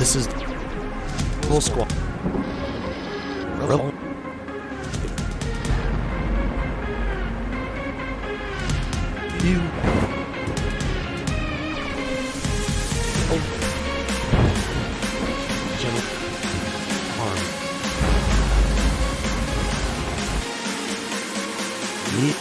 This is Bull Squad. You. Oh. Jimmy. Arm. Yeet.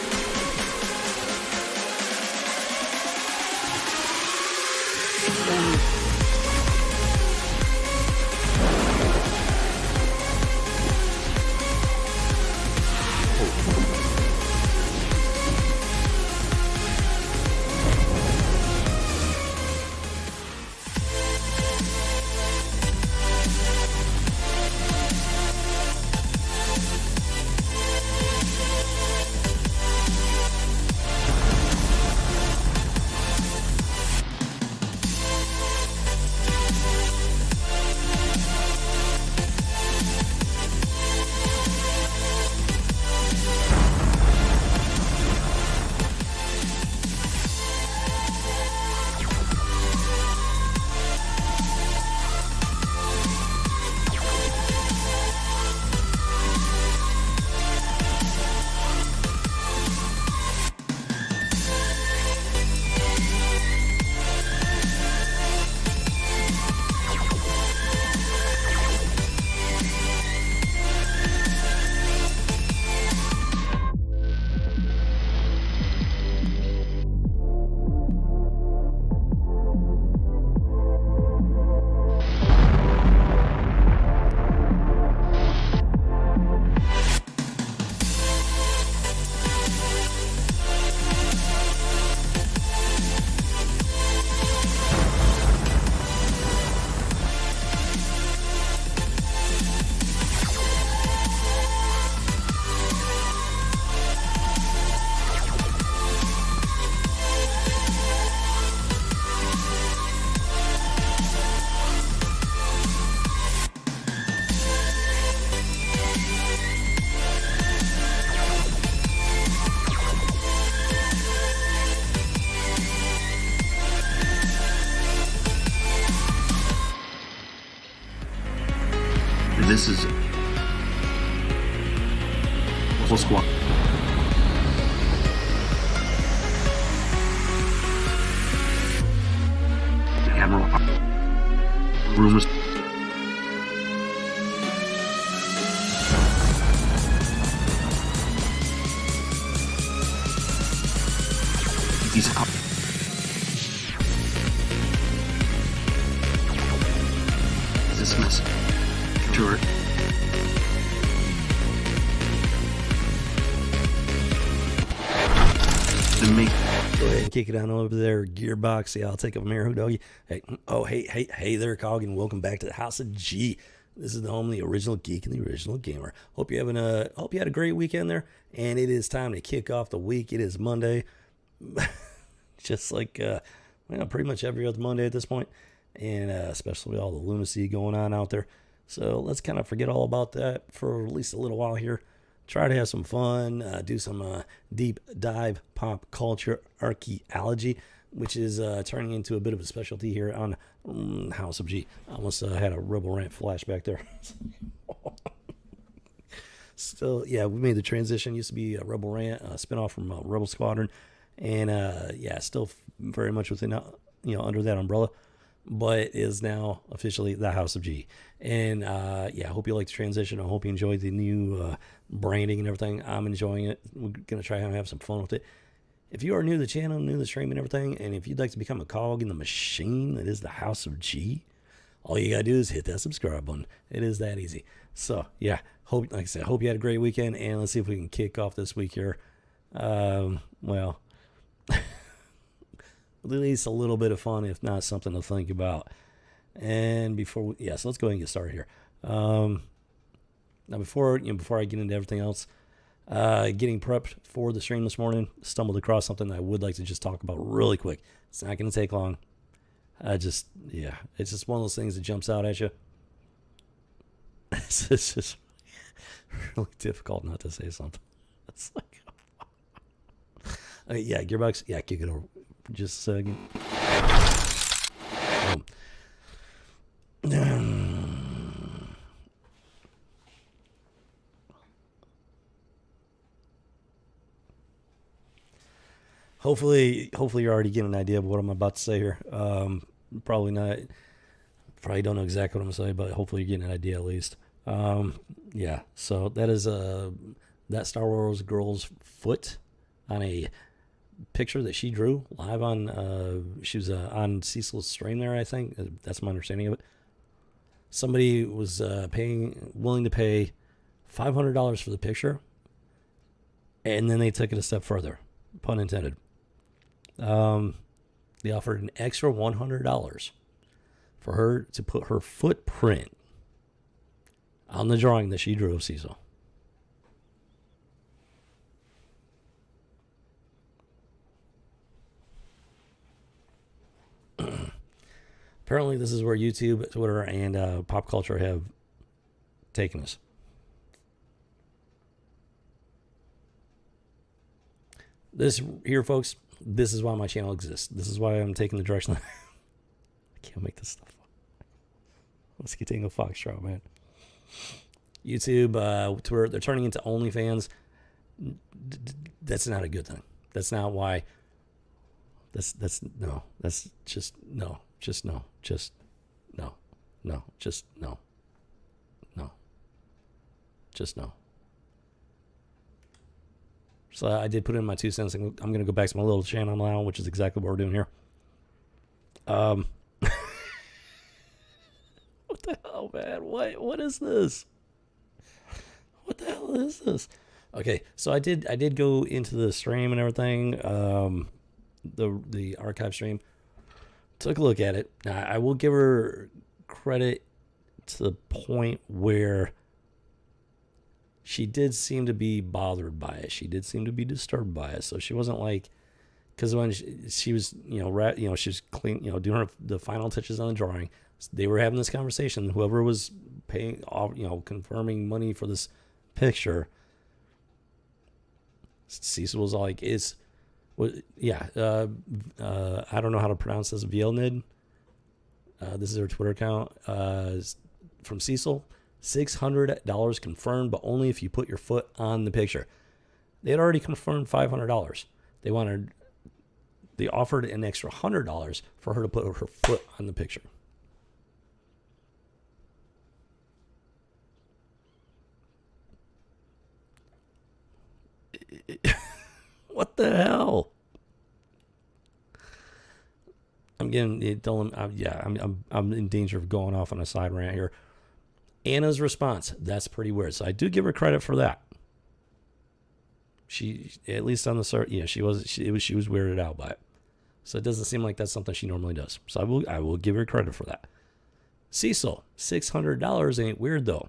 This is Bull Squad. Admiral rumors. He's up. This mess. Turret. Go ahead and kick it on over there, Gearbox. Yeah, I'll take it from here, Doggy. Hey, oh, hey there, Cog, and welcome back to the House of G. This is the home of the original geek and the original gamer. Hope you had a great weekend there, and it is time to kick off the week. It is Monday, just like pretty much every other Monday at this point, and especially with all the lunacy going on out there. So let's kind of forget all about that for at least a little while here. Try to have some fun, do some deep dive pop culture archaeology, which is turning into a bit of a specialty here on House of G. I almost had a Rebel Rant flashback there. So, yeah, we made the transition. Used to be a Rebel Rant, a spinoff from Rebel Squadron. And, still very much within, under that umbrella. But is now officially the House of G. And, I hope you like the transition. I hope you enjoyed the new branding and everything. I'm enjoying it. We're going to try and have some fun with it. If you are new to the channel, new to the stream and everything, and if you'd like to become a cog in the machine that is the House of G, all you got to do is hit that subscribe button. It is that easy. So, yeah, hope you had a great weekend, and let's see if we can kick off this week here. At least a little bit of fun, if not something to think about. And so let's go ahead and get started here. Now, before I get into everything else, getting prepped for the stream this morning, stumbled across something that I would like to just talk about really quick. It's not going to take long. It's just one of those things that jumps out at you. It's just really difficult not to say something. It's like, Gearbox, kick it over just a second. Hopefully you're already getting an idea of what I'm about to say here. Probably not. Probably don't know exactly what I'm going to say, but hopefully you're getting an idea at least. Yeah. So that is that Star Wars girl's foot on a picture that she drew live on. She was on Cecil's stream there, I think. That's my understanding of it. Somebody was willing to pay $500 for the picture, and then they took it a step further, pun intended. They offered an extra $100 for her to put her footprint on the drawing that she drew of Cecil. Apparently, this is where YouTube, Twitter, and pop culture have taken us. This here, folks, this is why my channel exists. This is why I'm taking the direction. I can't make this stuff up. Let's get taking a foxtrot, man. YouTube, Twitter, they're turning into OnlyFans. That's not a good thing. That's not why. That's no. That's just no. Just no. Just no. No. Just no. No. Just no. So I did put in my 2 cents. I'm going to go back to my little channel now, which is exactly what we're doing here. What the hell, man? What is this? What the hell is this? Okay, so I did go into the stream and everything, the archive stream. Took a look at it. Now, I will give her credit to the point where she did seem to be bothered by it. She did seem to be disturbed by it. So she wasn't like, because when she was, she was clean, doing the final touches on the drawing. They were having this conversation. Whoever was paying off, confirming money for this picture, Cecil was like, I don't know how to pronounce this. Vielnid. This is her Twitter account. From Cecil. $600 confirmed, but only if you put your foot on the picture. They had already confirmed $500. They offered an extra $100 for her to put her foot on the picture. What the hell? I'm in danger of going off on a side rant here. Anna's response, that's pretty weird. So I do give her credit for that. She, at least on the start, she was weirded out by it. So it doesn't seem like that's something she normally does. So I will give her credit for that. Cecil, $600 ain't weird though.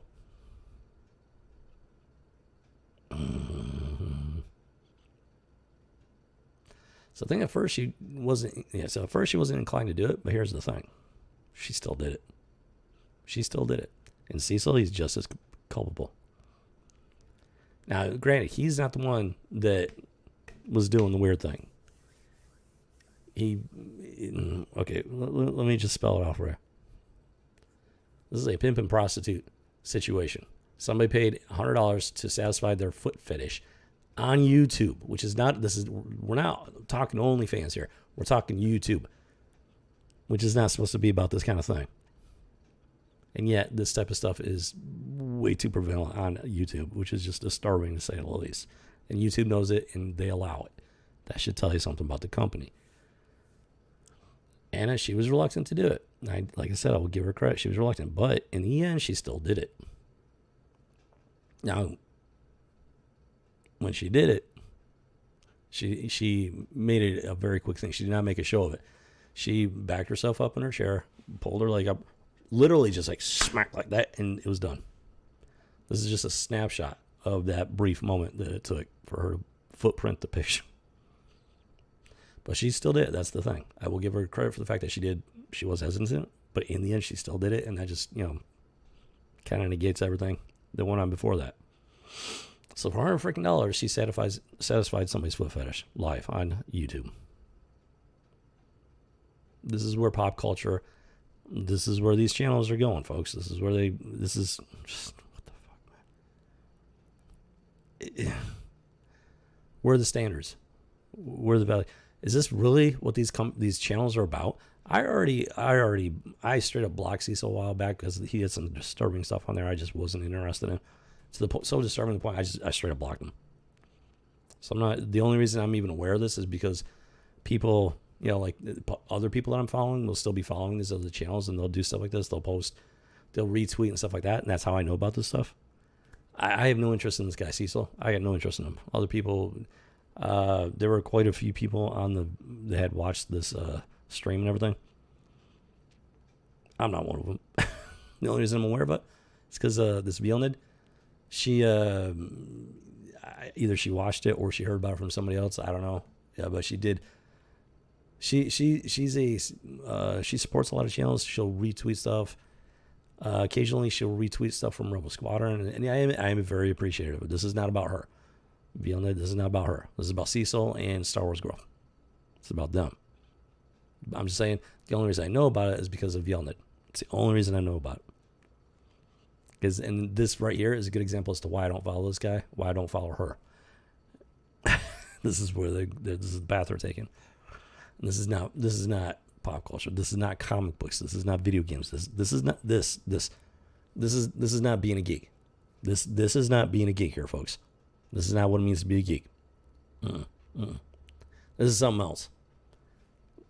So I think at first she wasn't inclined to do it, but here's the thing. She still did it. And Cecil, he's just as culpable. Now, granted, he's not the one that was doing the weird thing. Okay, let me just spell it off for you. This is a pimp and prostitute situation. Somebody paid $100 to satisfy their foot fetish on YouTube, which is not, we're not talking OnlyFans here. We're talking YouTube, which is not supposed to be about this kind of thing. And yet, this type of stuff is way too prevalent on YouTube, which is just disturbing to say the least. And YouTube knows it, and they allow it. That should tell you something about the company. Anna, she was reluctant to do it. Like I said, I will give her credit. She was reluctant. But in the end, she still did it. Now, when she did it, she made it a very quick thing. She did not make a show of it. She backed herself up in her chair, pulled her leg up, literally just like smack like that, and it was done. This is just a snapshot of that brief moment that it took for her to footprint the picture. But she still did it. That's the thing. I will give her credit for the fact that she was hesitant, but in the end she still did it, and that just, kind of negates everything that went on before that. So for $100 she satisfied somebody's foot fetish live on YouTube. This is where pop culture This is where these channels are going, folks. This is just, what the fuck, man? Where are the standards? Where are the value? Is this really what these channels are about? I straight up blocked Cecil a while back because he had some disturbing stuff on there I just wasn't interested in. So disturbing to the point I straight up blocked him. So I'm not, the only reason I'm even aware of this is because people, you know, like other people that I'm following will still be following these other channels, and they'll do stuff like this. They'll post, they'll retweet and stuff like that, and that's how I know about this stuff. I have no interest in this guy Cecil. I got no interest in him. Other people, there were quite a few people that had watched this stream and everything. I'm not one of them. The only reason I'm aware of it is because this Vilnid, she either she watched it or she heard about it from somebody else. I don't know. Yeah, but she did. She supports a lot of channels. She'll retweet stuff. Occasionally she'll retweet stuff from Rebel Squadron, and I am very appreciative. But this is not about her. Vilnid, this is not about her. This is about Cecil and Star Wars Girl. It's about them. I'm just saying the only reason I know about it is because of Vilnid. It's the only reason I know about it. And this right here is a good example as to why I don't follow this guy, why I don't follow her. This is where this is the path they're taking. And this is not pop culture. This is not comic books. This is not video games. This is not being a geek. This is not being a geek here, folks. This is not what it means to be a geek. This is something else.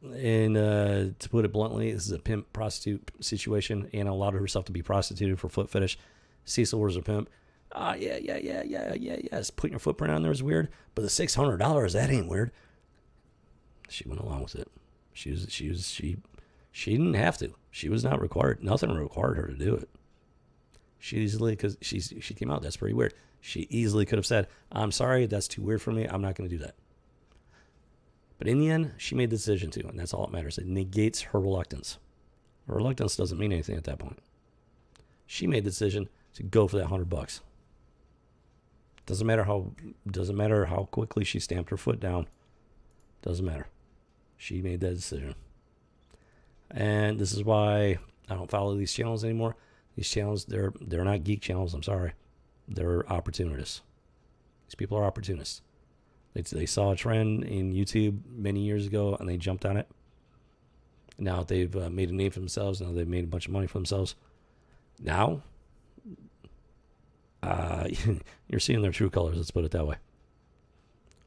And to put it bluntly, this is a pimp prostitute situation. Anna allowed herself to be prostituted for foot fetish. Cecil was a pimp. Yes. Putting your footprint on there is weird, but the $600, that ain't weird. She went along with it. She didn't have to. She was not required. Nothing required her to do it. She easily, because she came out, that's pretty weird. She easily could have said, I'm sorry, that's too weird for me. I'm not going to do that. But in the end, she made the decision to, and that's all that matters. It negates her reluctance. Her reluctance doesn't mean anything at that point. She made the decision to go for that $100. Doesn't matter how quickly she stamped her foot down. Doesn't matter. She made that decision. And this is why I don't follow these channels anymore. These channels, they're not geek channels, I'm sorry. They're opportunists. These people are opportunists. They saw a trend in YouTube many years ago, and they jumped on it. Now they've made a name for themselves. Now they've made a bunch of money for themselves. Now, you're seeing their true colors, let's put it that way.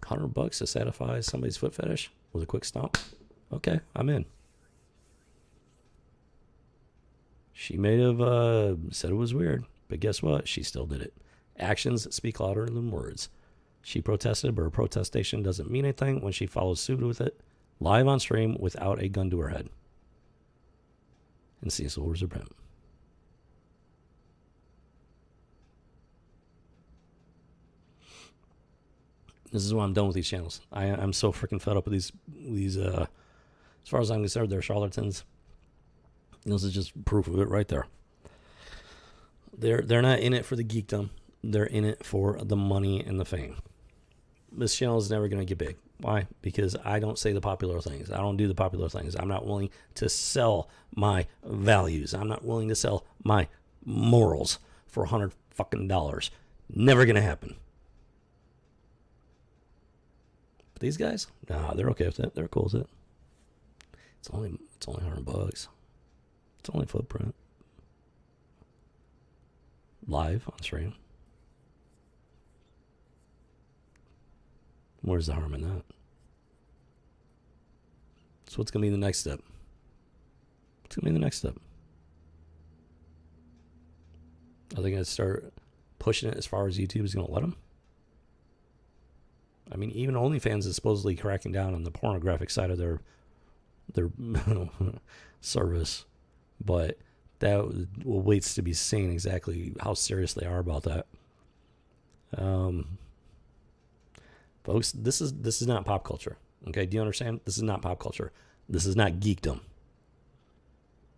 $100 to satisfy somebody's foot fetish with a quick stomp? Okay, I'm in. She may have said it was weird, but guess what? She still did it. Actions speak louder than words. She protested, but her protestation doesn't mean anything when she follows suit with it, live on stream without a gun to her head. And Cecil was her pimp. This is why I'm done with these channels. I'm so freaking fed up with these. As far as I'm concerned, they're charlatans. This is just proof of it right there. They're not in it for the geekdom. They're in it for the money and the fame. This channel is never going to get big. Why? Because I don't say the popular things. I don't do the popular things. I'm not willing to sell my values. I'm not willing to sell my morals for $100 fucking. Never going to happen. But these guys, nah, they're okay with it. They're cool with it. It's only $100. It's only footprint. Live on stream. Where's the harm in that? So what's going to be the next step? What's going to be the next step? Are they going to start pushing it as far as YouTube is going to let them? I mean, even OnlyFans is supposedly cracking down on the pornographic side of their service, but that waits to be seen exactly how serious they are about that. Folks, this is not pop culture. Okay, do you understand? This is not pop culture. This is not geekdom.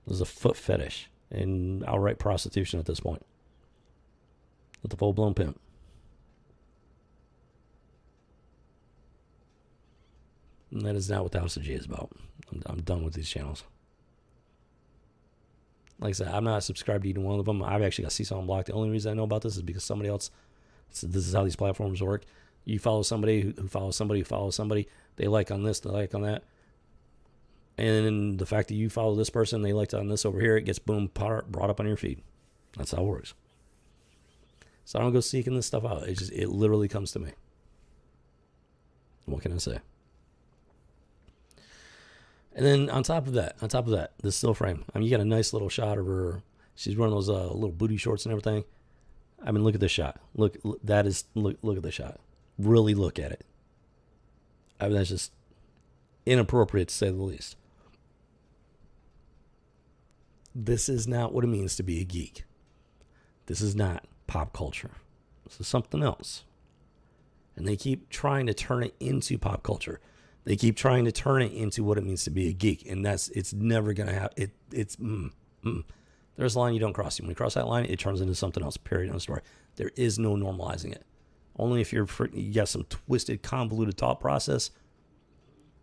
This is a foot fetish and outright prostitution at this point. With the full-blown pimp. And that is not what the House of G is about. I'm done with these channels. Like I said, I'm not subscribed to either one of them. I've actually got Seesaw unblocked. The only reason I know about this is because somebody else. So this is how these platforms work. You follow somebody who follows somebody who follows somebody. They like on this, they like on that. And the fact that you follow this person, they liked on this over here, it gets boom brought up on your feed. That's how it works. So I don't go seeking this stuff out. It literally comes to me. What can I say? And then on top of that, this still frame. I mean, you got a nice little shot of her. She's wearing those little booty shorts and everything. I mean, look at this shot. Look at the shot. Really look at it. I mean, that's just inappropriate to say the least. This is not what it means to be a geek. This is not pop culture. This is something else. And they keep trying to turn it into pop culture. They keep trying to turn it into what it means to be a geek. And it's never going to happen. There's a line you don't cross. When you cross that line, it turns into something else, period, on the story. There is no normalizing it. Only if you got some twisted, convoluted thought process.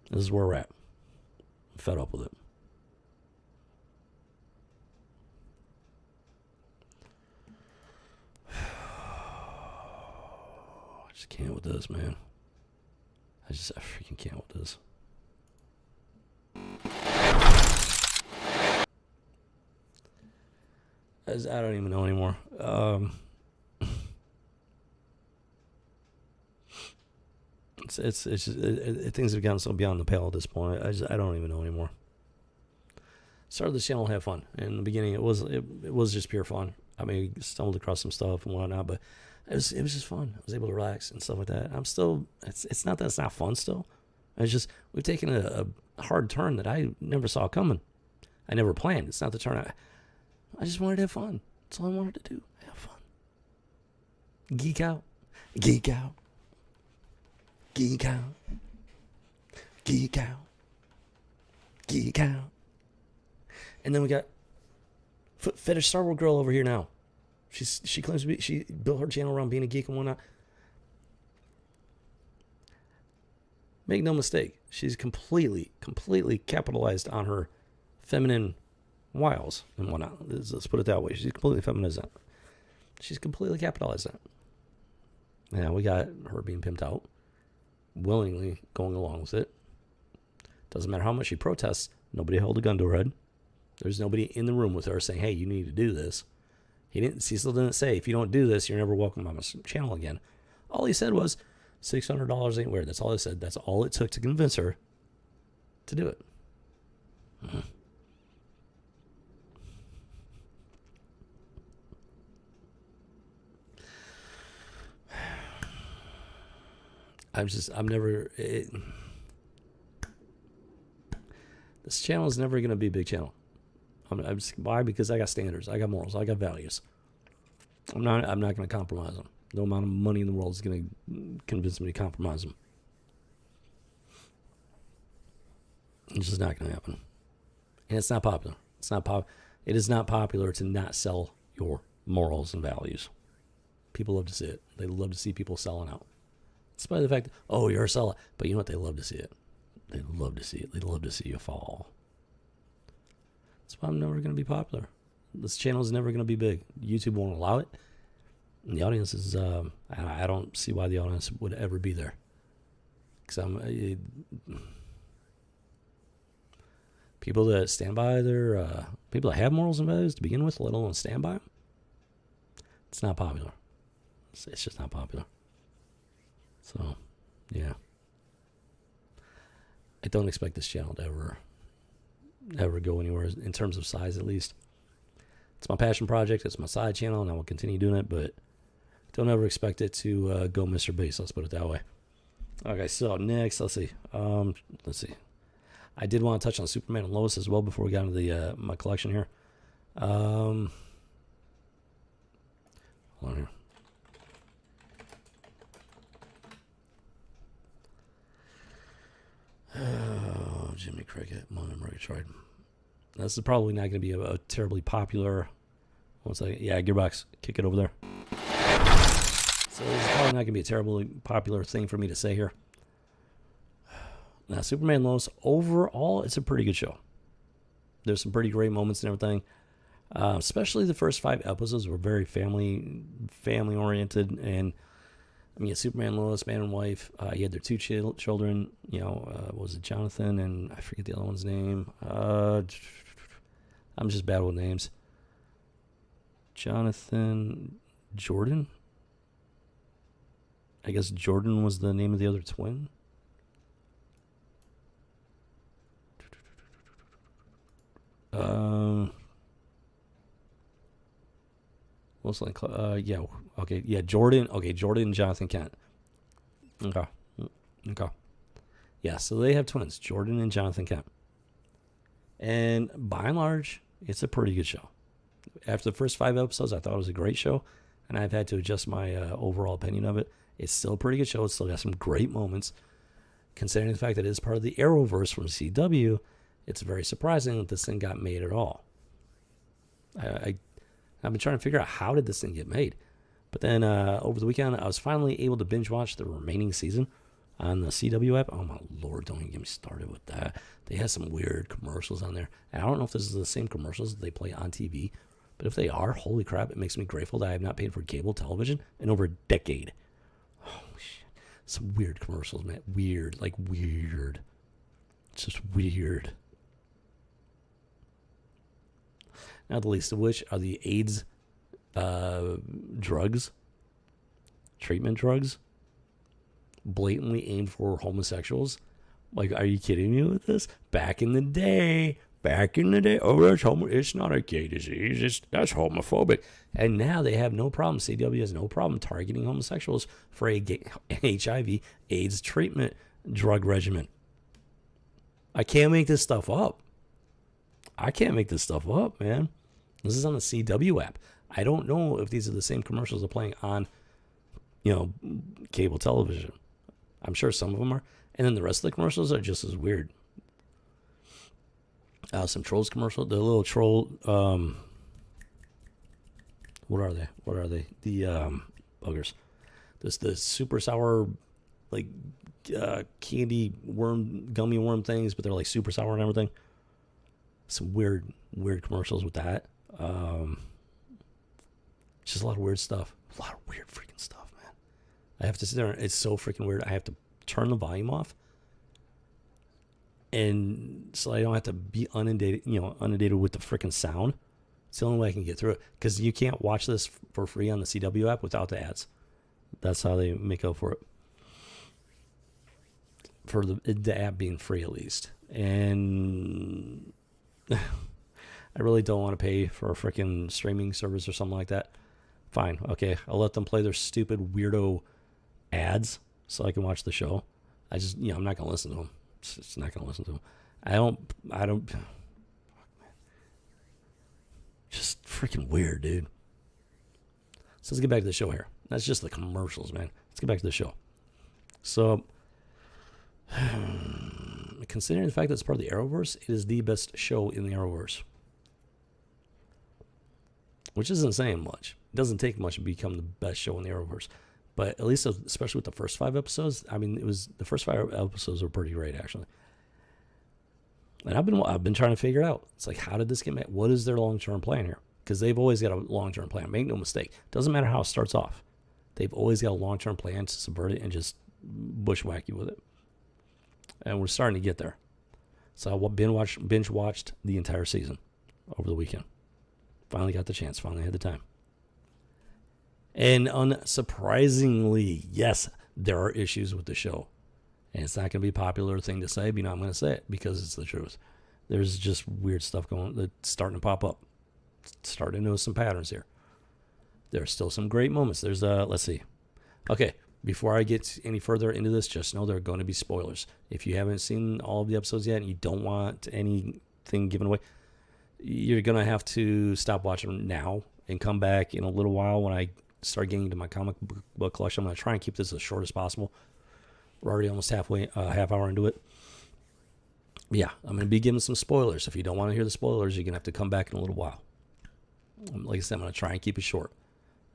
This is where we're at. I'm fed up with it. I just can't with this, man. I freaking can't with this. I don't even know anymore. It's just things have gotten so beyond the pale at this point. I don't even know anymore. Started this channel to have fun. In the beginning, it was just pure fun. I mean, stumbled across some stuff and whatnot, but it was just fun. I was able to relax and stuff like that. I'm still. It's not that it's not fun still. It's just we've taken a hard turn that I never saw coming. I never planned. It's not the turn I just wanted to have fun. That's all I wanted to do. Have fun. Geek out. Geek out. Geek out. Geek out. Geek out. And then we got fetish Star Wars girl over here now. She claims to be, she built her channel around being a geek and whatnot. Make no mistake, she's completely capitalized on her feminine wiles and whatnot. Let's put it that way. She's completely feminized. She's completely capitalized on it. Now we got her being pimped out, willingly going along with it. Doesn't matter how much she protests. Nobody held a gun to her head. There's nobody in the room with her saying, "Hey, you need to do this." Cecil didn't say, "If you don't do this, you're never welcome on my channel again." All he said was, $600 ain't weird. That's all he said. That's all it took to convince her to do it. This channel is never going to be a big channel. Why? Because I got standards. I got morals. I got values. I'm not going to compromise them. No amount of money in the world is going to convince me to compromise them. It's just not going to happen. And it's not popular. It is not popular to not sell your morals and values. People love to see it. They love to see people selling out. Despite the fact that, oh, you're a sellout. But you know what? They love to see it. They love to see it. They love to see you fall. That's why I'm never going to be popular. This channel is never going to be big. YouTube won't allow it. And the audience is, I don't see why the audience would ever be there. Because people that stand by their, people that have morals and values to begin with, let alone stand by them, it's not popular. It's just not popular. So, yeah. I don't expect this channel to ever go anywhere in terms of size, at least. It's my passion project. It's my side channel, and I will continue doing it, but don't ever expect it to go Mr. Base. Let's put it that way. Okay, so next, let's see. I did want to touch on Superman and Lois as well before we got into the my collection here. Hold on here. Oh, Jimmy Cricket, Mono Murgatroyd. This is probably not going to be a terribly popular. One second. Yeah, Gearbox, kick it over there. So this is probably not going to be a terribly popular thing for me to say here. Now, Superman Lois, overall, it's a pretty good show. There's some pretty great moments and everything. Especially the first 5 episodes were very family oriented, and I mean, Superman, Lois, man and wife. He had their 2 children. What was it, Jonathan and I forget the other one's name. I'm just bad with names. Jonathan, Jordan. I guess Jordan was the name of the other twin. Most likely, Jordan. Okay, Jordan and Jonathan Kent. Okay. Yeah, so they have twins, Jordan and Jonathan Kent. And by and large, it's a pretty good show. After the first 5 episodes, I thought it was a great show, and I've had to adjust my overall opinion of it. It's still a pretty good show. It's still got some great moments. Considering the fact that it is part of the Arrowverse from CW, it's very surprising that this thing got made at all. I've been trying to figure out how did this thing get made. But then over the weekend, I was finally able to binge watch the remaining season on the CW app. Oh my Lord, don't even get me started with that. They have some weird commercials on there. And I don't know if this is the same commercials that they play on TV. But if they are, holy crap, it makes me grateful that I have not paid for cable television in over a decade. Oh, shit. Some weird commercials, man. Weird. It's just weird. Not the least of which are the AIDS treatment drugs, blatantly aimed for homosexuals. Like, are you kidding me with this? Back in the day, oh, it's not a gay disease, that's homophobic. And now they have no problem, CW has no problem targeting homosexuals for a HIV AIDS treatment drug regimen. I can't make this stuff up. Man. This is on the CW app. I don't know if these are the same commercials they're playing on, cable television. I'm sure some of them are. And then the rest of the commercials are just as weird. Some Trolls commercial. The little troll, what are they? The buggers. The super sour, like, candy worm, gummy worm things, but they're like super sour and everything. Some weird commercials with that. Just a lot of weird stuff. A lot of weird freaking stuff, man. I have to sit there. It's so freaking weird. I have to turn the volume off, and so I don't have to be inundated with the freaking sound. It's the only way I can get through it, because you can't watch this for free on the CW app without the ads. That's how they make up for it. For the app being free, at least. And I really don't want to pay for a freaking streaming service or something like that. Fine, okay, I'll let them play their stupid weirdo ads so I can watch the show. I'm not gonna listen to them. Just not gonna listen to them. I don't. Fuck, man. Just freaking weird, dude. So let's get back to the show here. That's just the commercials, man. Let's get back to the show. So, considering the fact that it's part of the Arrowverse, it is the best show in the Arrowverse. Which isn't saying much. It doesn't take much to become the best show in the Arrowverse. But at least, especially with the first 5 episodes, I mean, the first 5 episodes were pretty great, actually. And I've been trying to figure it out. It's like, how did this get made? What is their long-term plan here? Because they've always got a long-term plan. Make no mistake. Doesn't matter how it starts off. They've always got a long-term plan to subvert it and just bushwhack you with it. And we're starting to get there. So I binge watched the entire season over the weekend. Finally got the chance. Finally had the time. And unsurprisingly, yes, there are issues with the show. And it's not going to be a popular thing to say, but I'm going to say it because it's the truth. There's just weird stuff that's starting to pop up. Starting to notice some patterns here. There's still some great moments. There's, let's see. Okay, before I get any further into this, just know there are going to be spoilers. If you haven't seen all of the episodes yet and you don't want anything given away, you're going to have to stop watching now and come back in a little while when I start getting into my comic book collection. I'm going to try and keep this as short as possible. We're already almost half hour into it. Yeah, I'm going to be giving some spoilers. If you don't want to hear the spoilers, you're going to have to come back in a little while. Like I said, I'm going to try and keep it short.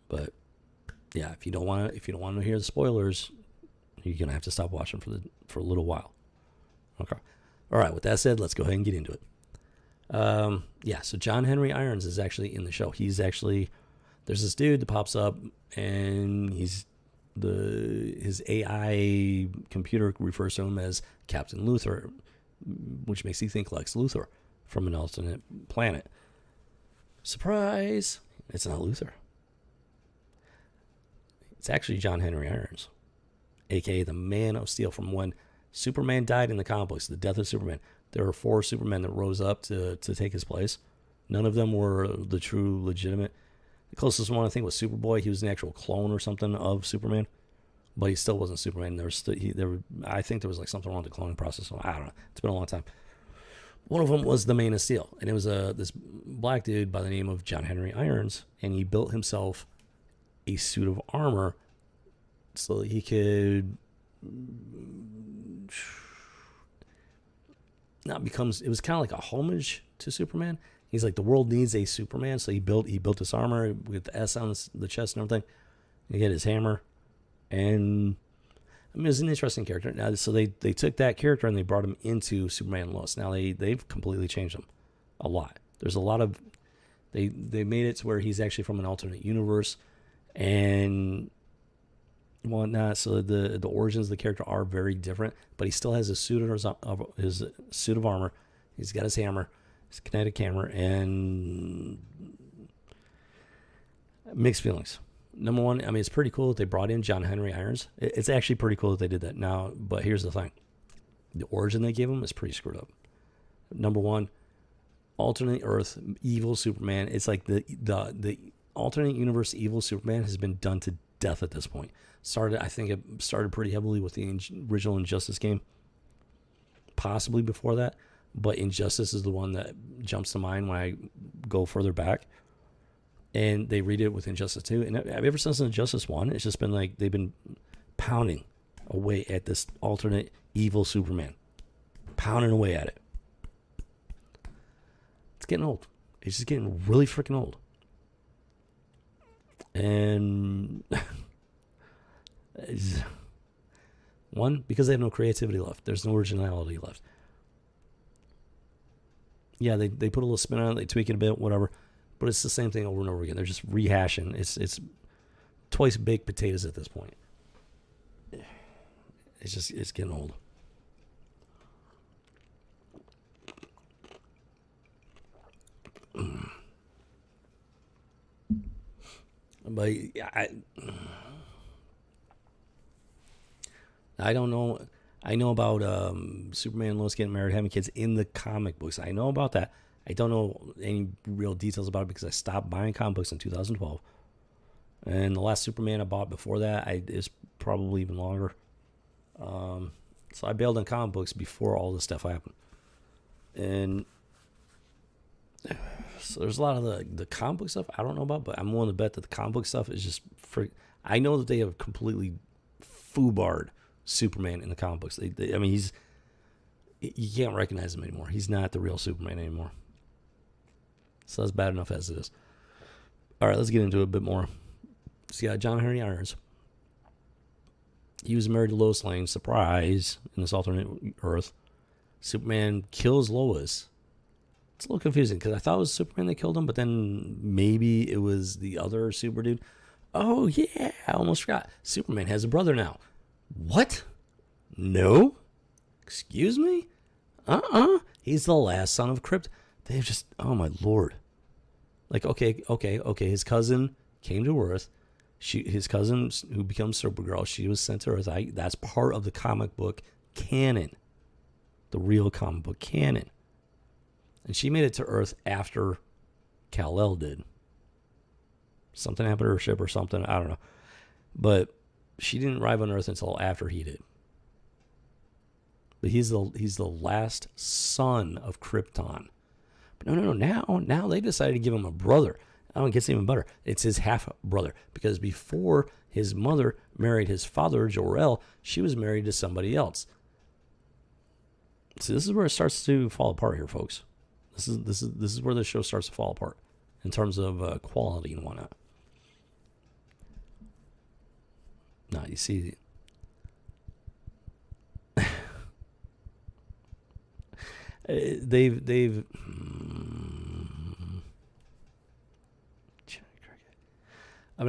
But yeah, if you don't want to hear the spoilers, you're going to have to stop watching for a little while. Okay. All right, with that said, let's go ahead and get into it. Yeah, so John Henry Irons is actually in the show. He's actually, there's this dude that pops up, and his AI computer refers to him as Captain Luthor, which makes you think Lex Luthor from an alternate planet. Surprise! It's not Luthor. It's actually John Henry Irons, aka the Man of Steel. From when Superman died in the comic books, the death of Superman, there were 4 Supermen that rose up to take his place. None of them were the true legitimate. The closest one, I think, was Superboy. He was an actual clone or something of Superman, but he still wasn't Superman. I think there was like something wrong with the cloning process. So I don't know. It's been a long time. One of them was the Man of Steel, and it was this black dude by the name of John Henry Irons, and he built himself a suit of armor so that he could not becomes. It was kind of like a homage to Superman. He's like, the world needs a Superman, so he built this armor with the S on the chest and everything. He had his hammer, and I mean, it was an interesting character. Now, so they took that character and they brought him into Superman and Lois. Now they've completely changed him a lot. There's a lot of they made it to where he's actually from an alternate universe and whatnot. So the origins of the character are very different, but he still has his suit of armor. He's got his hammer, his kinetic hammer, and mixed feelings. Number one, I mean, it's pretty cool that they brought in John Henry Irons. It's actually pretty cool that they did that now, but here's the thing. The origin they gave him is pretty screwed up. Number one, alternate Earth, evil Superman. It's like the alternate universe evil Superman has been done to death at this point. I think it started pretty heavily with the original Injustice game. Possibly before that, but Injustice is the one that jumps to mind when I go further back. And they redid it with Injustice 2. And ever since Injustice 1, it's just been like they've been pounding away at this alternate evil Superman. Pounding away at it. It's getting old. It's just getting really freaking old. And one, because they have no creativity left. There's no originality left. Yeah, they put a little spin on it. They tweak it a bit, whatever. But it's the same thing over and over again. They're just rehashing. It's twice baked potatoes at this point. It's getting old. But I don't know. I know about Superman and Lois getting married, having kids in the comic books. I know about that. I don't know any real details about it because I stopped buying comic books in 2012. And the last Superman I bought before that is probably even longer. So I bailed on comic books before all this stuff happened. And so there's a lot of the comic book stuff I don't know about, but I'm willing to bet that the comic book stuff is just I know that they have completely foobarred Superman in the comic books. I mean, you can't recognize him anymore. He's not the real Superman anymore. So that's bad enough as it is. All right, let's get into it a bit more. So you got John Henry Irons. He was married to Lois Lane. Surprise, in this alternate Earth. Superman kills Lois. It's a little confusing because I thought it was Superman that killed him, but then maybe it was the other super dude. Oh, yeah, I almost forgot. Superman has a brother now. What? No? Excuse me? He's the last son of Krypton. They've just, oh my lord. Like, okay. His cousin came to Earth. His cousin, who becomes Supergirl, she was sent to Earth. That's part of the comic book canon. The real comic book canon. And she made it to Earth after Kal-El did. Something happened to her ship or something. I don't know. But she didn't arrive on Earth until after he did. But he's the last son of Krypton. But no. Now they decided to give him a brother. Oh, it gets even better. It's his half brother. Because before his mother married his father, Jor-El, she was married to somebody else. So this is where it starts to fall apart here, folks. This is where the show starts to fall apart in terms of quality and whatnot. Now you see. They've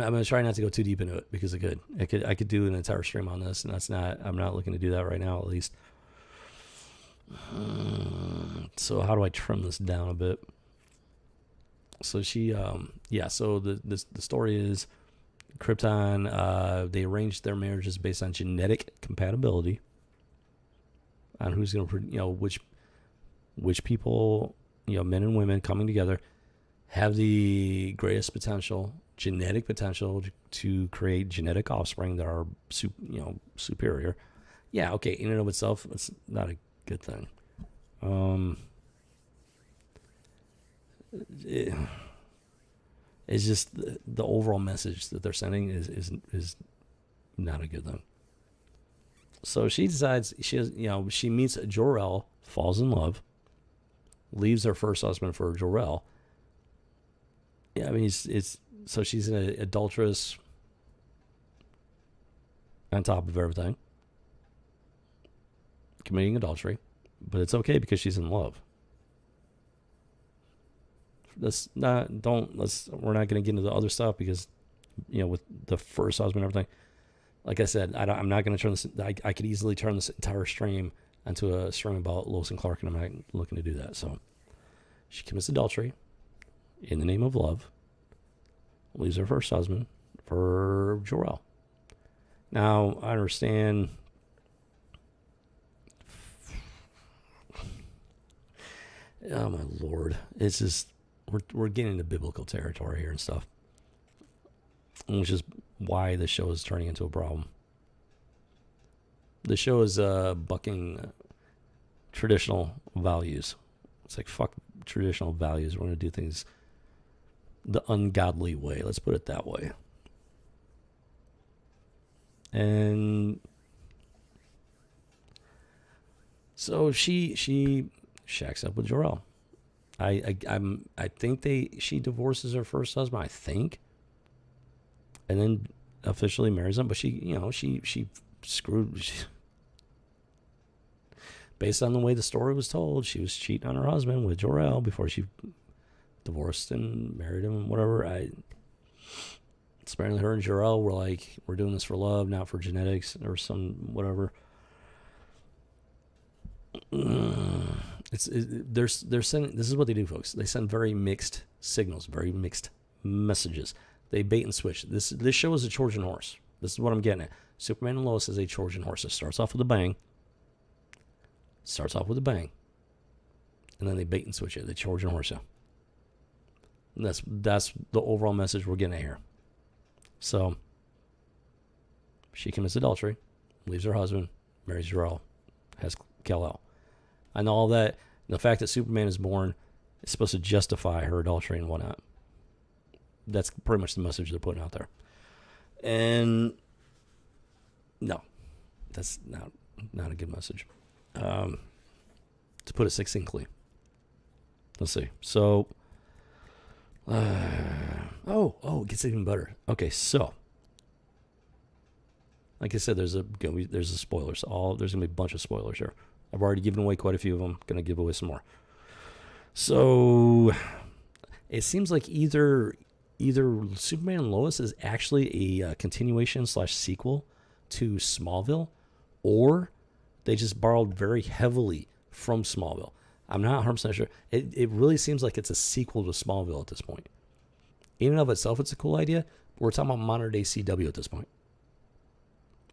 I'm gonna try not to go too deep into it because I could do an entire stream on this, and I'm not looking to do that right now, at least. So how do I trim this down a bit? So she, so the story is Krypton, they arranged their marriages based on genetic compatibility, on who's going to, which people, men and women coming together have the greatest potential, genetic potential to create genetic offspring that are, superior. Yeah, okay, in and of itself, it's not a good thing. It's just the overall message that they're sending is not a good thing. So she decides she meets Jor-El, falls in love, leaves her first husband for Jor-El. Yeah, I mean so she's an adulteress on top of everything, committing adultery, but it's okay because she's in love. We're not going to get into the other stuff because, with the first husband and everything, like I said, I'm not going to turn this, I could easily turn this entire stream into a stream about Lois and Clark, and I'm not looking to do that. So she commits adultery in the name of love, leaves her first husband for Jor-El. Now, I understand. Oh my Lord. It's just, we're getting into biblical territory here and stuff, which is why the show is turning into a problem. The show is bucking traditional values. It's like, fuck traditional values. We're going to do things the ungodly way. Let's put it that way. And so she shacks up with Jor-El. I think she divorces her first husband, I think, and then officially marries him. But she screwed. Based on the way the story was told, she was cheating on her husband with Jor-El before she divorced and married him and whatever. Apparently her and Jor-El were like, we're doing this for love, not for genetics or some whatever. They're sending. This is what they do, folks. They send very mixed signals, very mixed messages. They bait and switch. This show is a Trojan horse. This is what I'm getting at. Superman and Lois is a Trojan horse. It starts off with a bang. And then they bait and switch it. The Trojan horse. And that's the overall message we're getting at here. So she commits adultery, leaves her husband, marries Jor-El, has Kal-El. And all that, the fact that Superman is born is supposed to justify her adultery and whatnot. That's pretty much the message they're putting out there. And no, that's not a good message. To put it succinctly. Let's see. So, it gets even better. Okay, so, like I said, there's a spoilers. There's gonna be a bunch of spoilers here. I've already given away quite a few of them. Gonna give away some more. So, it seems like either Superman and Lois is actually a continuation / sequel to Smallville, or they just borrowed very heavily from Smallville. I'm not 100% sure. It really seems like it's a sequel to Smallville at this point. In and of itself, it's a cool idea. We're talking about modern day CW at this point.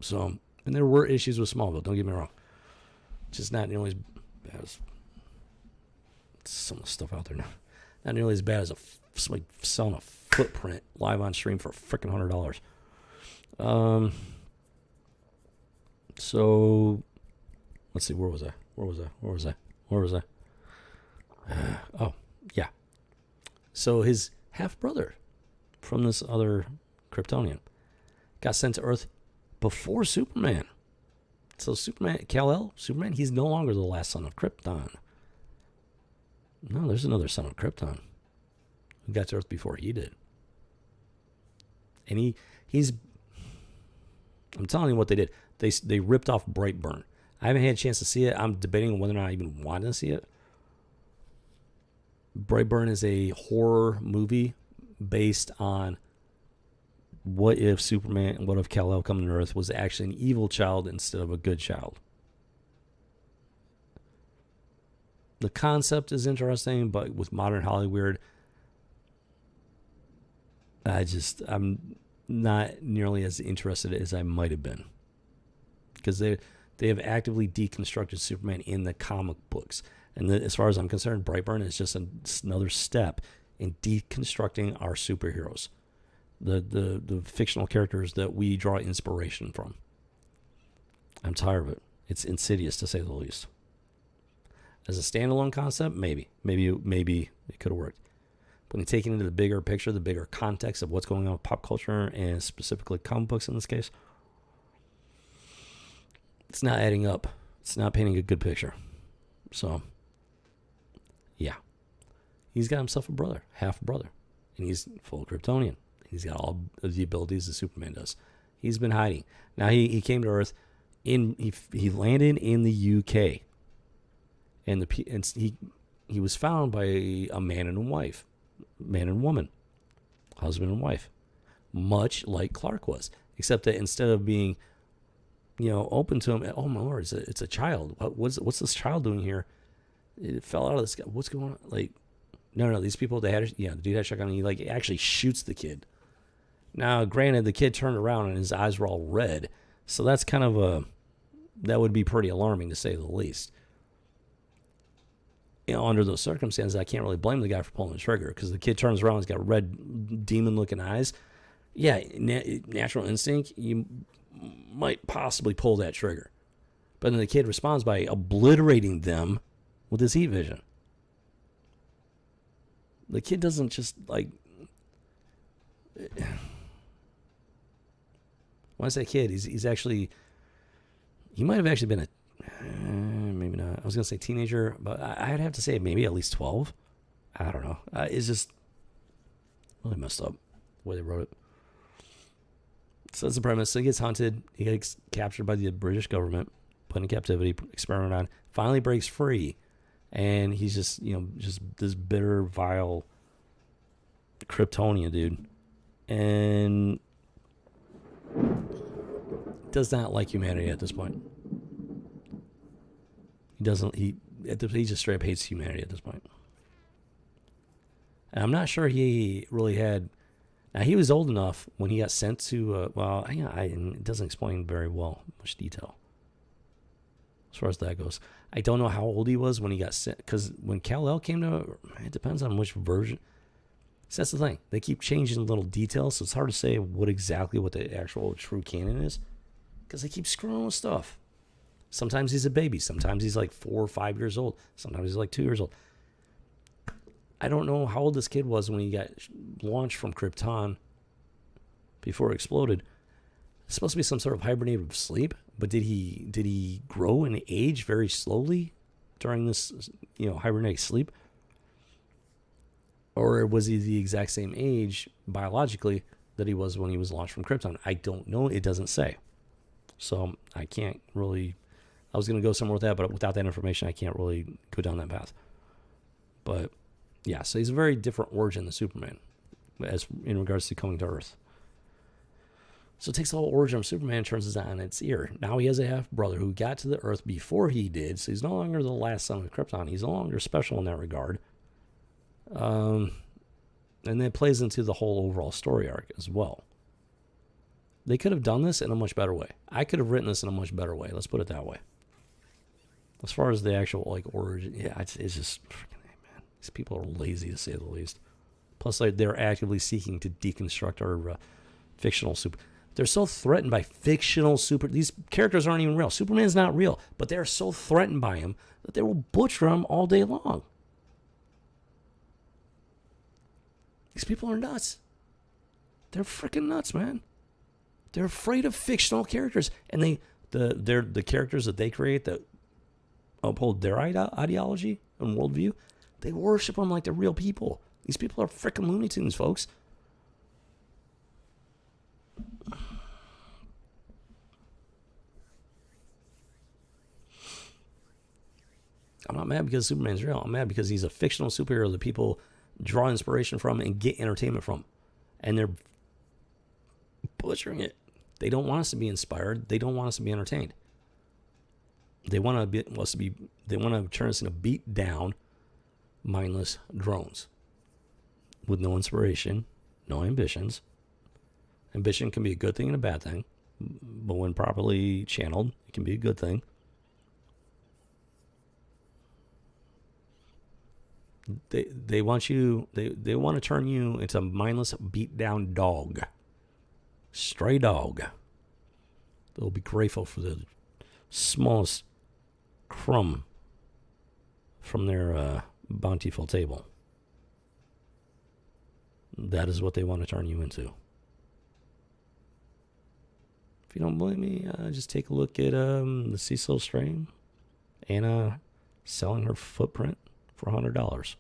So, and there were issues with Smallville, don't get me wrong. Just not nearly as bad as some of the stuff out there now. Not nearly as bad as somebody selling a footprint live on stream for freaking $100. So, let's see, where was I? Oh, yeah. So his half-brother from this other Kryptonian got sent to Earth before Superman. So Kal-El, Superman, he's no longer the last son of Krypton. No, there's another son of Krypton who got to Earth before he did. And he's... I'm telling you what they did. They ripped off Brightburn. I haven't had a chance to see it. I'm debating whether or not I even want to see it. Brightburn is a horror movie based on what if Superman, what if Kal-El coming to Earth was actually an evil child instead of a good child? The concept is interesting, but with modern Hollywood, I'm not nearly as interested as I might have been. Because they have actively deconstructed Superman in the comic books. And as far as I'm concerned, Brightburn is just another step in deconstructing our superheroes. The fictional characters that we draw inspiration from. I'm tired of it. It's insidious, to say the least. As a standalone concept, maybe it could have worked. But when you take it into the bigger picture, the bigger context of what's going on with pop culture, and specifically comic books in this case, it's not adding up. It's not painting a good picture. So, yeah. He's got himself a brother, half brother. And he's full Kryptonian. He's got all of the abilities that Superman does. He's been hiding. Now, he came to Earth. He landed in the UK. And he was found by a man and woman, husband and wife, much like Clark was, except that instead of being, open to him, oh my Lord, it's a child. What's this child doing here? It fell out of the sky. What's going on? Like, no, these people, the dude had a shotgun, and he actually shoots the kid. Now, granted, the kid turned around and his eyes were all red, so that's kind of that would be pretty alarming, to say the least. Under those circumstances, I can't really blame the guy for pulling the trigger, because the kid turns around, he's got red demon-looking eyes. Yeah, natural instinct, you might possibly pull that trigger. But then the kid responds by obliterating them with his heat vision. The kid doesn't just, when I say kid, he's actually, he might have actually been maybe not. I was going to say teenager, but I'd have to say maybe at least 12. I don't know. It's just really messed up the way they wrote it. So that's the premise. So he gets hunted. He gets captured by the British government, put in captivity, experimented on, finally breaks free. And he's just this bitter, vile Kryptonian dude. And does not like humanity at this point. He just straight up hates humanity at this point. And I'm not sure he really had. Now, he was old enough when he got sent to. It doesn't explain very well, much detail as far as that goes. I don't know how old he was when he got sent, because when Kal-El came to, it depends on which version. So that's the thing. They keep changing little details, so it's hard to say what the actual true canon is, because they keep screwing with stuff. Sometimes he's a baby. Sometimes he's like 4 or 5 years old. Sometimes he's like 2 years old. I don't know how old this kid was when he got launched from Krypton before it exploded. It's supposed to be some sort of hibernative sleep, but did he grow and age very slowly during this hibernatic sleep? Or was he the exact same age biologically that he was when he was launched from Krypton? I don't know. It doesn't say. So I can't really. I was going to go somewhere with that, but without that information, I can't really go down that path. But yeah, so he's a very different origin than Superman, as in regards to coming to Earth. So it takes the whole origin of Superman and turns it on its ear. Now he has a half brother who got to the Earth before he did, so he's no longer the last son of Krypton. He's no longer special in that regard. And that plays into the whole overall story arc as well. They could have done this in a much better way. I could have written this in a much better way. Let's put it that way. As far as the actual origin, it's just freaking, man. These people are lazy, to say the least. Plus, they're actively seeking to deconstruct our fictional super. They're so threatened by fictional super. These characters aren't even real. Superman's not real, but they're so threatened by him that they will butcher him all day long. These people are nuts. They're freaking nuts, man. They're afraid of fictional characters, and they're the characters that they create that uphold their ideology and worldview. They worship them like they're real people. These people are freaking Looney Tunes, folks. I'm not mad because Superman's real. I'm mad because he's a fictional superhero that people draw inspiration from and get entertainment from. And they're butchering it. They don't want us to be inspired. They don't want us to be entertained. They want to turn us into beat down, mindless drones with no inspiration, no ambitions. Ambition can be a good thing and a bad thing, but when properly channeled, it can be a good thing. They want to turn you into a mindless, beat down dog, stray dog. They'll be grateful for the smallest crumb from their bountiful table. That is what they want to turn you into. If you don't believe me, just take a look at the Cecil strain. Anna selling her footprint for $100.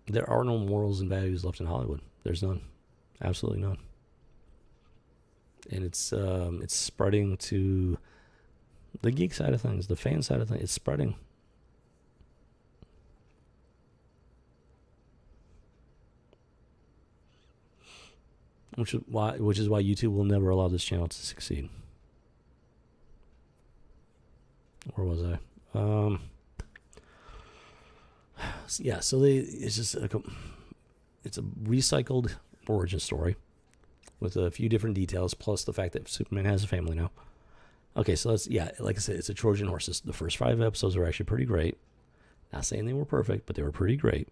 There are no morals and values left in Hollywood. There's none. Absolutely none. And it's spreading to the geek side of things, the fan side of things. It's spreading. Which is why YouTube will never allow this channel to succeed. Where was I? Yeah, so it's a recycled origin story with a few different details, plus the fact that Superman has a family now. Okay, so like I said, it's a Trojan horse. The first 5 episodes are actually pretty great. Not saying they were perfect, but they were pretty great.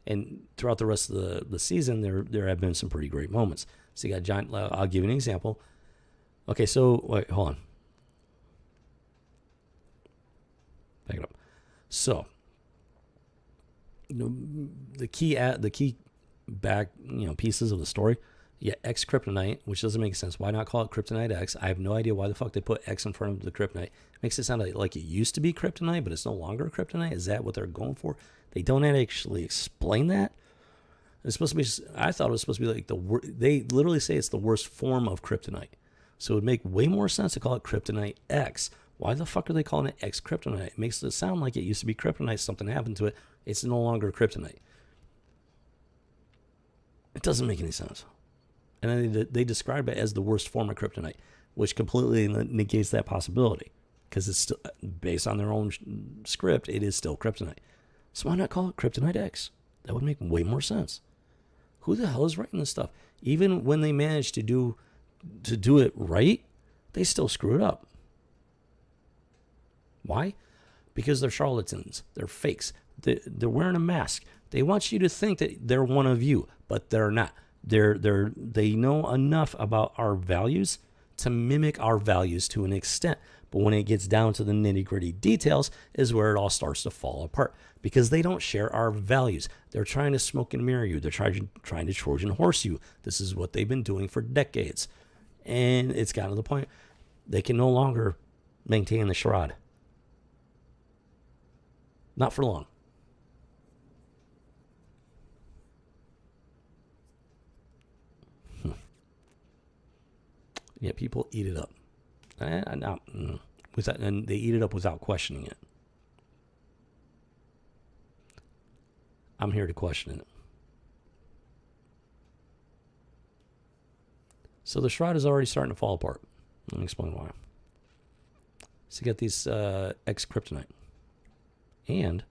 And throughout the rest of the season, there have been some pretty great moments. So you got giant. I'll give you an example. Okay, so wait, hold on. Back it up. So the key back pieces of the story. Yeah, X Kryptonite, which doesn't make sense. Why not call it Kryptonite X? I have no idea why the fuck they put X in front of the Kryptonite. It makes it sound like it used to be Kryptonite, but it's no longer Kryptonite. Is that what they're going for? They don't actually explain that. It's supposed to be. I thought it was supposed to be like they literally say it's the worst form of Kryptonite. So it would make way more sense to call it Kryptonite X. Why the fuck are they calling it X Kryptonite? It makes it sound like it used to be Kryptonite. Something happened to it. It's no longer Kryptonite. It doesn't make any sense. And then they describe it as the worst form of Kryptonite, which completely negates that possibility. Because it's still, based on their own script, it is still Kryptonite. So why not call it Kryptonite X? That would make way more sense. Who the hell is writing this stuff? Even when they manage to do it right, they still screw it up. Why? Because they're charlatans. They're fakes. They're wearing a mask. They want you to think that they're one of you, but they're not. They know enough about our values to mimic our values to an extent. But when it gets down to the nitty-gritty details is where it all starts to fall apart, because they don't share our values. They're trying to smoke and mirror you. They're trying to Trojan horse you. This is what they've been doing for decades. And it's gotten to the point they can no longer maintain the charade. Not for long. Yeah, people eat it up. And they eat it up without questioning it. I'm here to question it. So the shroud is already starting to fall apart. Let me explain why. So you got these X Kryptonite. And,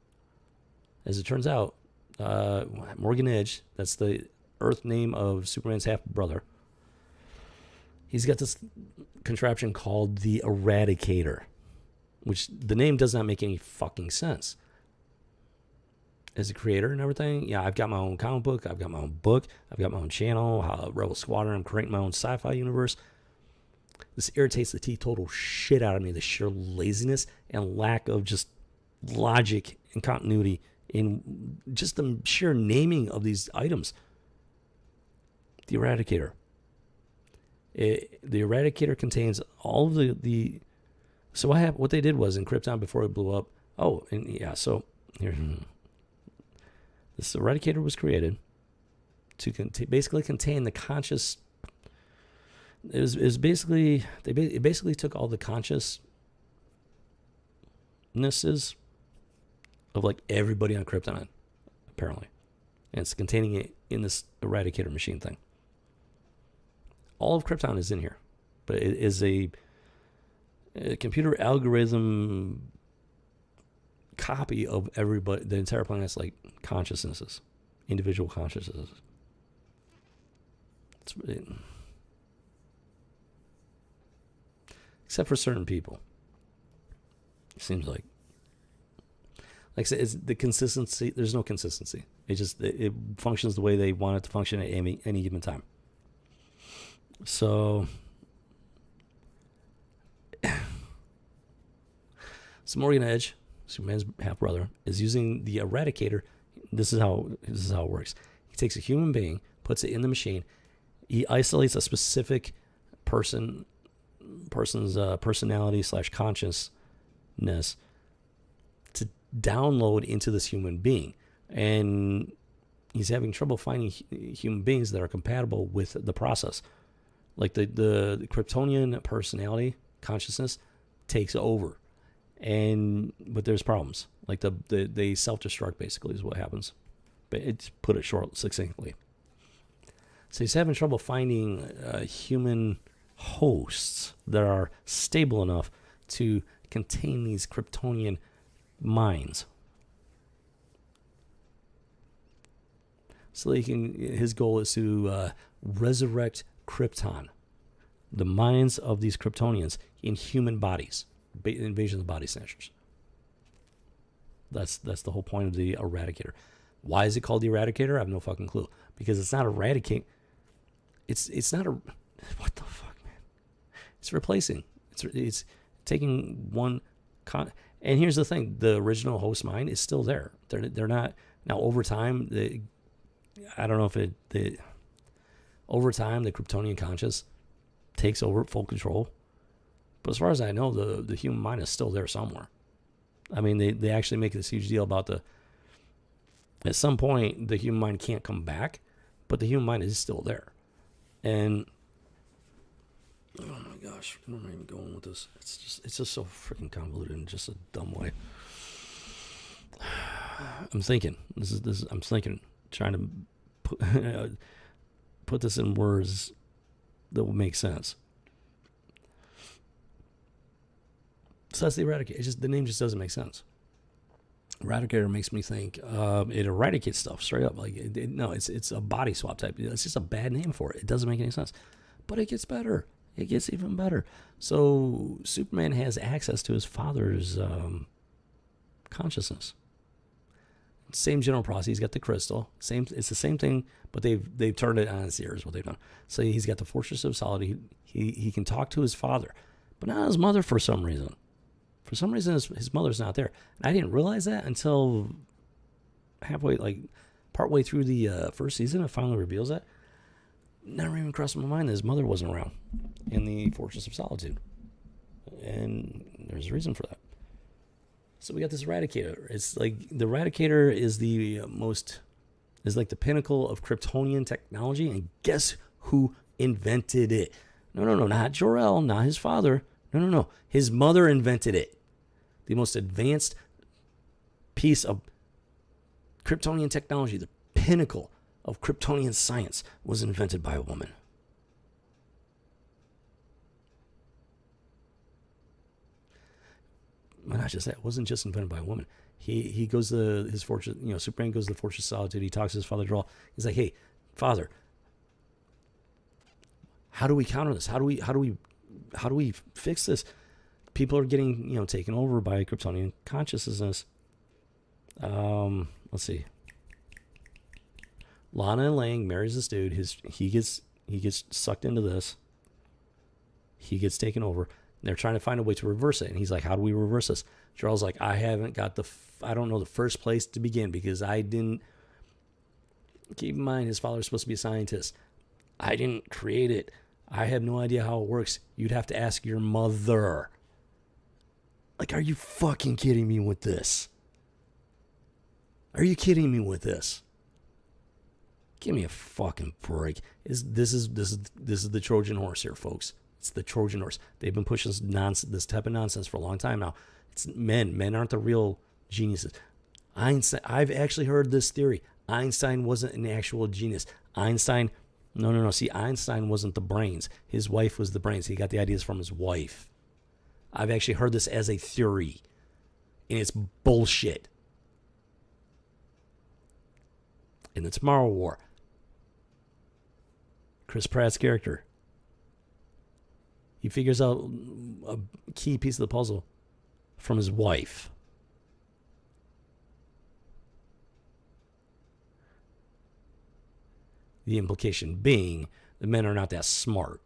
as it turns out, Morgan Edge, that's the Earth name of Superman's half-brother, he's got this contraption called the Eradicator, which the name does not make any fucking sense. As a creator and everything, yeah, I've got my own comic book, I've got my own book, I've got my own channel, Rebel Squadron, I'm creating my own sci-fi universe. This irritates the teetotal shit out of me, the sheer laziness and lack of just logic and continuity in just the sheer naming of these items. The Eradicator. The Eradicator contains all of the so what they did was in Krypton before it blew up. Oh, and yeah, so here, this Eradicator was created to basically contain the conscious It was basically it basically took all the consciousnesses of like everybody on Krypton, apparently, and it's containing it in this Eradicator machine thing. All of Krypton is in here, but it is a computer algorithm copy of everybody, the entire planet's like consciousnesses, individual consciousnesses. Except for certain people, it seems like I said, it's the consistency. There's no consistency. It functions the way they want it to function at any given time. So Morgan Edge, Superman's half brother, is using the Eradicator. This is how it works. He takes a human being, puts it in the machine. He isolates a specific person's personality / consciousness to download into this human being, and he's having trouble finding human beings that are compatible with the process. Like the Kryptonian personality consciousness takes over, but there's problems. Like they self-destruct basically is what happens. But it's put it short, succinctly. So he's having trouble finding human hosts that are stable enough to contain these Kryptonian minds. So his goal is to resurrect Krypton, the minds of these Kryptonians in human bodies, invasion of the body snatchers. That's the whole point of the Eradicator. Why is it called the Eradicator? I have no fucking clue. Because it's not eradicate. It's not a. What the fuck, man? It's replacing. It's taking one. And here's the thing: the original host mind is still there. They're not now. Over time, I don't know if over time the Kryptonian conscious takes over full control. But as far as I know, the human mind is still there somewhere. I mean, they actually make this huge deal about at some point the human mind can't come back, but the human mind is still there. And oh my gosh, where am I even going with this? It's just so freaking convoluted in just a dumb way. I'm thinking trying to put this in words that will make sense. So that's the Eradicator. The name just doesn't make sense. Eradicator makes me think it eradicates stuff straight up. Like no, it's a body swap type. It's just a bad name for it. It doesn't make any sense. But it gets better. It gets even better. So Superman has access to his father's consciousness. Same general process. He's got the crystal. It's the same thing, but they've turned it on its ear is what they've done. So he's got the Fortress of Solitude. He can talk to his father, but not his mother for some reason. For some reason, his mother's not there. And I didn't realize that until partway through the first season. It finally reveals that. Never even crossed my mind that his mother wasn't around in the Fortress of Solitude. And there's a reason for that. So we got this Eradicator. It's like the Eradicator is like the pinnacle of Kryptonian technology. And guess who invented it? No, not Jor-El, not his father. No. His mother invented it. The most advanced piece of Kryptonian technology, the pinnacle of Kryptonian science, was invented by a woman. Well, not just that. It wasn't just invented by a woman. He goes to his fortress. Superman goes to the Fortress of Solitude. He talks to his father, Jor-El. He's like, "Hey, father, how do we counter this? How do we fix this? People are getting, taken over by Kryptonian consciousness." Let's see. Lana Lang marries this dude. He gets sucked into this. He gets taken over. They're trying to find a way to reverse it, and he's like, "How do we reverse this?" Charles like, "I haven't got I don't know the first place to begin because I didn't." Keep in mind, his father's supposed to be a scientist. I didn't create it. I have no idea how it works. You'd have to ask your mother. Like, are you fucking kidding me with this? Are you kidding me with this? Give me a fucking break. This is the Trojan horse here, folks. It's the Trojan horse. They've been pushing this type of nonsense for a long time now. It's men. Men aren't the real geniuses. Einstein. I've actually heard this theory. Einstein wasn't an actual genius. Einstein. No. See, Einstein wasn't the brains. His wife was the brains. He got the ideas from his wife. I've actually heard this as a theory, and it's bullshit. In the Tomorrow War, Chris Pratt's character, he figures out a key piece of the puzzle from his wife. The implication being the men are not that smart.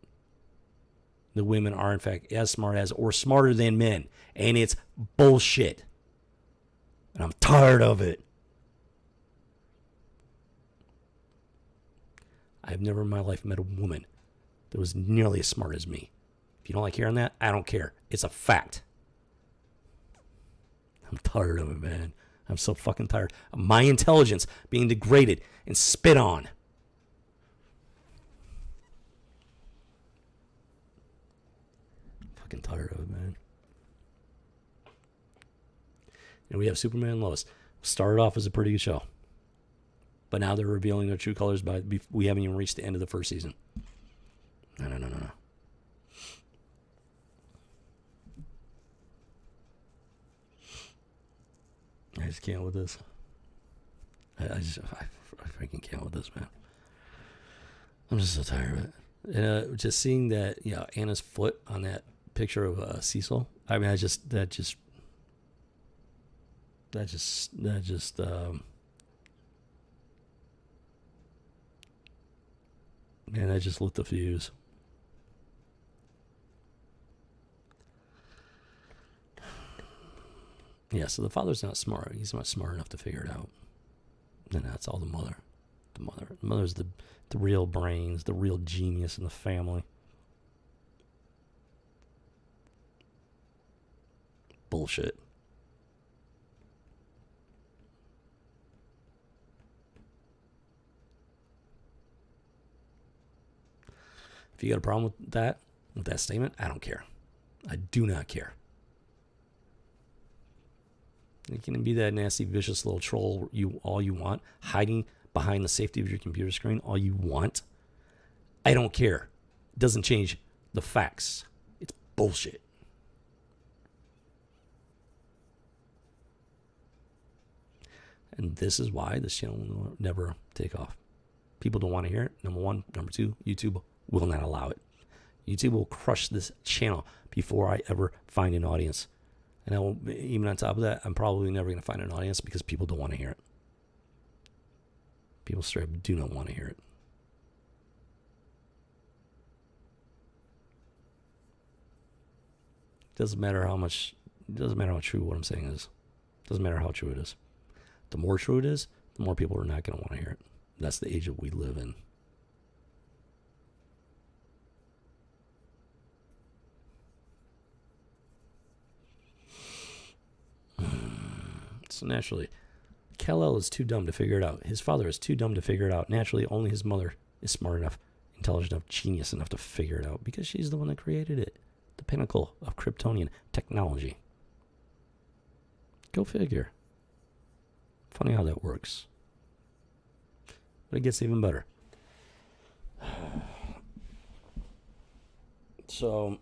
The women are, in fact, as smart as or smarter than men. And it's bullshit. And I'm tired of it. I've never in my life met a woman that was nearly as smart as me. If you don't like hearing that, I don't care. It's a fact. I'm tired of it, man. I'm so fucking tired of my intelligence being degraded and spit on. Fucking tired of it, man. And we have Superman and Lois. Started off as a pretty good show. But now they're revealing their true colors we haven't even reached the end of the first season. No. I just can't with this. I freaking can't with this, man. I'm just so tired of it. And just seeing that, Anna's foot on that picture of Cecil. I mean, that just man, that just lit the fuse. Yeah, so the father's not smart. He's not smart enough to figure it out. And that's all the mother. The mother's the real brains, the real genius in the family. Bullshit. If you got a problem with that statement, I don't care. I do not care. You can be that nasty, vicious little troll all you want, hiding behind the safety of your computer screen all you want. I don't care. It doesn't change the facts. It's bullshit. And this is why this channel will never take off. People don't want to hear it, number one. Number two, YouTube will not allow it. YouTube will crush this channel before I ever find an audience. And even on top of that, I'm probably never going to find an audience because people don't want to hear it. People straight up do not want to hear it. Doesn't matter how true what I'm saying is. Doesn't matter how true it is. The more true it is, the more people are not going to want to hear it. That's the age that we live in. So naturally, Kal-El is too dumb to figure it out. His father is too dumb to figure it out. Naturally, only his mother is smart enough, intelligent enough, genius enough to figure it out because she's the one that created it. The pinnacle of Kryptonian technology. Go figure. Funny how that works. But it gets even better. So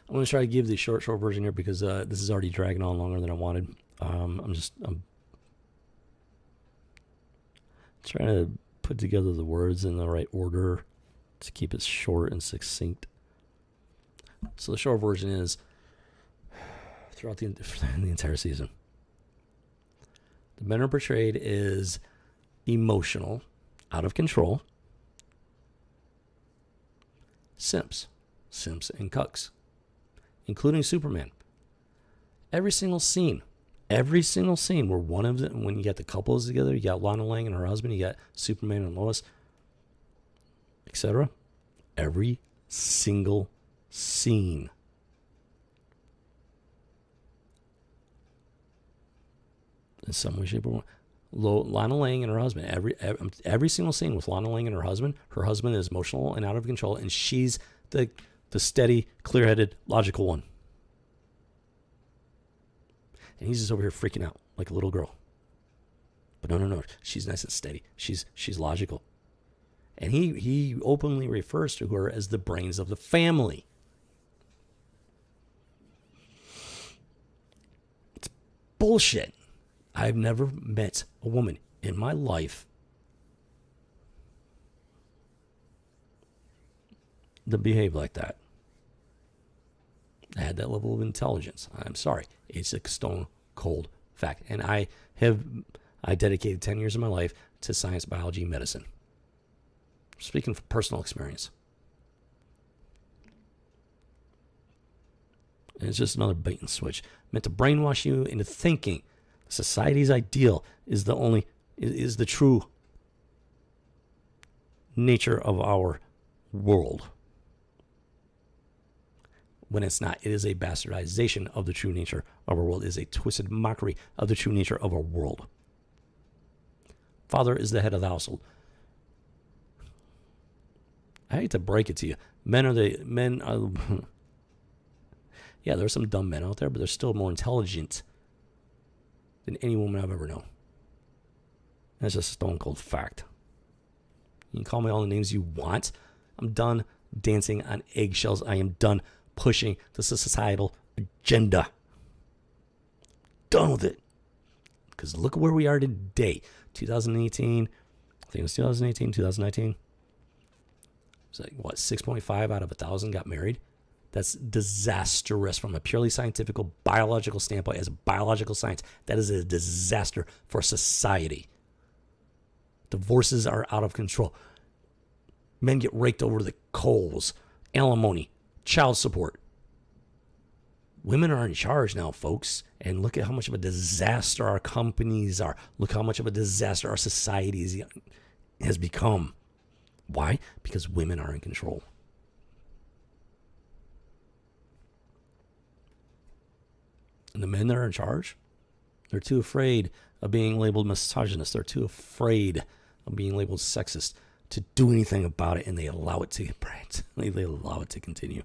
I'm going to try to give the short version here because this is already dragging on longer than I wanted. I'm trying to put together the words in the right order to keep it short and succinct. So the short version is throughout the entire season, the men are portrayed as emotional, out of control, simps and cucks, including Superman. Every single scene where one of them, when you got the couples together, you got Lana Lang and her husband, you got Superman and Lois, etc. Every single scene in some way, shape, or form. Lana Lang and her husband, every single scene with Lana Lang and her husband is emotional and out of control, and she's the steady, clear-headed, logical one. And he's just over here freaking out like a little girl. But no, she's nice and steady. She's logical. And he openly refers to her as the brains of the family. It's bullshit. I've never met a woman in my life that behaved like that. I had that level of intelligence. I'm sorry. It's a stone cold fact. And I dedicated 10 years of my life to science, biology, medicine. Speaking from personal experience. And it's just another bait and switch meant to brainwash you into thinking society's ideal is the true nature of our world. When it's not, it is a bastardization of the true nature of our world. It is a twisted mockery of the true nature of our world. Father is the head of the household. I hate to break it to you. Men are yeah, there's some dumb men out there, but they're still more intelligent than any woman I've ever known. That's just a stone cold fact. You can call me all the names you want. I'm done dancing on eggshells. I am done pushing the societal agenda. Done with it. Because look at where we are today. 2018. I think it was 2018, 2019. It's like, what, 6.5 out of 1,000 got married? That's disastrous from a purely scientific, biological standpoint. As a biological science, that is a disaster for society. Divorces are out of control. Men get raked over the coals. Alimony. Child support. Women are in charge now, folks. And look at how much of a disaster our companies are. Look how much of a disaster our society has become. Why? Because women are in control. And the men that are in charge, they're too afraid of being labeled misogynist. They're too afraid of being labeled sexist to do anything about it, and they allow it to they allow it to continue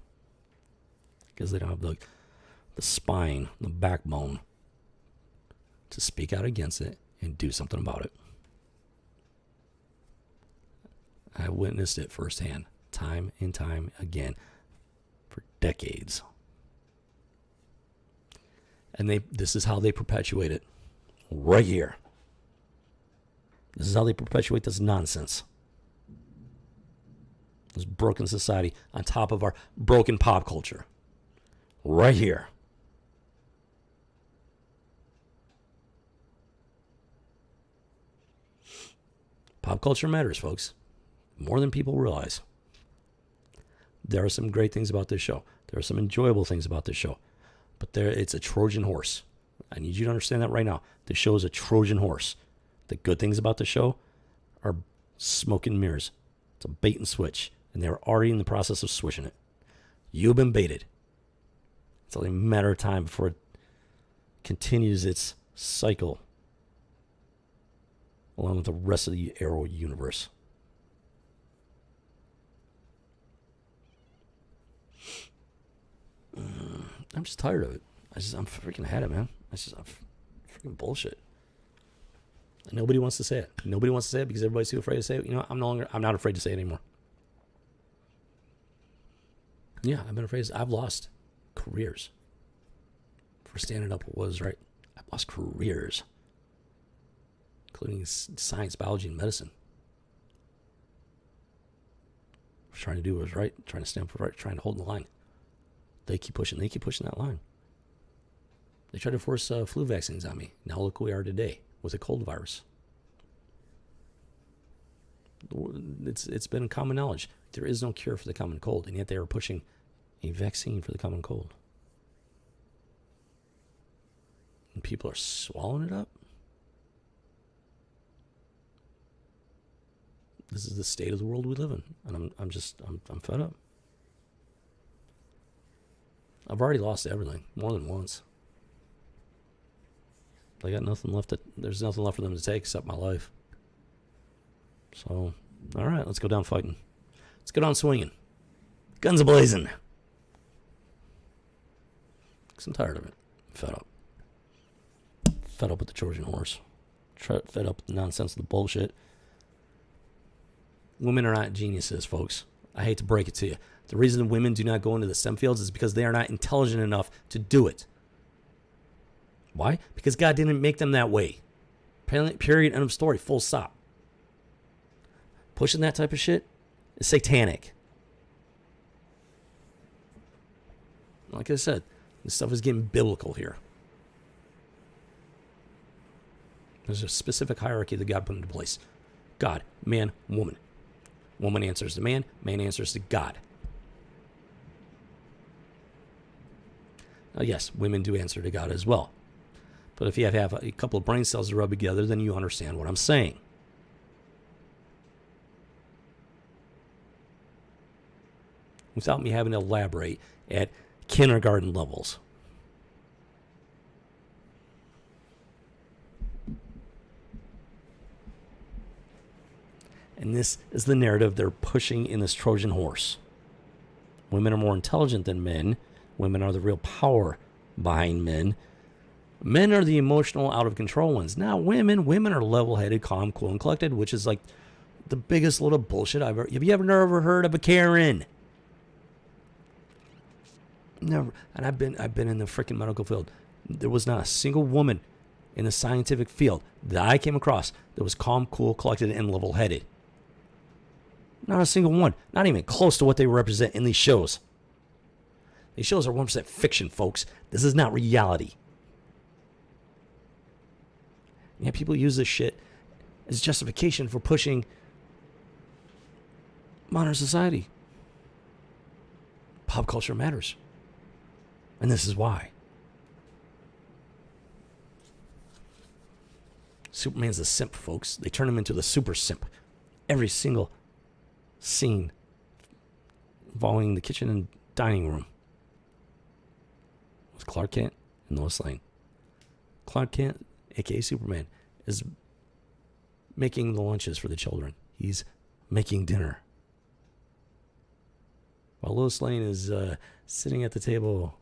because they don't have the spine, the backbone to speak out against it and do something about it. I witnessed it firsthand, time and time again, for decades. And this is how they perpetuate it. Right here. This is how they perpetuate this nonsense. This broken society on top of our broken pop culture. Right here. Pop culture matters, folks. More than people realize. There are some great things about this show. There are some enjoyable things about this show. But it's a Trojan horse. I need you to understand that right now. The show is a Trojan horse. The good things about the show are smoke and mirrors. It's a bait and switch. And they're already in the process of switching it. You've been baited. It's only a matter of time before it continues its cycle along with the rest of the Arrow universe. I'm just tired of it. I'm freaking had it, man. I'm freaking bullshit. And nobody wants to say it. Nobody wants to say it because everybody's too afraid to say it. You know, I'm not afraid to say it anymore. Yeah, I've been afraid. I've lost careers for standing up what was right. I've lost careers, including science, biology, and medicine. I was trying to do what was right, trying to stand for right, trying to hold the line. They keep pushing that line. They tried to force flu vaccines on me. Now look where we are today with a cold virus. It's been common knowledge. There is no cure for the common cold, and yet they are pushing a vaccine for the common cold. And people are swallowing it up. This is the state of the world we live in, and I'm fed up. I've already lost everything more than once. They got nothing left. There's nothing left for them to take except my life. So, all right, let's go down fighting. Let's go down swinging. Guns a-blazing. Because I'm tired of it. Fed up. Fed up with the Trojan horse. Fed up with the nonsense, the bullshit. Women are not geniuses, folks. I hate to break it to you. The reason women do not go into the STEM fields is because they are not intelligent enough to do it. Why? Because God didn't make them that way. Period. End of story. Full stop. Pushing that type of shit is satanic. Like I said, this stuff is getting biblical here. There's a specific hierarchy that God put into place. God, man, woman. Woman answers to man, man answers to God. Now, yes, women do answer to God as well. But if you have a couple of brain cells to rub together, then you understand what I'm saying. Without me having to elaborate at kindergarten levels. And this is the narrative they're pushing in this Trojan horse. Women are more intelligent than men. Women are the real power behind men. Men are the emotional, out of control ones. Now, women are level-headed, calm, cool, and collected, which is like the biggest load of bullshit I've ever. Have you ever heard of a Karen? Never. And I've been in the freaking medical field. There was not a single woman in the scientific field that I came across that was calm, cool, collected, and level-headed. Not a single one. Not even close to what they represent in these shows. These shows are 1% fiction, folks. This is not reality. Yeah, people use this shit as justification for pushing modern society. Pop culture matters. And this is why. Superman's a simp, folks. They turn him into the super simp. Every single scene involving the kitchen and dining room with Clark Kent and Lois Lane. Clark Kent, aka Superman, is making the lunches for the children. He's making dinner. While Lois Lane is sitting at the table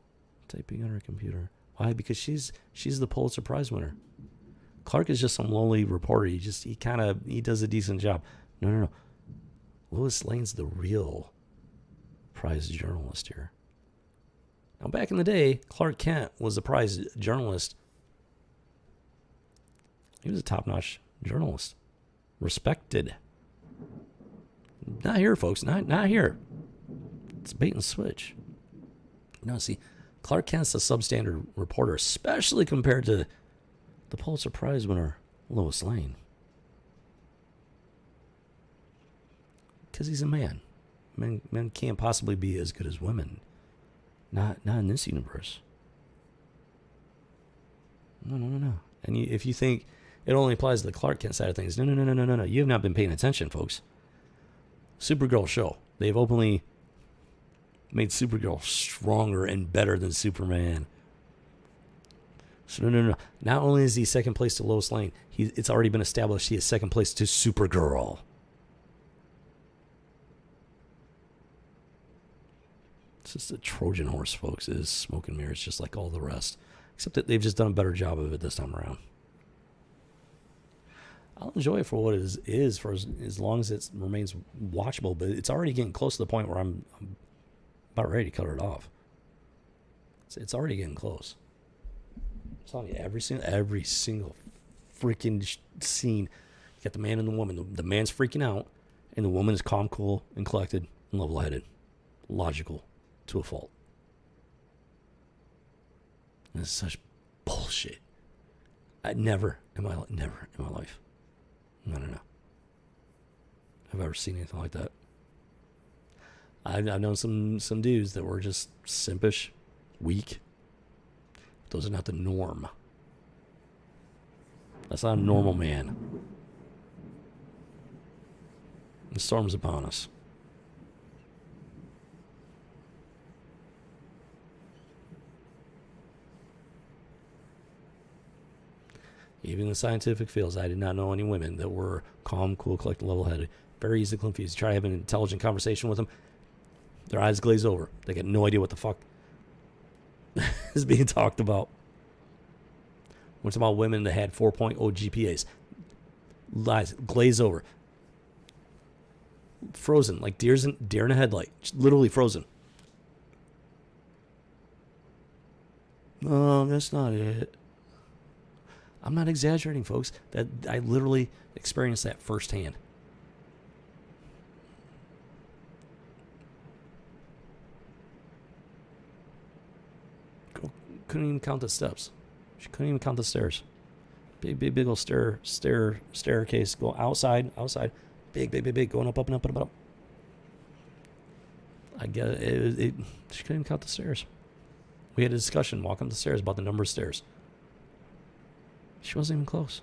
typing on her computer. Why? Because she's the Pulitzer Prize winner. Clark is just some lowly reporter. He does a decent job. No. Lois Lane's the real prize journalist here. Now, back in the day, Clark Kent was a prize journalist. He was a top-notch journalist. Respected. Not here, folks. Not here. It's bait and switch. No, see, Clark Kent's a substandard reporter, especially compared to the Pulitzer Prize winner, Lois Lane. Because he's a man. Men can't possibly be as good as women. Not in this universe. No. And if you think it only applies to the Clark Kent side of things, no. You have not been paying attention, folks. Supergirl show. They've openly made Supergirl stronger and better than Superman. So no. Not only is he second place to Lois Lane, it's already been established he is second place to Supergirl. It's just a Trojan horse, folks. It is smoke and mirrors, just like all the rest. Except that they've just done a better job of it this time around. I'll enjoy it for what it is for as long as it remains watchable, but it's already getting close to the point where I'm about ready to cut it off. It's already getting close. I'm telling you, every single freaking scene, you got the man and the woman. The man's freaking out, and the woman is calm, cool, and collected, and level-headed. Logical to a fault. And it's such bullshit. Never in my life. No. I've ever seen anything like that. I've known some dudes that were just simpish, weak. Those are not the norm. That's not a normal man. The storm's upon us. Even in the scientific fields, I did not know any women that were calm, cool, collected, level-headed. Very easy to confuse. You try having an intelligent conversation with them, their eyes glaze over. They get no idea what the fuck is being talked about. We're talking about women that had 4.0 GPAs. Eyes glaze over. Frozen, like deer in a headlight. Literally frozen. No, that's not it. I'm not exaggerating, folks. That I literally experienced that firsthand. Couldn't even count the steps. She couldn't even count the stairs. Big old staircase. Go outside. Big, going up, and up. I get it. She couldn't even count the stairs. We had a discussion walking up the stairs about the number of stairs. She wasn't even close.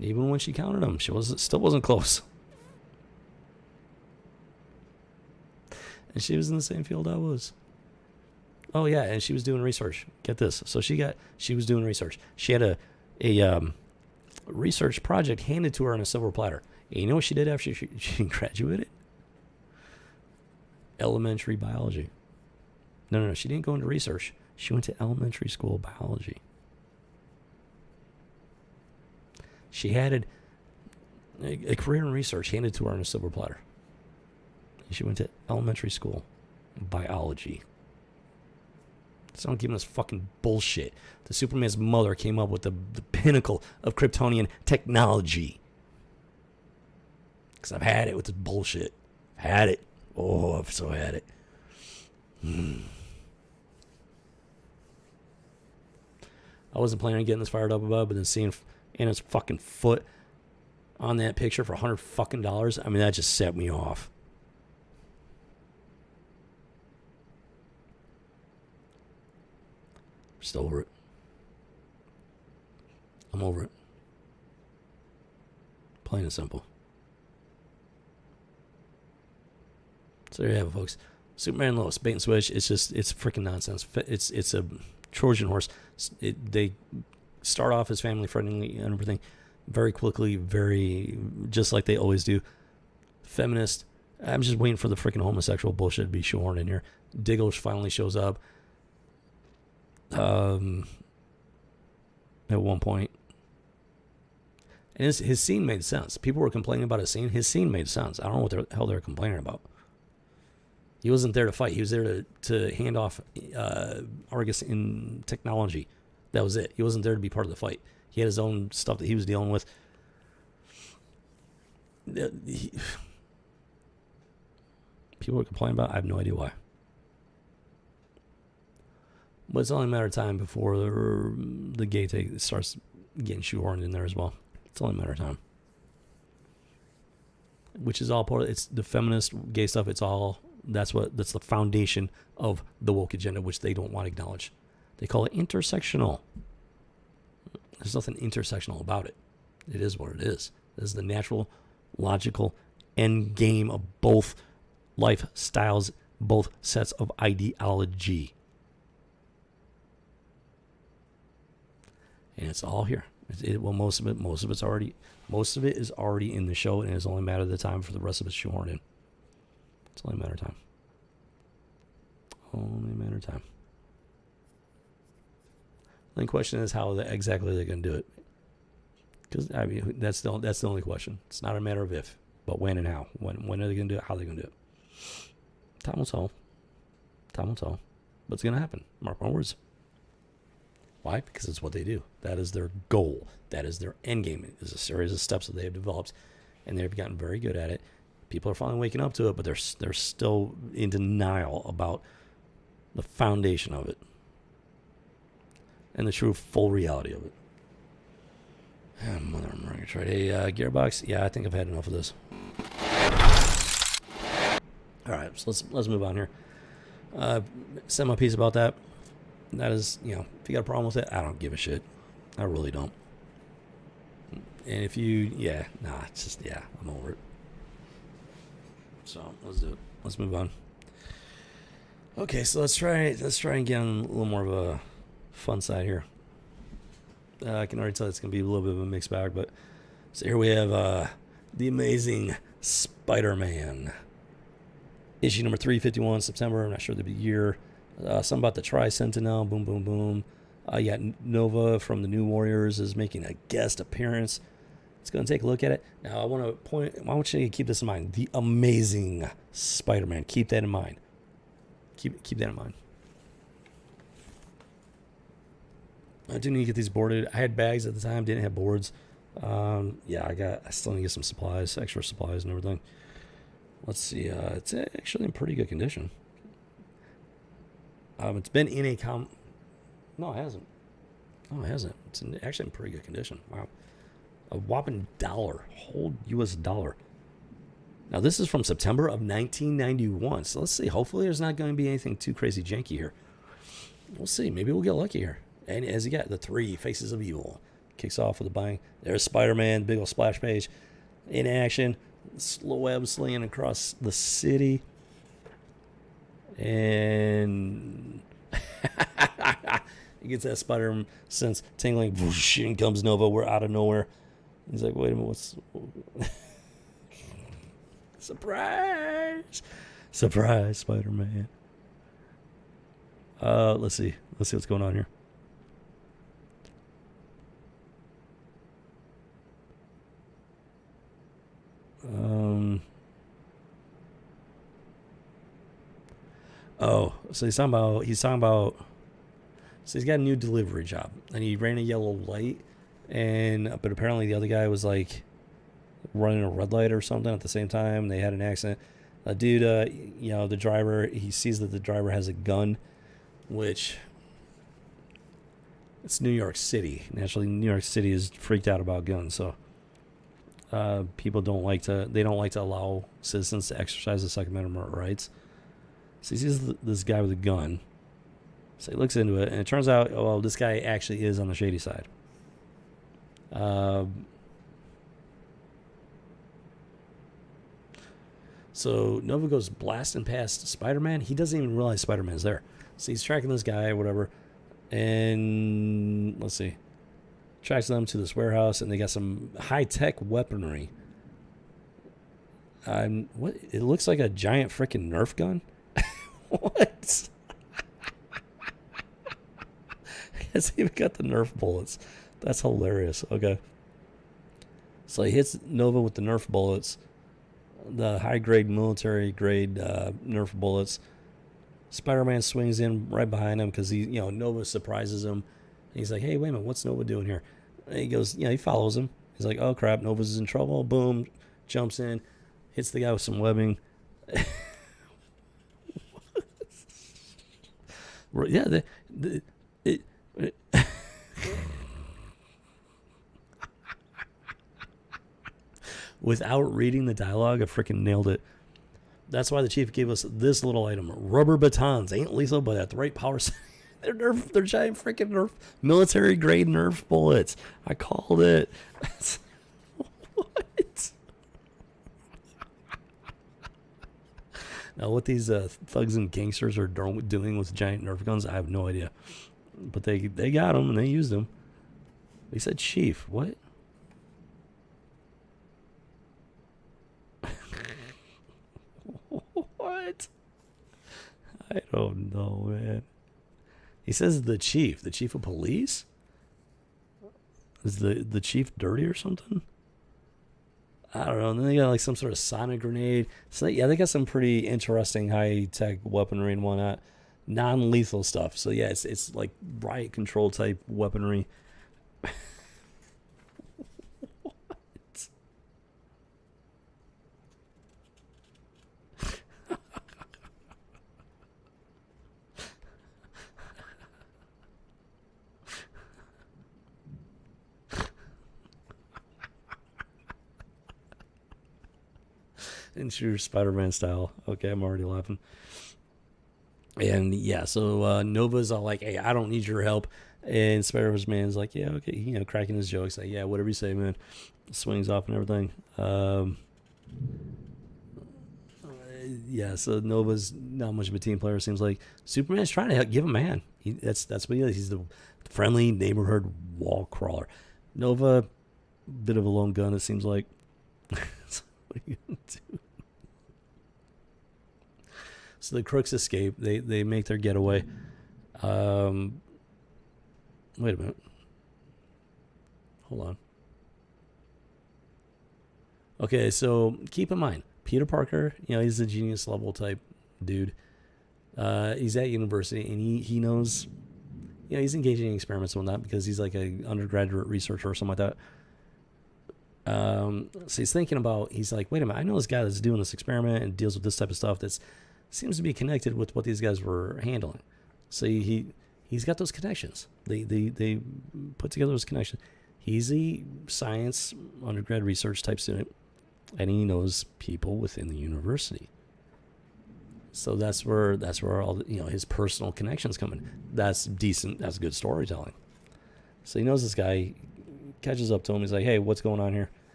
Even when she counted them, still wasn't close. And she was in the same field I was. Oh yeah, and she was doing research. Get this. So she was doing research. She had a research project handed to her on a silver platter. And you know what she did after she graduated? Elementary biology. No, she didn't go into research. She went to elementary school biology. She had a career in research handed to her on a silver platter. She went to elementary school biology. So don't give us fucking bullshit. The Superman's mother came up with the pinnacle of Kryptonian technology. Because I've had it with this bullshit. Had it. Oh, I've so had it. I wasn't planning on getting this fired up above, but then seeing Anna's fucking foot on that picture for $100 fucking dollars, I mean, that just set me off. Just over it. I'm over it. Plain and simple. So there you have it, folks. Superman and Lois, bait and switch. It's freaking nonsense. It's a Trojan horse. They start off as family friendly and everything. Very quickly, just like they always do. Feminist. I'm just waiting for the freaking homosexual bullshit to be shoehorned in here. Diggle finally shows up. At one point. And his scene made sense. People were complaining about his scene. His scene made sense. I don't know what the hell they're complaining about. He wasn't there to fight. He was there to hand off Argus in technology. That was it. He wasn't there to be part of the fight. He had his own stuff that he was dealing with. People were complaining about it. I have no idea why. But it's only a matter of time before the gay take starts getting shoehorned in there as well. It's only a matter of time. Which is all part of it's the feminist gay stuff. It's all that's the foundation of the woke agenda, which they don't want to acknowledge. They call it intersectional. There's nothing intersectional about it. It is what it is. This is the natural, logical end game of both lifestyles, both sets of ideology. And it's all here. Most of it is already in the show, and it's only a matter of the time for the rest of it to shoehorn in. It's only a matter of time. Only a matter of time. The only question is how exactly they're going to do it. Because I mean, that's the only question. It's not a matter of if, but when and how. When are they going to do it? How are they going to do it? Time will tell. Time will tell. But it's going to happen. Mark my words. Why? Because it's what they do. That is their goal. That is their end game. It's a series of steps that they have developed, and they've gotten very good at it. People are finally waking up to it, but they're still in denial about the foundation of it and the true full reality of it. Mother of Maria, tried a gearbox. Yeah, I think I've had enough of this. All right, so let's move on here. Said my piece about that. That is, if you got a problem with it, I don't give a shit. I really don't. And if you, it's just, I'm over it. So, let's do it. Let's move on. Okay, so let's try and get on a little more of a fun side here. I can already tell it's gonna be a little bit of a mixed bag, but so here we have the amazing Spider-Man, issue number 351, September. I'm not sure the year. Something about the Tri-Sentinel. Boom, boom, boom. Yeah, Nova from the New Warriors is making a guest appearance. Let's go and take a look at it. Now, I want you to keep this in mind. The amazing Spider-Man. Keep that in mind. Keep that in mind. I do need to get these boarded. I had bags at the time, didn't have boards. Yeah, I still need to get some supplies, extra supplies and everything. Let's see. It's actually in pretty good condition. It's been in a No, it hasn't. No, it hasn't. It's actually in pretty good condition. Wow. A whopping $1, whole U.S. dollar. Now, this is from September of 1991. So let's see. Hopefully, there's not going to be anything too crazy janky here. We'll see. Maybe we'll get lucky here. And as you got the 3 Faces of Evil, kicks off with a bang. There's Spider-Man, big old splash page in action. Slow web slinging across the city. And he gets that Spider sense tingling. Whoosh, in comes Nova. We're out of nowhere. He's like, wait a minute, what's... Surprise! Surprise, Spider-Man. Let's see what's going on here. Oh, so he's talking about so he's got a new delivery job and he ran a yellow light, but apparently the other guy was like running a red light or something at the same time. They had an accident. A dude, the driver, he sees that the driver has a gun, which it's New York City. Naturally, New York City is freaked out about guns, so people don't like to allow citizens to exercise the Second Amendment rights. So he sees this guy with a gun. So he looks into it, and it turns out, this guy actually is on the shady side. So Nova goes blasting past Spider-Man. He doesn't even realize Spider-Man's there. So he's tracking this guy or whatever. And let's see. Tracks them to this warehouse, and they got some high-tech weaponry. What? It looks like a giant freaking Nerf gun. What? It's even got the Nerf bullets. That's hilarious. Okay. So he hits Nova with the Nerf bullets, the high-grade military-grade Nerf bullets. Spider-Man swings in right behind him because Nova surprises him. He's like, hey, wait a minute, what's Nova doing here? And he goes, he follows him. He's like, oh, crap, Nova's in trouble. Boom, jumps in, hits the guy with some webbing. Yeah, without reading the dialogue, I freaking nailed it. That's why the chief gave us this little item. Rubber batons. Ain't lethal, but at the right power setting. They're giant freaking Nerf, military grade Nerf bullets. I called it. What? Now, what these thugs and gangsters are doing with giant Nerf guns, I have no idea. But they got them and they used them. They said chief. What? What? I don't know, man. He says the chief of police? Is the chief dirty or something? I don't know. And then they got like some sort of sonic grenade. So yeah, they got some pretty interesting high-tech weaponry and whatnot. Non-lethal stuff. So yeah, it's like riot control type weaponry. What? In true Spider-Man style. Okay, I'm already laughing. And yeah, so Nova's all like, hey, I don't need your help. And Spider-Man's like, yeah, okay, cracking his jokes. Like, yeah, whatever you say, man. Swings off and everything. yeah, so Nova's not much of a team player. It seems like Superman's trying to give him a hand. That's what he is. He's the friendly neighborhood wall crawler. Nova, bit of a lone gun. It seems like. What are you gonna do? So the crooks escape. They make their getaway. Wait a minute. Hold on. Okay, so keep in mind, Peter Parker, he's a genius level type dude. He's at university, and he knows, he's engaging in experiments and whatnot because he's like an undergraduate researcher or something like that. So he's thinking about, he's like, wait a minute, I know this guy that's doing this experiment and deals with this type of stuff that seems to be connected with what these guys were handling. So he's got those connections. They put together those connections. He's a science undergrad research type student, and he knows people within the university. So that's where all his personal connections come in. That's decent. That's good storytelling. So he knows this guy, catches up to him. He's like, "Hey, what's going on here?"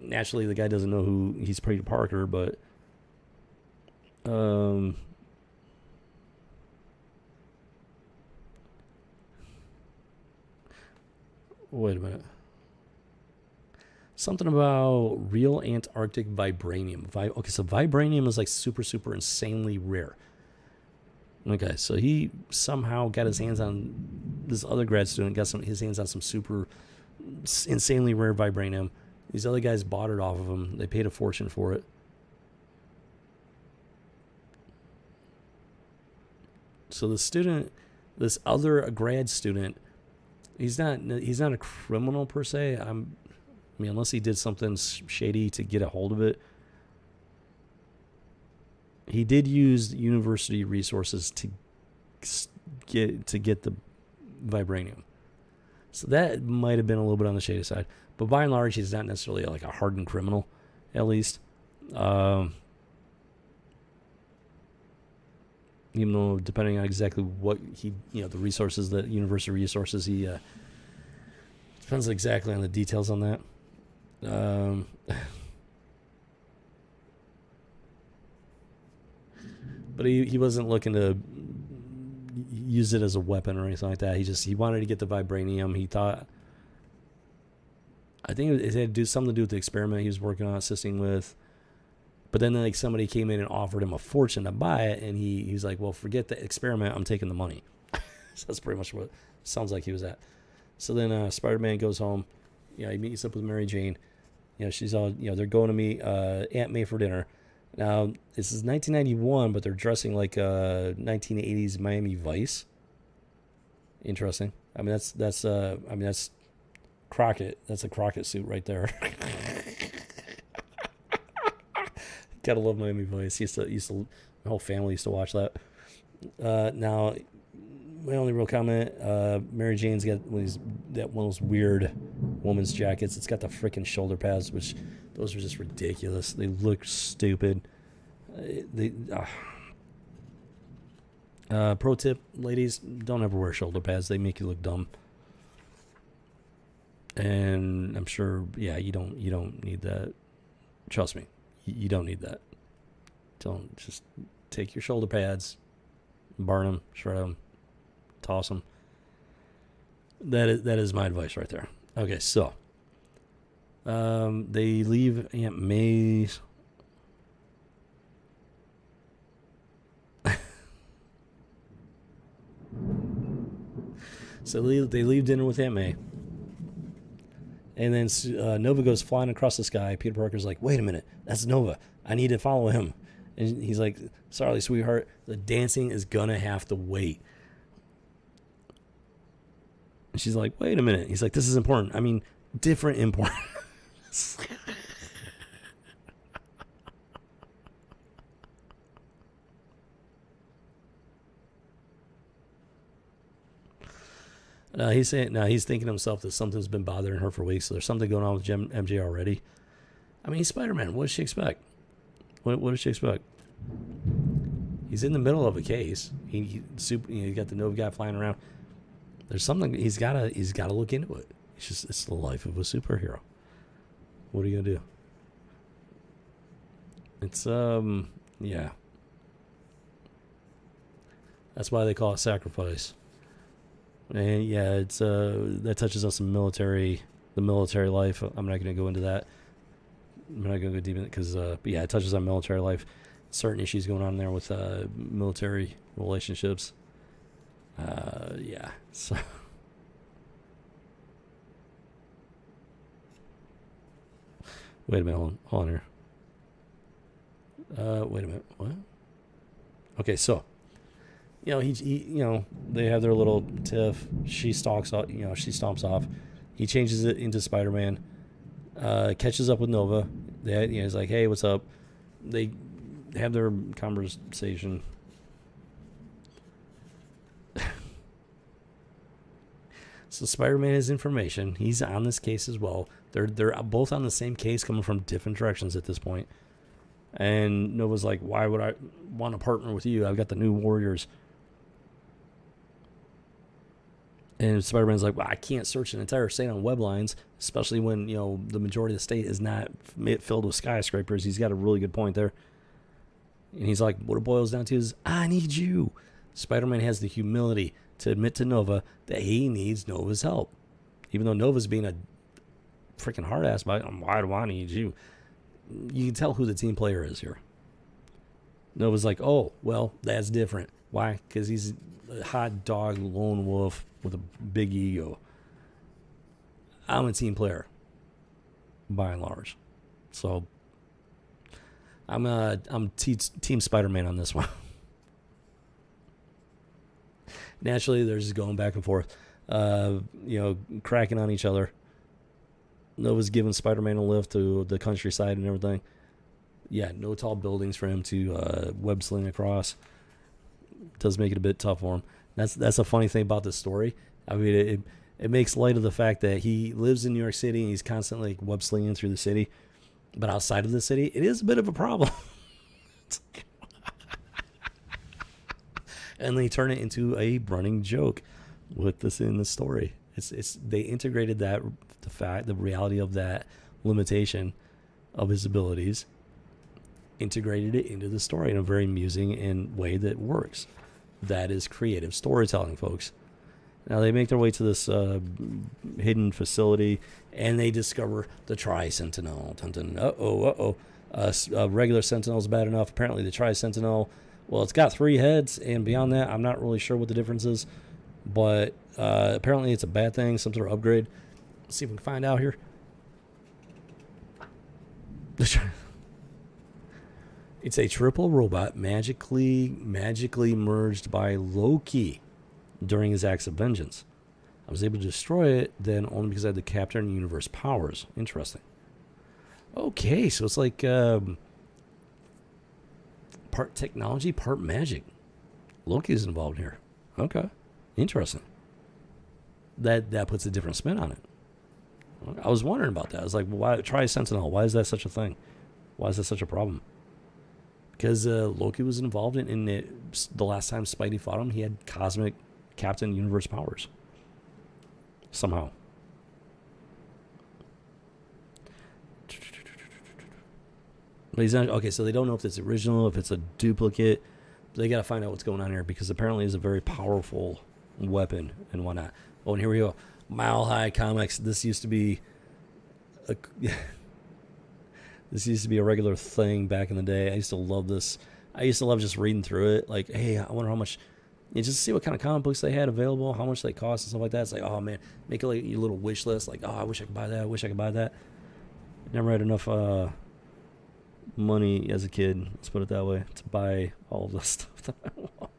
Naturally, the guy doesn't know who he's Peter Parker, but wait a minute. Something about real Antarctic vibranium. Okay, so vibranium is like super, super insanely rare. Okay, so he somehow got his hands on, this other grad student got his hands on some super insanely rare vibranium. These other guys bought it off of him. They paid a fortune for it. So the student, this other grad student, he's not a criminal per se. I mean, unless he did something shady to get a hold of it. He did use university resources to get the vibranium. So that might have been a little bit on the shady side. But by and large, he's not necessarily like a hardened criminal, at least. Even though depending on exactly what the resources, the university resources, he depends exactly on the details on that. But he wasn't looking to use it as a weapon or anything like that. He wanted to get the vibranium. He thought, I think it had to do something to do with the experiment he was working on, assisting with. But then like somebody came in and offered him a fortune to buy it, and he was like, well, forget the experiment, I'm taking the money. So that's pretty much what it sounds like he was at. So then Spider-Man goes home. He meets up with Mary Jane. She's all, they're going to meet Aunt May for dinner. Now, this is 1991, but they're dressing like 1980s Miami Vice. Interesting. I mean, that's Crockett. That's a Crockett suit right there. Gotta love Miami Vice. My whole family used to watch that. Now, my only real comment, Mary Jane's got one of those weird woman's jackets. It's got the freaking shoulder pads, which those are just ridiculous. They look stupid. Pro tip, ladies, don't ever wear shoulder pads. They make you look dumb. And I'm sure, you don't need that. Trust me, you don't need that. Don't just take your shoulder pads, burn them, shred them, toss them. That is my advice right there. Okay, so they leave Aunt May's. So they leave dinner with Aunt May. And then Nova goes flying across the sky. Peter Parker's like, wait a minute, that's Nova. I need to follow him. And he's like, sorry, sweetheart, the dancing is going to have to wait. And she's like, wait a minute. He's like, this is important. I mean, different important. He's thinking to himself that something's been bothering her for weeks. So there's something going on with MJ already. I mean, he's Spider-Man. What does she expect? What does she expect? He's in the middle of a case. He got the Nova guy flying around. There's something he's got to look into it. It's the life of a superhero. What are you gonna do? It's yeah. That's why they call it sacrifice. And yeah, it's that touches on the military life. I'm not going to go into that. I'm not going to go deep in it because, yeah, it touches on military life. Certain issues going on there with military relationships. Yeah, so. Wait a minute, hold on here. Wait a minute, what? Okay, so, he they have their little tiff. She stalks off, she stomps off. He changes it into Spider-Man. Catches up with Nova. He's like, hey, what's up? They have their conversation. So Spider-Man has information. He's on this case as well. They're both on the same case, coming from different directions at this point. And Nova's like, why would I want to partner with you? I've got the new Warriors. And Spider-Man's like, well, I can't search an entire state on web lines, especially when, the majority of the state is not filled with skyscrapers. He's got a really good point there. And he's like, what it boils down to is, I need you. Spider-Man has the humility to admit to Nova that he needs Nova's help. Even though Nova's being a freaking hard ass about it, why do I need you? You can tell who the team player is here. Nova's like, oh, well, that's different. Why? Because he's a hot dog lone wolf with a big ego. I'm a team player, by and large. So I'm Team Spider-Man on this one. Naturally, they're just going back and forth, cracking on each other. Nova's giving Spider-Man a lift to the countryside and everything. Yeah, no tall buildings for him to web sling across. Does make it a bit tough for him. That's a funny thing about this story. I mean, it makes light of the fact that he lives in New York City and he's constantly web slinging through the city. But outside of the city, it is a bit of a problem. And they turn it into a running joke with this in the story. It's they integrated the reality of that limitation of his abilities, integrated it into the story in a very amusing and way that works. That is creative storytelling, folks. Now they make their way to this hidden facility, and they discover the Tri-Sentinel. A regular Sentinel is bad enough. Apparently the Tri-Sentinel, well, it's got 3 heads, and beyond that, I'm not really sure what the difference is. But apparently it's a bad thing, some sort of upgrade. Let's see if we can find out here. It's a triple robot magically merged by Loki during his acts of vengeance. I was able to destroy it then only because I had the Captain Universe powers. Interesting. Okay, so it's like part technology, part magic. Loki's involved here. Okay, interesting. That puts a different spin on it. I was wondering about that. I was like, well, why try Sentinel? Why is that such a thing? Why is that such a problem? Because Loki was involved in it. The last time Spidey fought him, he had cosmic Captain Universe powers. Somehow. But he's not, okay, so they don't know if it's original, if it's a duplicate. They got to find out what's going on here because apparently it's a very powerful weapon and whatnot. Oh, and here we go. Mile High Comics. This used to be a regular thing back in the day. I used to love this. I used to love just reading through it. Like, hey, I wonder how much. Just see what kind of comic books they had available, how much they cost and stuff like that. It's like, oh man, make like your little wish list. Like, oh, I wish I could buy that. I wish I could buy that. Never had enough money as a kid, let's put it that way, to buy all of the stuff that I want.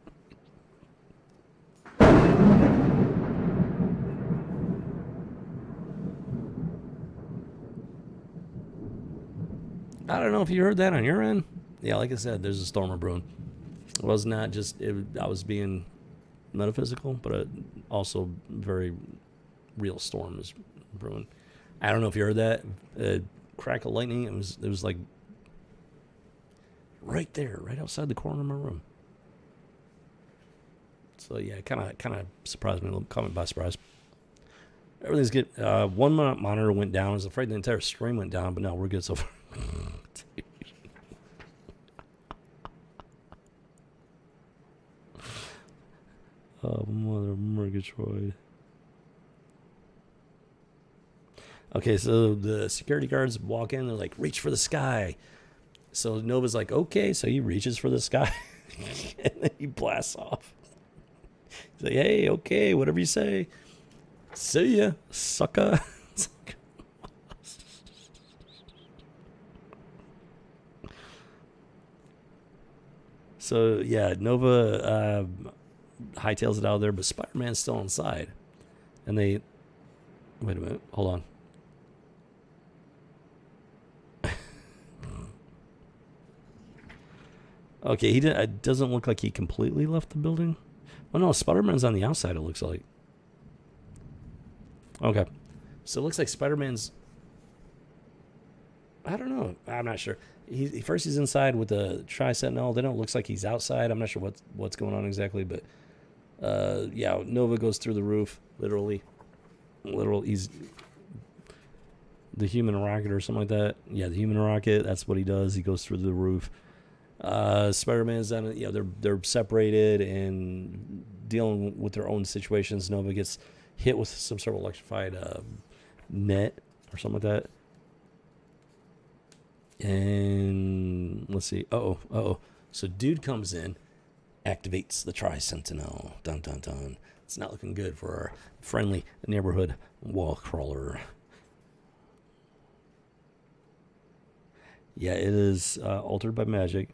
I don't know if you heard that on your end. Yeah, like I said, there's a storm brewing. It was not just, I was being metaphysical, but also very real storm is brewing. I don't know if you heard that. Crack of lightning, it was like right there, right outside the corner of my room. So yeah, kind of surprised me a little, caught me by surprise. Everything's good. One monitor went down. I was afraid the entire stream went down, but no, we're good so far. Mother Murgatroyd. Okay, so the security guards walk in. They're like, reach for the sky. So Nova's like, okay. So he reaches for the sky. And then he blasts off. He's like, hey, okay, whatever you say. See ya, sucker. So, yeah, Nova hightails it out of there, but Spider-Man's still inside. And they... Wait a minute. Hold on. Okay, it doesn't look like he completely left the building. Oh, no, Spider-Man's on the outside, it looks like. Okay. So it looks like Spider-Man's... I don't know. I'm not sure. First he's inside with the Tri-Sentinel. Then it looks like he's outside. I'm not sure what's going on exactly, but... yeah, Nova goes through the roof, literally. He's... the human rocket or something like that. Yeah, the human rocket, that's what he does. He goes through the roof. Spider-Man's on it. You know, they're separated and dealing with their own situations. Nova gets hit with some sort of electrified net or something like that. And let's see. Uh-oh. So dude comes in, activates the Tri-Sentinel. Dun, dun, dun. It's not looking good for our friendly neighborhood wall crawler. Yeah, it is altered by magic.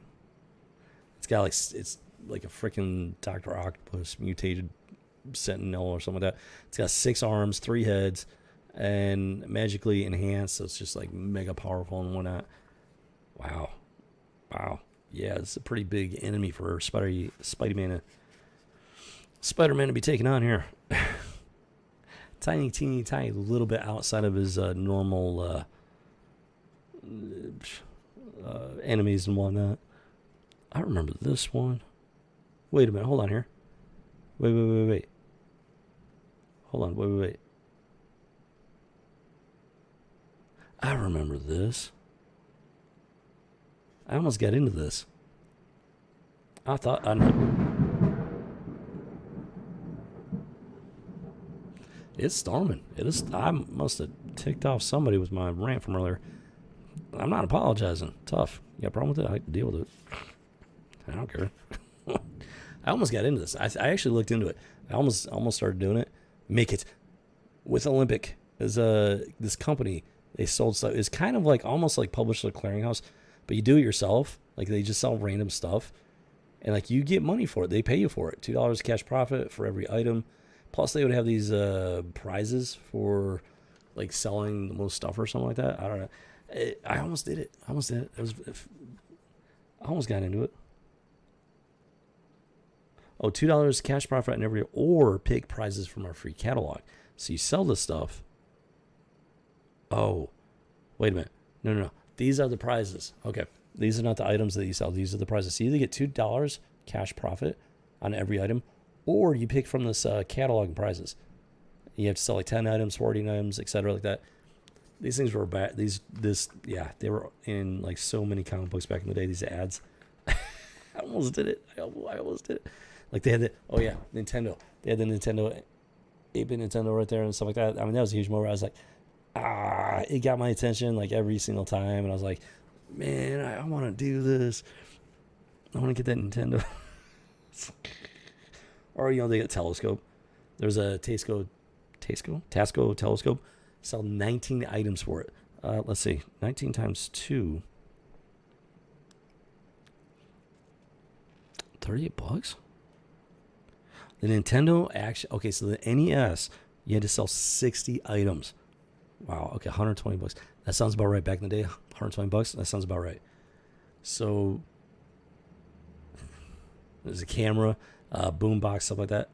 It's like a freaking Dr. Octopus mutated Sentinel or something like that. It's got 6 arms, 3 heads, and magically enhanced, so it's just like mega powerful and whatnot. Wow. Yeah, it's a pretty big enemy for Spider-Man to be taken on here. Teeny tiny little bit outside of his normal enemies and whatnot. I remember this one. Wait a minute. Hold on here. Wait. Hold on. Wait. I remember this. I almost got into this. I thought I know. It's storming. It is. I must have ticked off somebody with my rant from earlier. I'm not apologizing. Tough. You got a problem with it? I can deal with it. I don't care. I almost got into this. I actually looked into it. I almost started doing it. Make it with Olympic. Is this company, they sold stuff. It's kind of like almost like Publisher Clearinghouse, but you do it yourself. Like they just sell random stuff, and like you get money for it. They pay you for it. $2 cash profit for every item. Plus they would have these prizes for like selling the most stuff or something like that. I don't know. I almost did it. I almost got into it. Oh, $2 cash profit on every, or pick prizes from our free catalog. So you sell this stuff. Oh, wait a minute. No. These are the prizes. Okay. These are not the items that you sell. These are the prizes. So you either get $2 cash profit on every item, or you pick from this catalog and prizes. You have to sell like 10 items, 14 items, etc. like that. These things were bad. They were in like so many comic books back in the day, these ads. I almost did it. I almost did it. Like they had Nintendo. They had the Nintendo, 8-bit Nintendo right there and stuff like that. I mean, that was a huge moment. I was like, it got my attention like every single time. And I was like, man, I want to do this. I want to get that Nintendo. Or, they get a telescope. There's a Tasco telescope. Sell 19 items for it. Let's see. 19 times 2. $38? The Nintendo actually... Okay, so the NES, you had to sell 60 items. Wow, okay, $120. That sounds about right. Back in the day, $120. That sounds about right. So, there's a camera, boombox, stuff like that.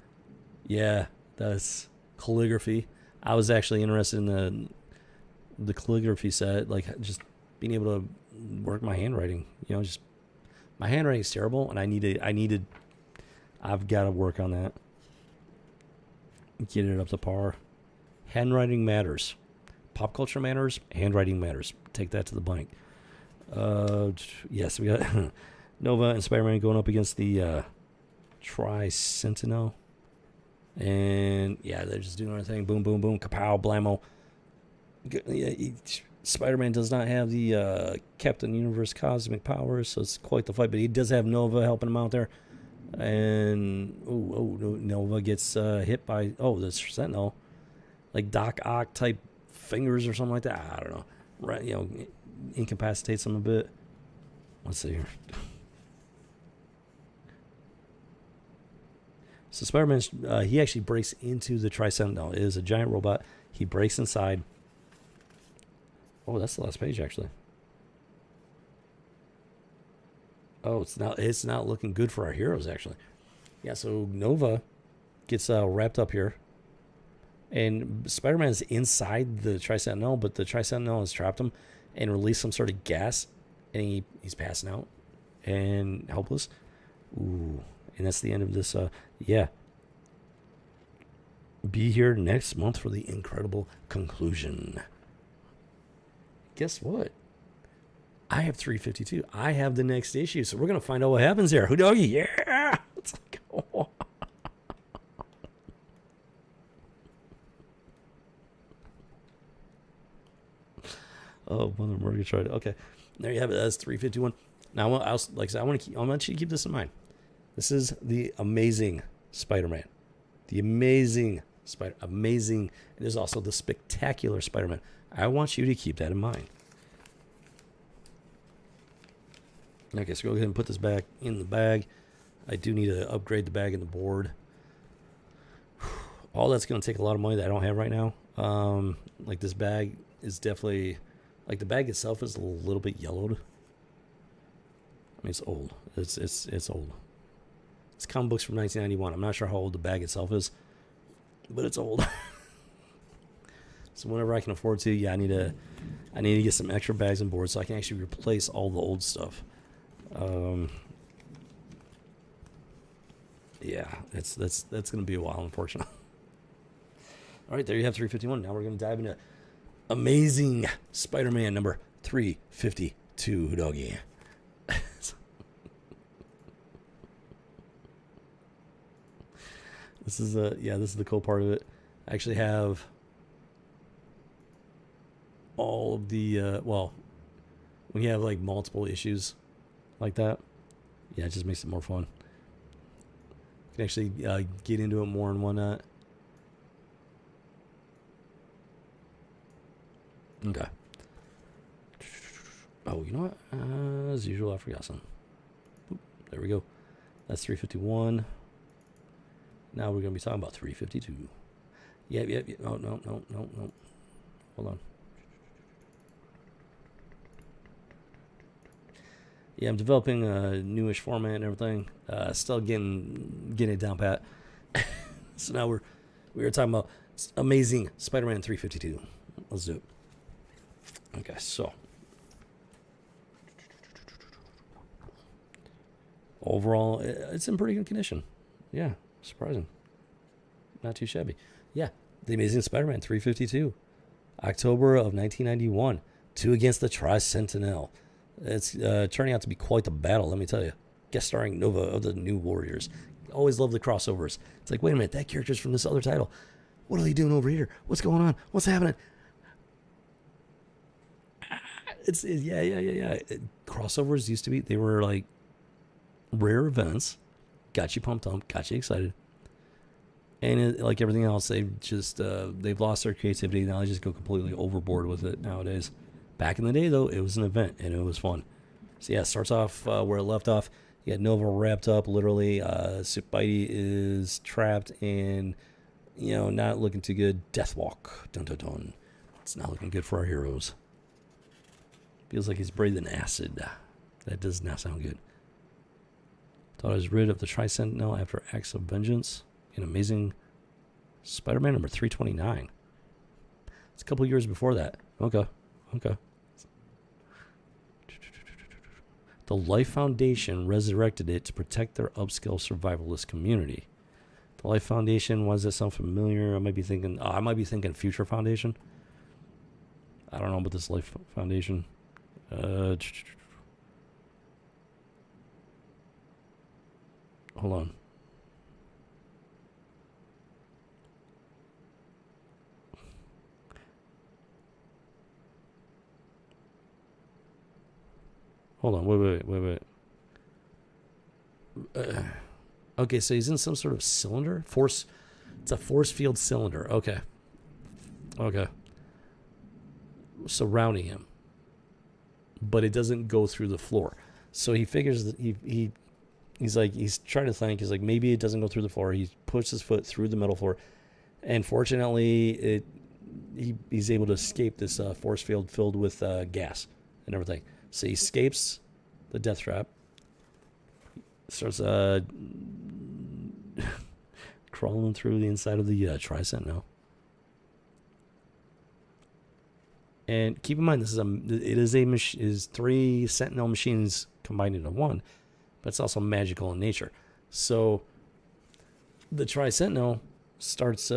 Yeah, that's calligraphy. I was actually interested in the calligraphy set, like just being able to work my handwriting. Just my handwriting is terrible, and I've got to work on that. Get it up to par. Handwriting matters. Pop culture matters. Handwriting matters. Take that to the bank. Yes, we got Nova and Spider-Man going up against the Tri-Sentinel. And yeah, they're just doing their thing. Boom, boom, boom. Kapow, blammo. Yeah, Spider-Man does not have the Captain Universe cosmic powers, so it's quite the fight. But he does have Nova helping him out there. And Nova gets hit by the Sentinel, like Doc Ock type fingers or something like that. I don't know. Right, incapacitates him a bit. Let's see here. So Spider-Man, he actually breaks into the Tri-Sentinel. It is a giant robot. He breaks inside. Oh, that's the last page, actually. Oh, it's not looking good for our heroes, actually. Yeah, so Nova gets wrapped up here. And Spider-Man is inside the Tri-Sentinel, but the Tri-Sentinel has trapped him and released some sort of gas. And he's passing out and helpless. Ooh. And that's the end of this. Yeah. Be here next month for the incredible conclusion. Guess what? I have 352. I have the next issue, so we're gonna find out what happens there. Who doggy? Yeah. Let's go. Oh, Mother Murgatroyd. Okay, there you have it. That's 351. Now, I want you to keep this in mind. This is the Amazing Spider-Man. The Amazing Amazing. It is also the Spectacular Spider-Man. I want you to keep that in mind. Okay, so go ahead and put this back in the bag. I do need to upgrade the bag and the board. All that's going to take a lot of money that I don't have right now. Like this bag is definitely, like the bag itself is a little bit yellowed. I mean, it's old. It's old. It's comic books from 1991. I'm not sure how old the bag itself is, but it's old. So whenever I can afford to, yeah, I need to get some extra bags and boards so I can actually replace all the old stuff. Yeah, that's gonna be a while, unfortunately. All right, there you have 351. Now we're gonna dive into Amazing Spider-Man number 352, doggy. This is the cool part of it. I actually have all of the when you have like multiple issues like that, yeah, it just makes it more fun. You can actually get into it more and whatnot. Okay. Oh, you know what? As usual, I forgot something. Oop, there we go. That's 351. Now we're going to be talking about 352. Yep. Oh, no. Hold on. Yeah, I'm developing a newish format and everything. Still getting it down pat. So now we were talking about Amazing Spider-Man 352. Let's do it. Okay, so overall, it's in pretty good condition. Yeah, surprising. Not too shabby. Yeah, The Amazing Spider-Man 352. October of 1991. 2 against the Tri-Sentinel. It's turning out to be quite the battle, let me tell you. Guest starring Nova of the New Warriors. Always love the crossovers. It's like, wait a minute, that character's from this other title. What are they doing over here? What's going on? What's happening? Yeah. Crossovers used to be, they were like rare events. Got you pumped up, got you excited. And like everything else, they've lost their creativity. Now they just go completely overboard with it nowadays. Back in the day, though, it was an event, and it was fun. So, yeah, it starts off where it left off. You got Nova wrapped up, literally. Spidey is trapped and, not looking too good. Deathwalk. Dun, dun, dun. It's not looking good for our heroes. Feels like he's breathing acid. That does not sound good. Thought I was rid of the Tri-Sentinel after acts of vengeance in Amazing Spider-Man number 329. It's a couple years before that. Okay. The Life Foundation resurrected it to protect their upscale survivalist community. The Life Foundation, why does that sound familiar? I might be thinking Future Foundation. I don't know about this Life Foundation. Hold on. Hold on. Wait. Okay, so he's in some sort of cylinder. It's a force field cylinder. Okay. Surrounding him. But it doesn't go through the floor. So he figures that he's trying to think. He's like, maybe it doesn't go through the floor. He puts his foot through the metal floor. And fortunately, he's able to escape this force field filled with gas and everything. So he escapes the death trap. Starts crawling through the inside of the Tri-Sentinel. And keep in mind, it is 3 Sentinel machines combined into one, but it's also magical in nature. So the Tri-Sentinel starts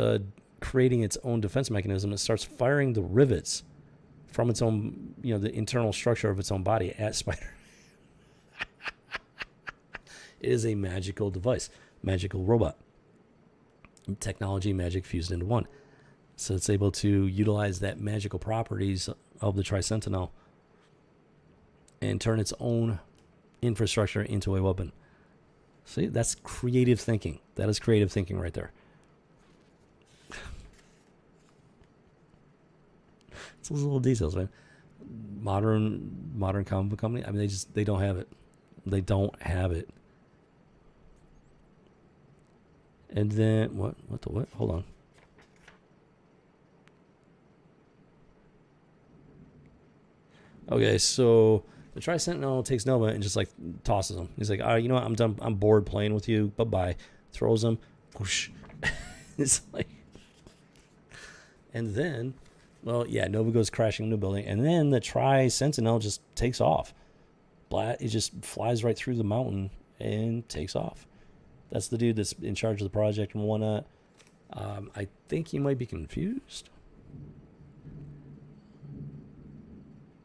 creating its own defense mechanism. It starts firing the rivets from its own, the internal structure of its own body at Spider. It is a magical device, magical robot. Technology, magic fused into one. So it's able to utilize that magical properties of the Tri-Sentinel and turn its own infrastructure into a weapon. See, that's creative thinking. That is creative thinking right there. It's those little details, man. Modern comic book company. I mean, they don't have it. They don't have it. And then what? Hold on. Okay, so the Tri-Sentinel takes Nova and just like tosses him. He's like, all right, you know what? I'm done. I'm bored playing with you. Bye-bye. Throws him. Whoosh. It's like, and then, well, yeah, Nova goes crashing into the building, and then the Tri-Sentinel just takes off. It just flies right through the mountain and takes off. That's the dude that's in charge of the project and whatnot. I think he might be confused.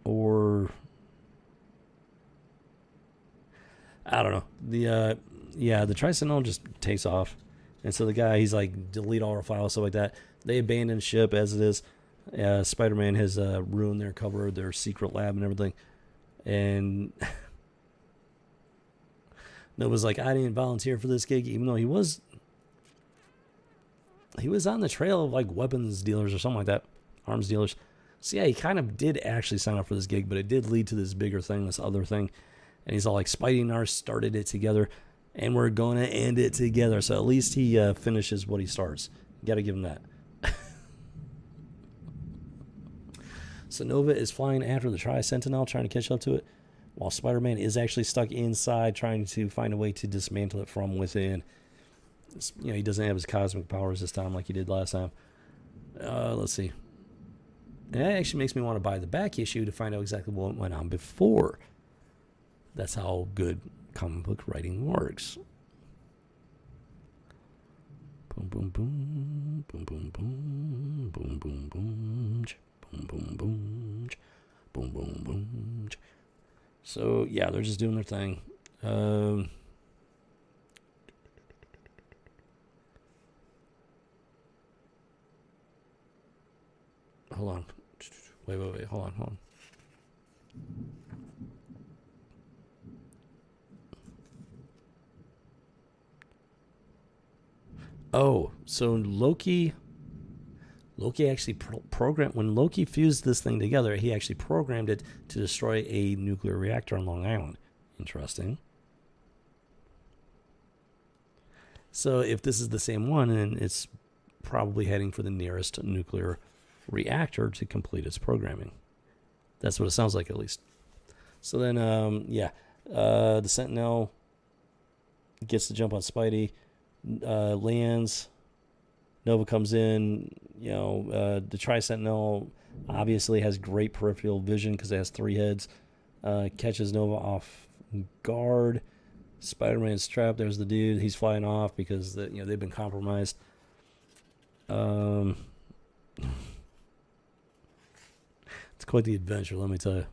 Or I don't know. The Tri-Sentinel just takes off. And so the guy, he's like, delete all our files, stuff like that. They abandon ship as it is. Spider-Man has ruined their cover, their secret lab and everything. And Nova's like, I didn't volunteer for this gig, even though he was on the trail of like weapons dealers or something like that, arms dealers. So yeah, he kind of did actually sign up for this gig, but it did lead to this bigger thing, this other thing. And he's all like, Spidey and ours started it together, and we're going to end it together. So at least he finishes what he starts. Got to give him that. So Nova is flying after the Tri-Sentinel, trying to catch up to it, while Spider-Man is actually stuck inside, trying to find a way to dismantle it from within. He doesn't have his cosmic powers this time like he did last time. Let's see. And that actually makes me want to buy the back issue to find out exactly what went on before. That's how good comic book writing works. Boom, boom, boom. Boom, boom, boom. Boom, boom, boom. Boom, boom, boom. Boom, boom, boom. So, yeah, they're just doing their thing. Hold on. Wait. Hold on. Oh, so Loki actually programmed, when Loki fused this thing together, he actually programmed it to destroy a nuclear reactor on Long Island. Interesting. So if this is the same one, then it's probably heading for the nearest nuclear reactor to complete its programming. That's what it sounds like, at least. So then, the Sentinel gets the jump on Spidey, lands. Nova comes in. The Tri-Sentinel obviously has great peripheral vision because it has 3 heads. Catches Nova off guard. Spider-Man's trapped. There's the dude. He's flying off because they've been compromised. It's quite the adventure, let me tell you.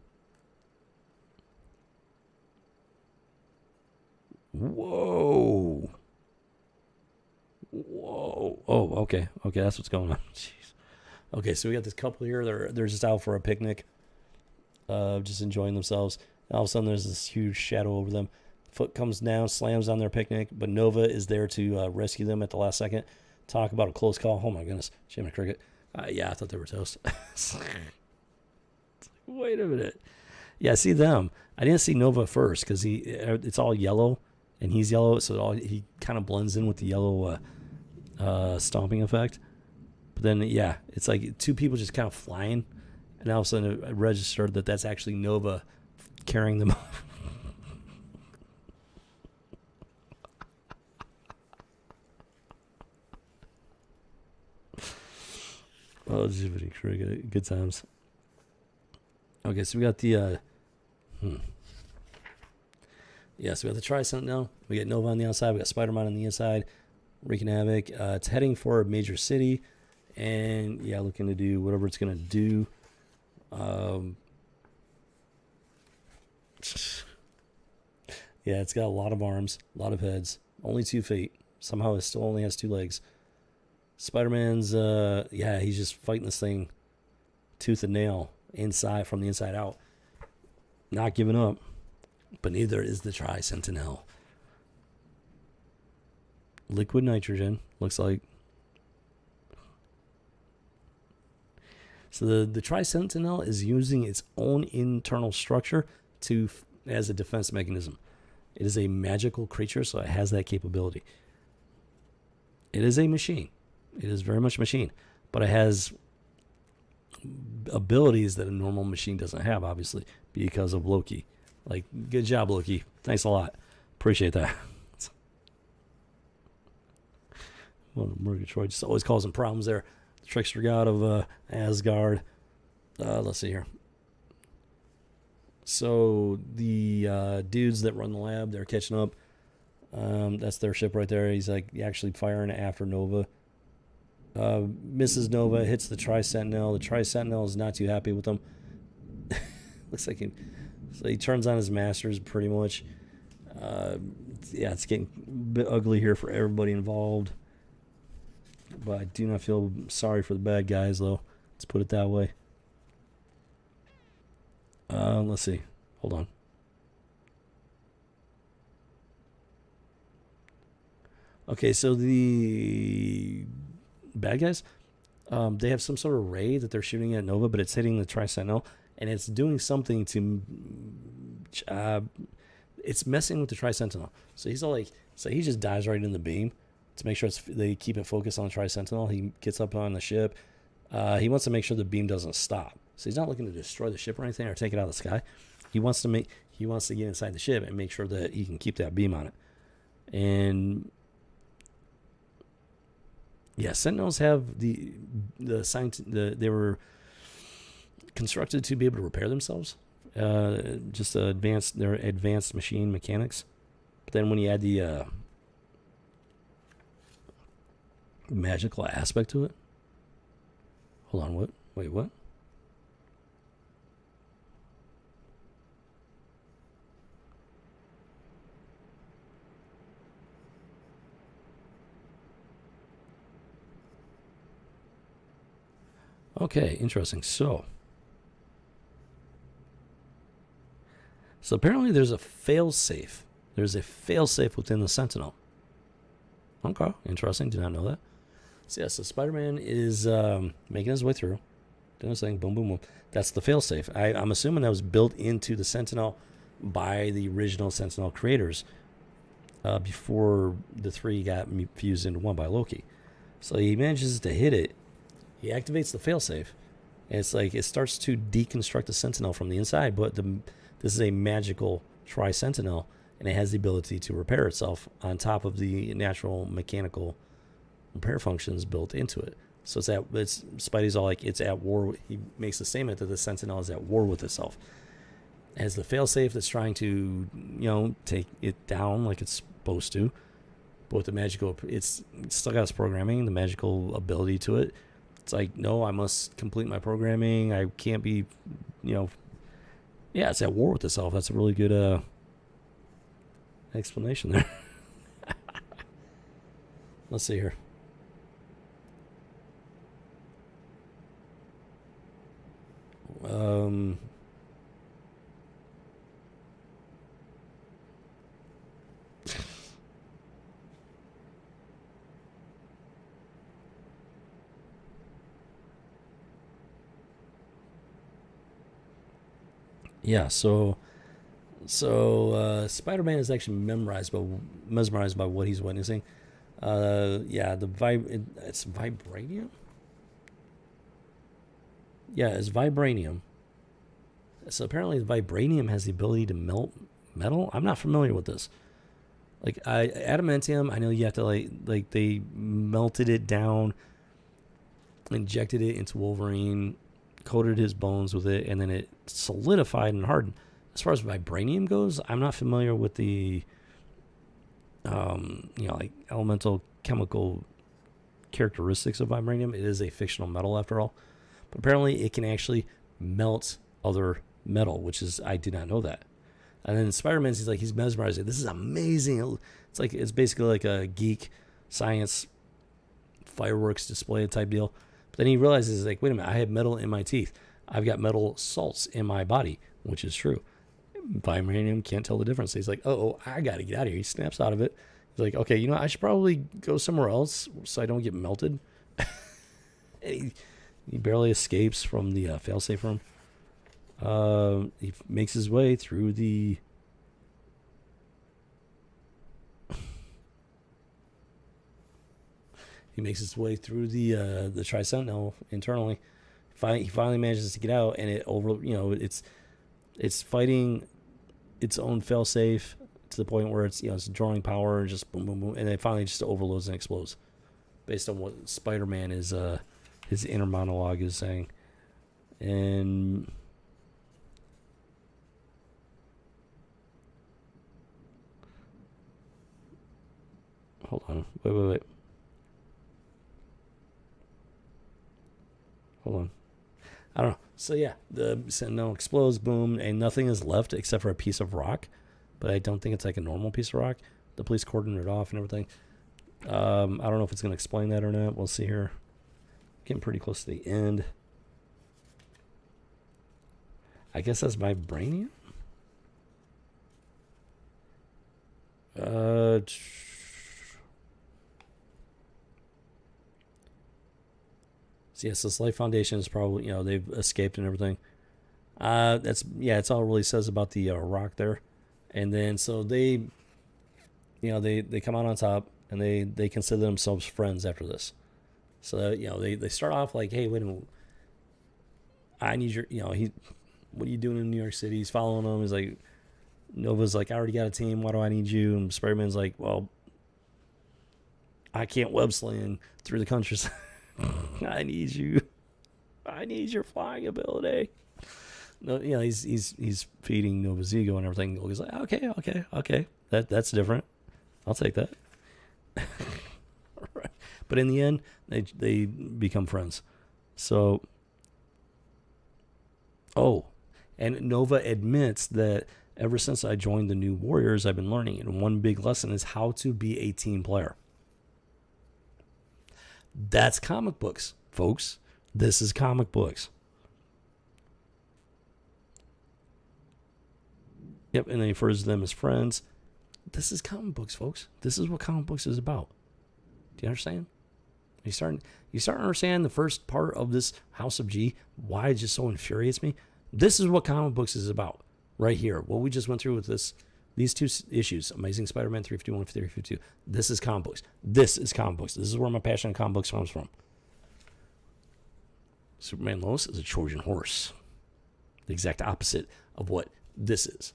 Whoa. Oh, okay, that's what's going on. Jeez. Okay, so we got this couple here. They're just out for a picnic, just enjoying themselves. And all of a sudden, there's this huge shadow over them. Foot comes down, slams on their picnic, but Nova is there to rescue them at the last second. Talk about a close call. Oh my goodness, Jimmy Cricket. Yeah, I thought they were toast. Wait a minute. Yeah, I see them. I didn't see Nova first because it's all yellow, and he's yellow, so he kind of blends in with the yellow stomping effect. But then, yeah, it's like two people just kind of flying, and all of a sudden I registered that that's actually Nova carrying them off. Oh, Jiminy Cricket. Good times. Okay, so we got the yeah, so we got the Tri-Sentinel. We got Nova on the outside. We got Spider-Man on the inside, wreaking havoc. It's heading for a major city, and yeah, looking to do whatever it's gonna do. Yeah, it's got a lot of arms, a lot of heads, only 2 feet. Somehow it still only has 2 legs. Spider-Man's yeah, he's just fighting this thing tooth and nail, inside, from the inside out. Not giving up. But neither is the Tri-Sentinel. Liquid nitrogen, looks like. So the Tri-Sentinel is using its own internal structure as a defense mechanism. It is a magical creature, so it has that capability. It is a machine. It is very much a machine. But it has abilities that a normal machine doesn't have, obviously, because of Loki. Like, good job, Loki. Thanks a lot. Appreciate that. Well, Murgatroyd just always causing problems there. The trickster god of Asgard. Let's see here. So the dudes that run the lab, they're catching up. That's their ship right there. He's like actually firing after Nova. Misses Nova, hits the Tri-Sentinel. The Tri-Sentinel is not too happy with him. Looks like he turns on his masters pretty much. Yeah, it's getting a bit ugly here for everybody involved. But I do not feel sorry for the bad guys, though. Let's put it that way. Let's see. Hold on. Okay, so the bad guys, they have some sort of ray that they're shooting at Nova, but it's hitting the Tri-Sentinel, and it's doing something to... it's messing with the Tri-Sentinel. So he's all like... So he just dives right in the beam to make sure they keep it focused on the Tri-Sentinel. He gets up on the ship. He wants to make sure the beam doesn't stop. So he's not looking to destroy the ship or anything or take it out of the sky. He wants to get inside the ship and make sure that he can keep that beam on it. And yeah, Sentinels have they were constructed to be able to repair themselves. Just their advanced machine mechanics. But then when you add the magical aspect to it. Hold on, what? Wait, what? Okay, interesting. So apparently there's a fail-safe. There's a fail-safe within the Sentinel. Okay, interesting. Did not know that. So yeah, so Spider-Man is making his way through. Doing his thing. Boom, boom, boom. That's the fail-safe. I'm assuming that was built into the Sentinel by the original Sentinel creators before the 3 got fused into one by Loki. So he manages to hit it. He activates the failsafe, and it's like it starts to deconstruct the Sentinel from the inside. But this is a magical Tri-Sentinel, and it has the ability to repair itself on top of the natural mechanical repair functions built into it. So it's Spidey's all like it's at war. He makes the statement that the Sentinel is at war with itself. As the failsafe that's trying to take it down like it's supposed to, but with the magical, it's still got its programming, the magical ability to it. It's like, no, I must complete my programming. I can't be, yeah, it's at war with itself. That's a really good explanation there. Let's see here. Yeah, so Spider-Man is actually mesmerized by what he's witnessing. Yeah, it's vibranium. Yeah, it's vibranium. So apparently, vibranium has the ability to melt metal. I'm not familiar with this. Like adamantium, I know you have to like they melted it down, injected it into Wolverine, coated his bones with it, and then it solidified and hardened. As far as vibranium goes, I'm not familiar with the like elemental chemical characteristics of vibranium. It is a fictional metal after all, but apparently it can actually melt other metal, which is, I did not know that. And then Spider-Man, he's mesmerized. This is amazing. It's basically like a geek science fireworks display type deal. But then he realizes, like, wait a minute, I have metal in my teeth. I've got metal salts in my body, which is true. Vibranium can't tell the difference. He's like, oh, I got to get out of here. He snaps out of it. He's like, okay, I should probably go somewhere else so I don't get melted. And he barely escapes from the failsafe room. He makes his way through the Tri-Sentinel internally. He finally manages to get out, and it's fighting its own failsafe to the point where it's drawing power and just boom, boom, boom, and then finally just overloads and explodes, based on what Spider-Man is his inner monologue is saying. And hold on, wait. Hold on. I don't know. So yeah, the Sentinel explodes, boom, and nothing is left except for a piece of rock. But I don't think it's like a normal piece of rock. The police cordoned it off and everything. I don't know if it's going to explain that or not. We'll see here. Getting pretty close to the end. I guess that's vibranium. So yes, this Life Foundation is probably, they've escaped and everything. It's all it really says about the rock there. And then so they come out on top, and they consider themselves friends after this. So they start off like, hey, wait a minute, I need your, what are you doing in New York City? He's following them. He's like, Nova's like, I already got a team. Why do I need you? And Spider-Man's like, well, I can't web sling through the countryside. I need you. I need your flying ability. No, he's feeding Nova's ego and everything. He's like, okay. That's different. I'll take that. Right. But in the end, they become friends. So, and Nova admits that ever since I joined the New Warriors, I've been learning, and one big lesson is how to be a team player. That's comic books, folks. This is comic books. Yep, and then he refers to them as friends. This is comic books, folks. This is what comic books is about. Do you understand? You start to understand the first part of this House of G, why it just so infuriates me. This is what comic books is about right here. What we just went through with these two issues, Amazing Spider-Man 351 and 352. This is comic books. This is comic books. This is where my passion in comic books comes from. Superman Lois is a Trojan horse. The exact opposite of what this is.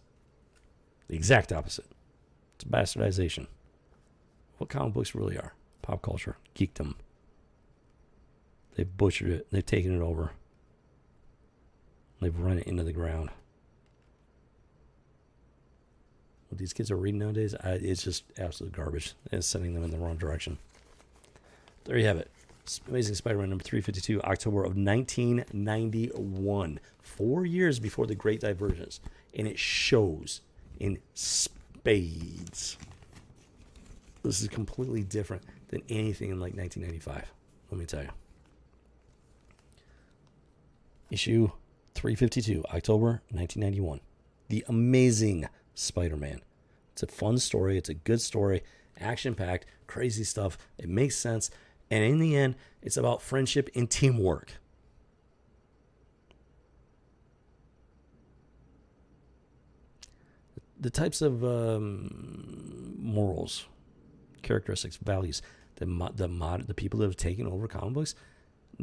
The exact opposite. It's bastardization. What comic books really are. Pop culture. Geekdom. They've butchered it. They've taken it over. They've run it into the ground. What these kids are reading nowadays, it's just absolute garbage. It's sending them in the wrong direction. There you have it. Amazing Spider-Man number 352, October of 1991. 4 years before the Great Divergence. And it shows in spades. This is completely different than anything in like 1995. Let me tell you. Issue 352, October 1991. The Amazing Spider-Man. It's a fun story. It's a good story. Action-packed, crazy stuff. It makes sense. And in the end, it's about friendship and teamwork. the types of morals, characteristics, values that the people that have taken over comic books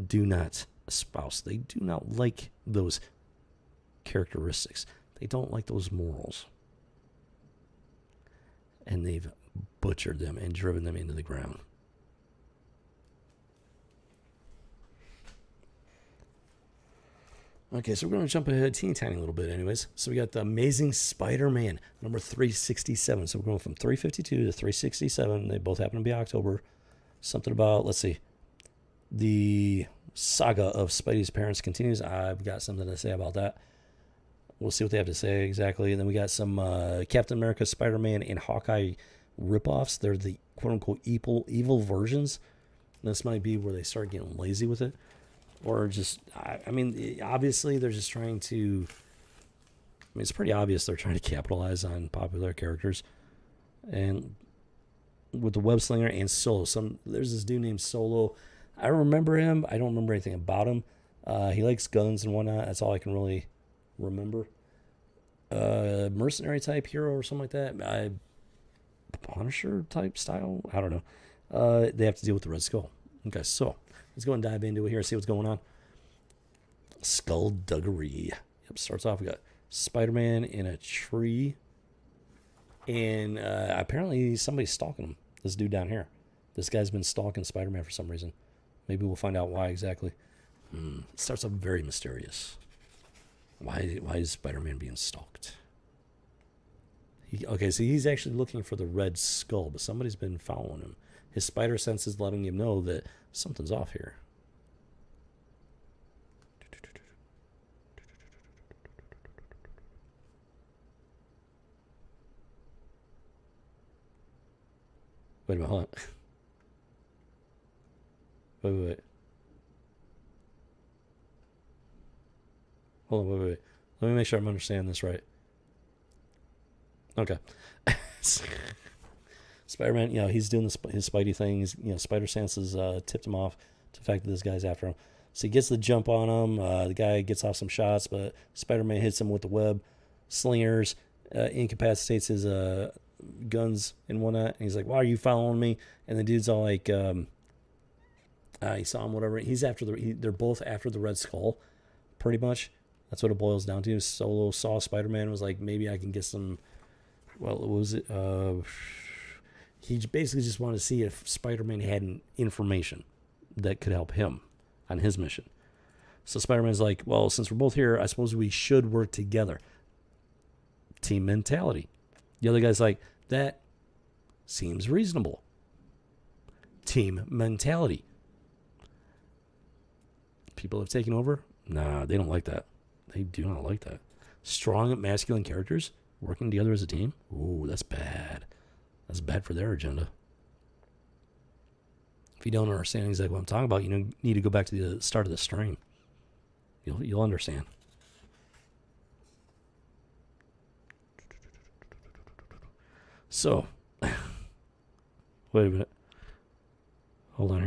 do not espouse. They do not like those characteristics. They don't like those morals. And they've butchered them and driven them into the ground. Okay, so we're going to jump ahead a teeny tiny little bit anyways. So we got the Amazing Spider-Man, number 367. So we're going from 352 to 367. They both happen to be October. Something about, let's see, the saga of Spidey's parents continues. I've got something to say about that. We'll see what they have to say exactly. And then we got some Captain America, Spider-Man, and Hawkeye ripoffs. They're the quote-unquote evil versions. This might be where they start getting lazy with it. Or just, I mean, obviously they're just trying to, I mean, it's pretty obvious they're trying to capitalize on popular characters. And with the Web Slinger and Solo, there's this dude named Solo. I remember him. I don't remember anything about him. He likes guns and whatnot. That's all I can really remember. Mercenary type hero or something like that. Punisher type style. I don't know. They have to deal with the Red Skull. Okay, so let's go and dive into it here and see what's going on. Skullduggery. Yep, starts off, we got Spider-Man in a tree. And apparently somebody's stalking him. This dude down here. This guy's been stalking Spider-Man for some reason. Maybe we'll find out why exactly. It starts off very mysterious. Why is Spider-Man being stalked? Okay, so he's actually looking for the Red Skull, but somebody's been following him. His spider sense is letting him know that something's off here. Wait a minute, hold on. Wait. Hold on, wait. Let me make sure I'm understanding this right. Okay. Spider-Man, he's doing his Spidey thing. He's, spider senses tipped him off to the fact that this guy's after him. So he gets the jump on him. The guy gets off some shots, but Spider-Man hits him with the web slingers, incapacitates his guns and whatnot. And he's like, "Why are you following me?" And the dude's all like, he saw him, whatever. He's after they're both after the Red Skull, pretty much. That's what it boils down to. Solo saw Spider-Man, was like, maybe I can get some. Well, what was it? He basically just wanted to see if Spider-Man had information that could help him on his mission. So Spider-Man's like, well, since we're both here, I suppose we should work together. Team mentality. The other guy's like, that seems reasonable. Team mentality. People have taken over? Nah, they don't like that. They do not like that. Strong masculine characters working together as a team? Ooh, that's bad. That's bad for their agenda. If you don't understand exactly what I'm talking about, you need to go back to the start of the stream. You'll understand. So, wait a minute. Hold on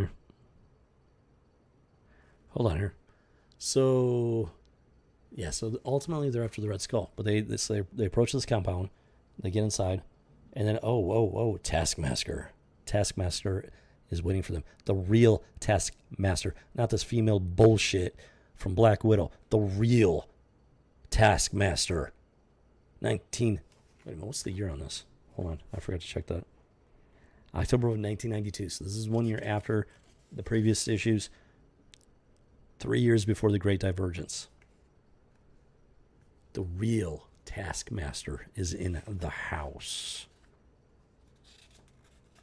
here. So, yeah, so ultimately they're after the Red Skull. But they approach this compound. They get inside. And then, Taskmaster. Taskmaster is waiting for them. The real Taskmaster. Not this female bullshit from Black Widow. The real Taskmaster. Wait a minute, what's the year on this? Hold on, I forgot to check that. October of 1992. So this is 1 year after the previous issues. 3 years before the Great Divergence. The real Taskmaster is in the house.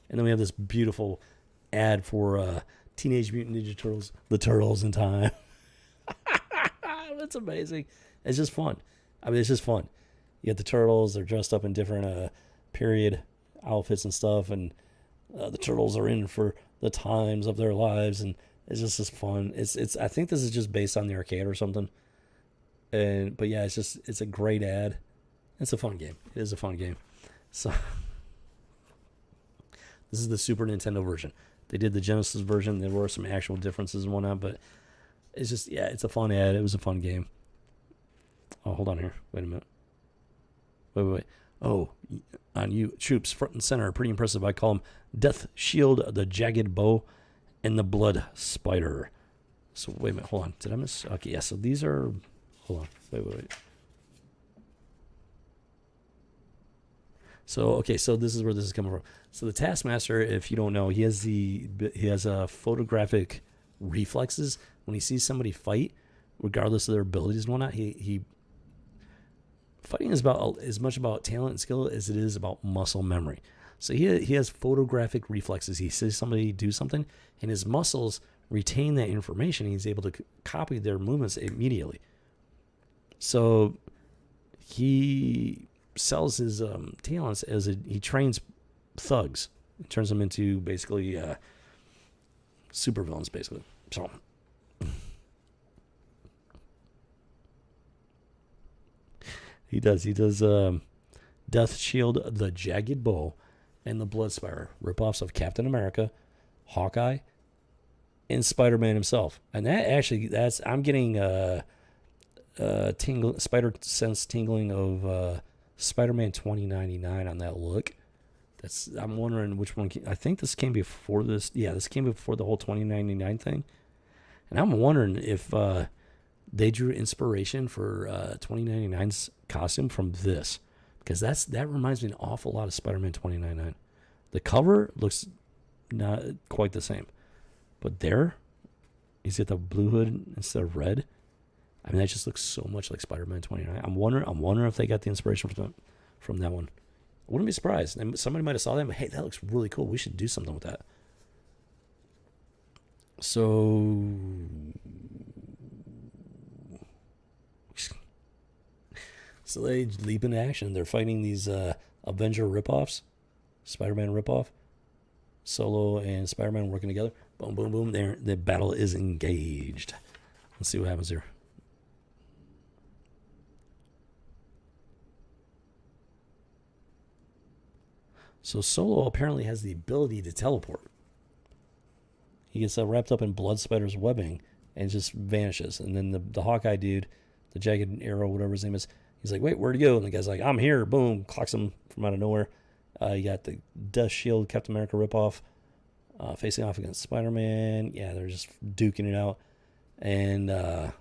And then we have this beautiful ad for Teenage Mutant Ninja Turtles, the Turtles in Time. That's amazing. It's just fun. I mean, it's just fun. You got the Turtles. They're dressed up in different period outfits and stuff. And the Turtles are in for the times of their lives. And it's just fun. It's. I think this is just based on the arcade or something. But yeah, it's a great ad. It's a fun game. It is a fun game. So this is the Super Nintendo version. They did the Genesis version. There were some actual differences and whatnot, but it's just, yeah, it's a fun ad. It was a fun game. Oh, hold on here. Wait a minute. Wait. Oh, on you troops front and center, pretty impressive. I call him Death Shield, the Jagged Bow, and the Blood Spider. So wait a minute, hold on. Did I miss? Okay, yeah. So these are. Hold on. Wait. So okay, so this is where this is coming from. So the Taskmaster, if you don't know, he has photographic reflexes. When he sees somebody fight, regardless of their abilities and whatnot, he fighting is about as much about talent and skill as it is about muscle memory. So he has photographic reflexes. He sees somebody do something, and his muscles retain that information. He's able to copy their movements immediately. So he sells his talents as he trains thugs. He turns them into basically supervillains, basically. So he does Death Shield, the Jagged Bow, and the Blood Spider, ripoffs of Captain America, Hawkeye, and Spider-Man himself. And I'm getting spider sense tingling of Spider-Man 2099 on that look. I'm wondering which one. I think this came before this. Yeah, this came before the whole 2099 thing. And I'm wondering if they drew inspiration for 2099's costume from this, because that reminds me an awful lot of Spider-Man 2099. The cover looks not quite the same, but there, he's got the blue hood instead of red. I mean, that just looks so much like Spider-Man 29. I'm wondering if they got the inspiration from that one. I wouldn't be surprised. And somebody might have saw that, but hey, that looks really cool. We should do something with that. So they leap into action. They're fighting these Avenger ripoffs, Spider-Man ripoff. Solo and Spider-Man working together. Boom, boom, boom. The battle is engaged. Let's see what happens here. So Solo apparently has the ability to teleport. He gets wrapped up in Blood Spider's webbing and just vanishes. And then the Hawkeye dude, the Jagged Arrow, whatever his name is, he's like, wait, where'd he go? And the guy's like, I'm here. Boom. Clocks him from out of nowhere. You got the Death Shield, Captain America ripoff, facing off against Spider-Man. Yeah, they're just duking it out. And, that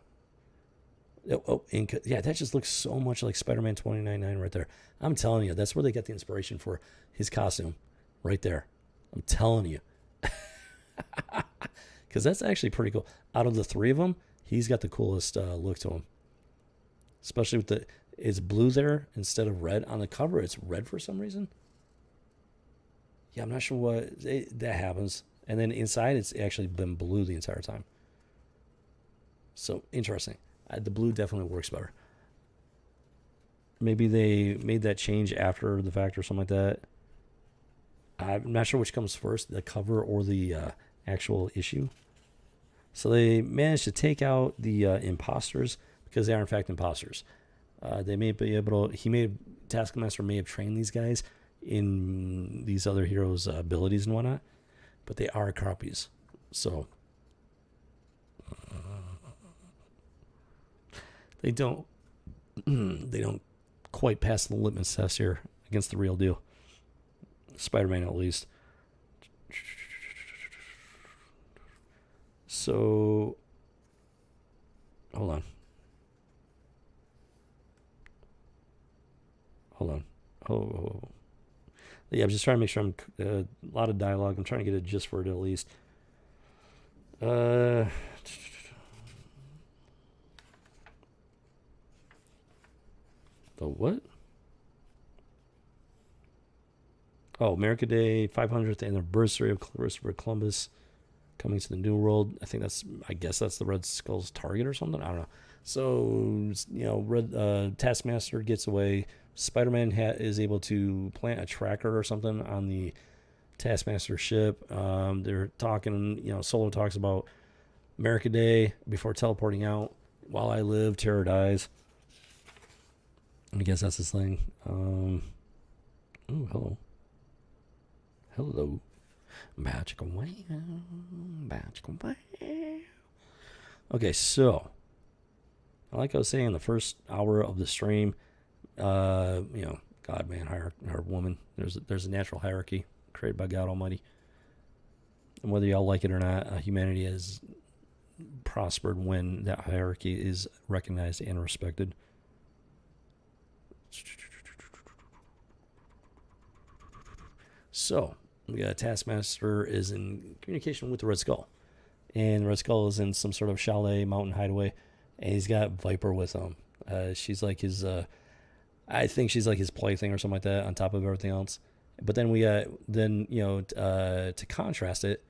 just looks so much like Spider-Man 2099 right there. I'm telling you, that's where they get the inspiration for his costume right there. I'm telling you. Because that's actually pretty cool. Out of the three of them, he's got the coolest look to him. Especially with it's blue there instead of red. On the cover, it's red for some reason. Yeah, I'm not sure what that happens. And then inside, it's actually been blue the entire time. So, interesting. The blue definitely works better. Maybe they made that change after the fact or something like that. I'm not sure which comes first, the cover or the actual issue. So they managed to take out the imposters, because they are in fact imposters. They may be able to. Taskmaster may have trained these guys in these other heroes' abilities and whatnot, but they are copies. So they don't quite pass the litmus test here against the real deal. Spider-Man, at least. So, hold on. Oh. Yeah, I'm just trying to make sure I'm a lot of dialogue. I'm trying to get a gist for it at least. The what? Oh, America Day, 500th anniversary of Christopher Columbus coming to the New World. I guess that's the Red Skull's target or something. I don't know. So, Taskmaster gets away. Spider-Man is able to plant a tracker or something on the Taskmaster ship. They're talking, Solo talks about America Day before teleporting out. While I live, terror dies. I guess that's his thing. Hello. Magical wow. Okay, so like I was saying in the first hour of the stream, God, man, or woman. There's a natural hierarchy created by God Almighty. And whether y'all like it or not, humanity has prospered when that hierarchy is recognized and respected. So, we got Taskmaster is in communication with the Red Skull. And the Red Skull is in some sort of chalet, mountain hideaway. And he's got Viper with him. She's like his, I think she's like his plaything or something like that on top of everything else. But then to contrast it,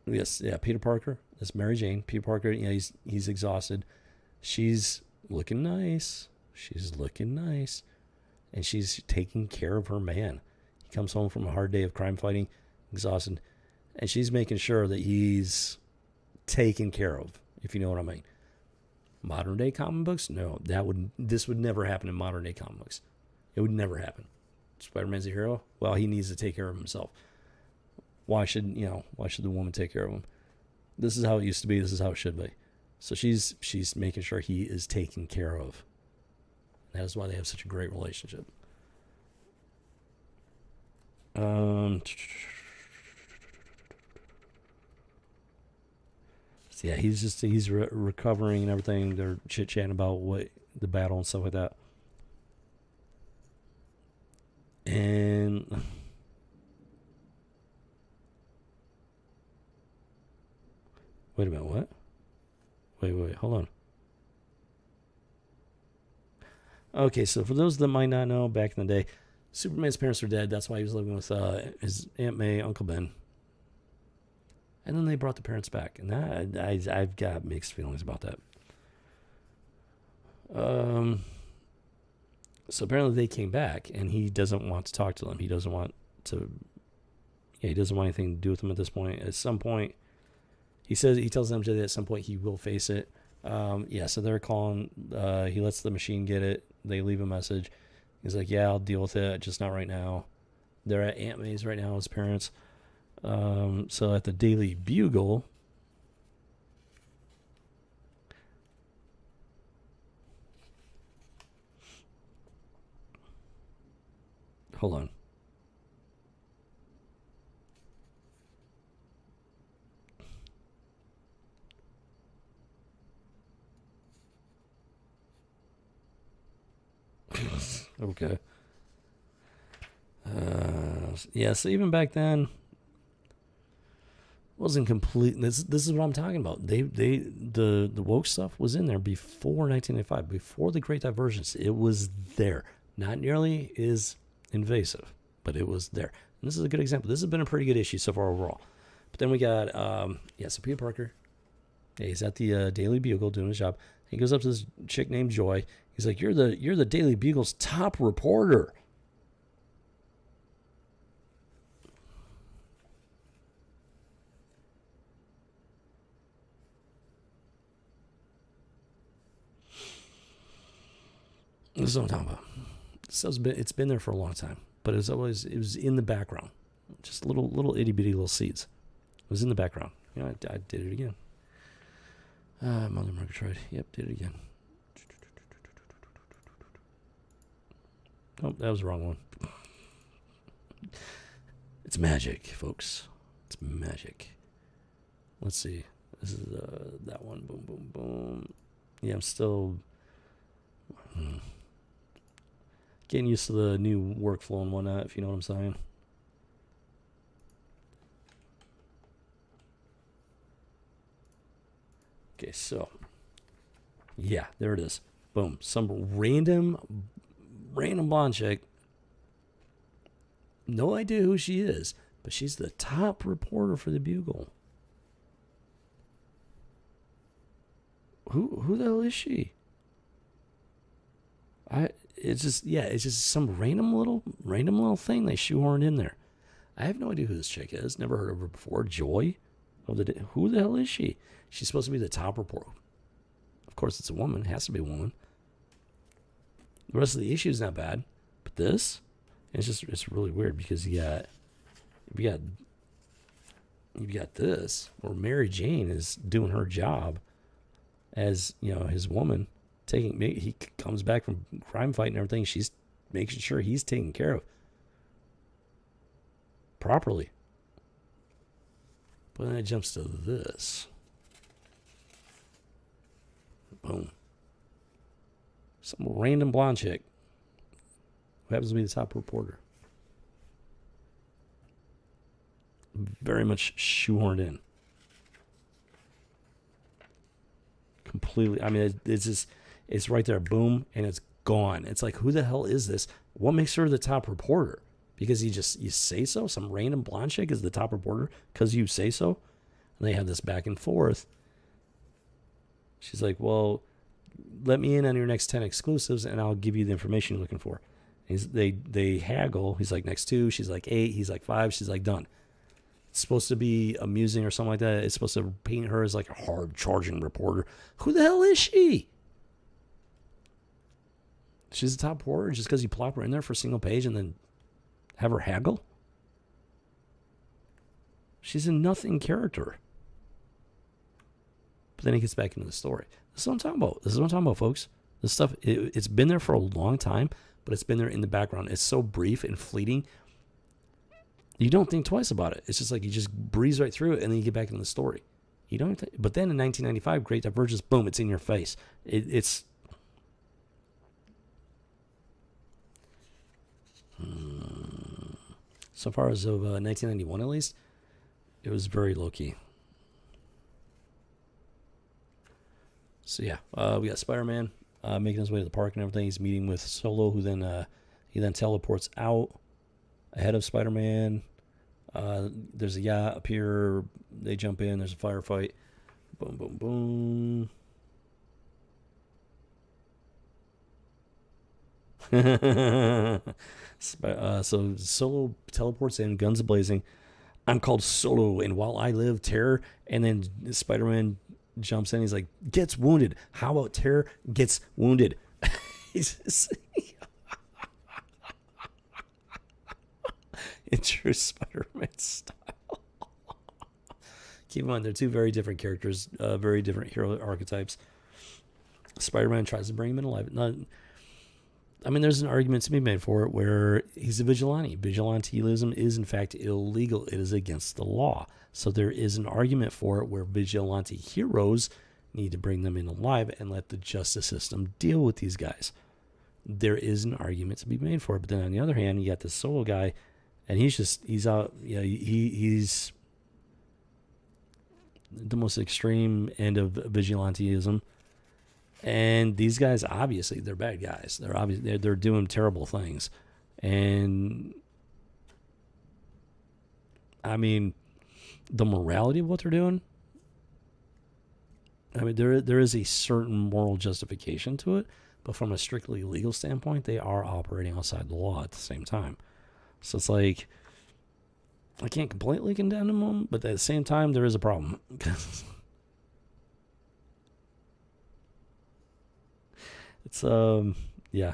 Peter Parker, that's Mary Jane. Peter Parker, he's exhausted. She's looking nice. And she's taking care of her man. He comes home from a hard day of crime fighting, exhausted, and she's making sure that he's taken care of, if you know what I mean. Modern day comic books? No, this would never happen in modern day comic books. It would never happen. Spider-Man's a hero? Well, he needs to take care of himself. Why should the woman take care of him? This is how it used to be. This is how it should be. So she's making sure he is taken care of. That is why they have such a great relationship. So yeah, he's recovering and everything. They're chit-chatting about what the battle and stuff like that. And wait a minute, what? Wait, hold on. Okay, so for those that might not know, back in the day, Superman's parents were dead. That's why he was living with his Aunt May, Uncle Ben. And then they brought the parents back. And I've got mixed feelings about that. So apparently they came back, and he doesn't want to talk to them. He doesn't want anything to do with them at this point. At some point, he tells them that at some point he will face it. So they're calling. He lets the machine get it. They leave a message. He's like, yeah, I'll deal with it, just not right now. They're at Aunt May's right now, his parents. So at the Daily Bugle, hold on. Okay. So even back then, wasn't complete. This is what I'm talking about. The woke stuff was in there before 1985, before the Great Divergence. It was there. Not nearly as invasive, but it was there. And this is a good example. This has been a pretty good issue so far overall. But then we got so Peter Parker. Yeah, he's at the Daily Bugle doing his job. He goes up to this chick named Joy. He's like, "You're the Daily Bugle's top reporter." This is what I'm talking about. It's been there for a long time, but it was in the background, just little itty bitty little seeds. It was in the background. I did it again. Mother Murgatroyd. Yep, did it again. Oh, that was the wrong one. It's magic, folks. It's magic. Let's see. This is that one. Boom, boom, boom. Yeah, I'm still getting used to the new workflow and whatnot, if you know what I'm saying. Okay, so yeah, there it is. Boom. Some random blonde chick. No idea who she is, but she's the top reporter for the Bugle. Who the hell is she? It's just some random little thing they shoehorned in there. I have no idea who this chick is. Never heard of her before. Joy? Who the hell is she? She's supposed to be the top reporter. Of course, it's a woman. It has to be a woman. The rest of the issue is not bad, but this, it's really weird because you got this where Mary Jane is doing her job as his woman, He comes back from crime fight and everything. She's making sure he's taken care of properly. But then it jumps to this. Boom. Some random blonde chick who happens to be the top reporter. Very much shoehorned in. Completely. I mean, it's just, it's right there, boom, and it's gone. It's like, who the hell is this? What makes her the top reporter? Because you say so? Some random blonde chick is the top reporter because you say so? And they have this back and forth. She's like, well, let me in on your next 10 exclusives and I'll give you the information you're looking for. They haggle. He's like, next 2. She's like 8. He's like 5. She's like, done. It's supposed to be amusing or something like that. It's supposed to paint her as like a hard-charging reporter. Who the hell is she? She's a top reporter just because you plop her in there for a single page and then have her haggle? She's a nothing character. But then he gets back into the story. This is what I'm talking about. Folks. This stuff, it's been there for a long time, but it's been there in the background. It's so brief and fleeting. You don't think twice about it. It's just like you just breeze right through it and then you get back into the story. You don't. But then in 1995, Great Divergence, boom, it's in your face. It's. So far as of 1991, at least, it was very low key. So yeah, we got Spider-Man making his way to the park and everything. He's meeting with Solo, who then he teleports out ahead of Spider-Man. There's a yacht up here. They jump in. There's a firefight. Boom, boom, boom. So Solo teleports in, guns blazing. I'm called Solo, and while I live, terror. And then Spider-Man jumps in. He's like, gets wounded. How about terror gets wounded? He's just, in true Spider-Man style. Keep in mind, they're two very different characters, very different hero archetypes. Spider-Man tries to bring him in alive. I mean, there's an argument to be made for it where he's a vigilante. Vigilantism is, in fact, illegal. It is against the law. So there is an argument for it where vigilante heroes need to bring them in alive and let the justice system deal with these guys. There is an argument to be made for it. But then on the other hand, you got this Solo guy, and he's out, he's the most extreme end of vigilantism. And these guys, obviously, they're bad guys. They're doing terrible things. And I mean, the morality of what they're doing, I mean, there is a certain moral justification to it, but from a strictly legal standpoint, they are operating outside the law at the same time. So it's like, I can't completely condemn them, but at the same time, there is a problem. It's yeah,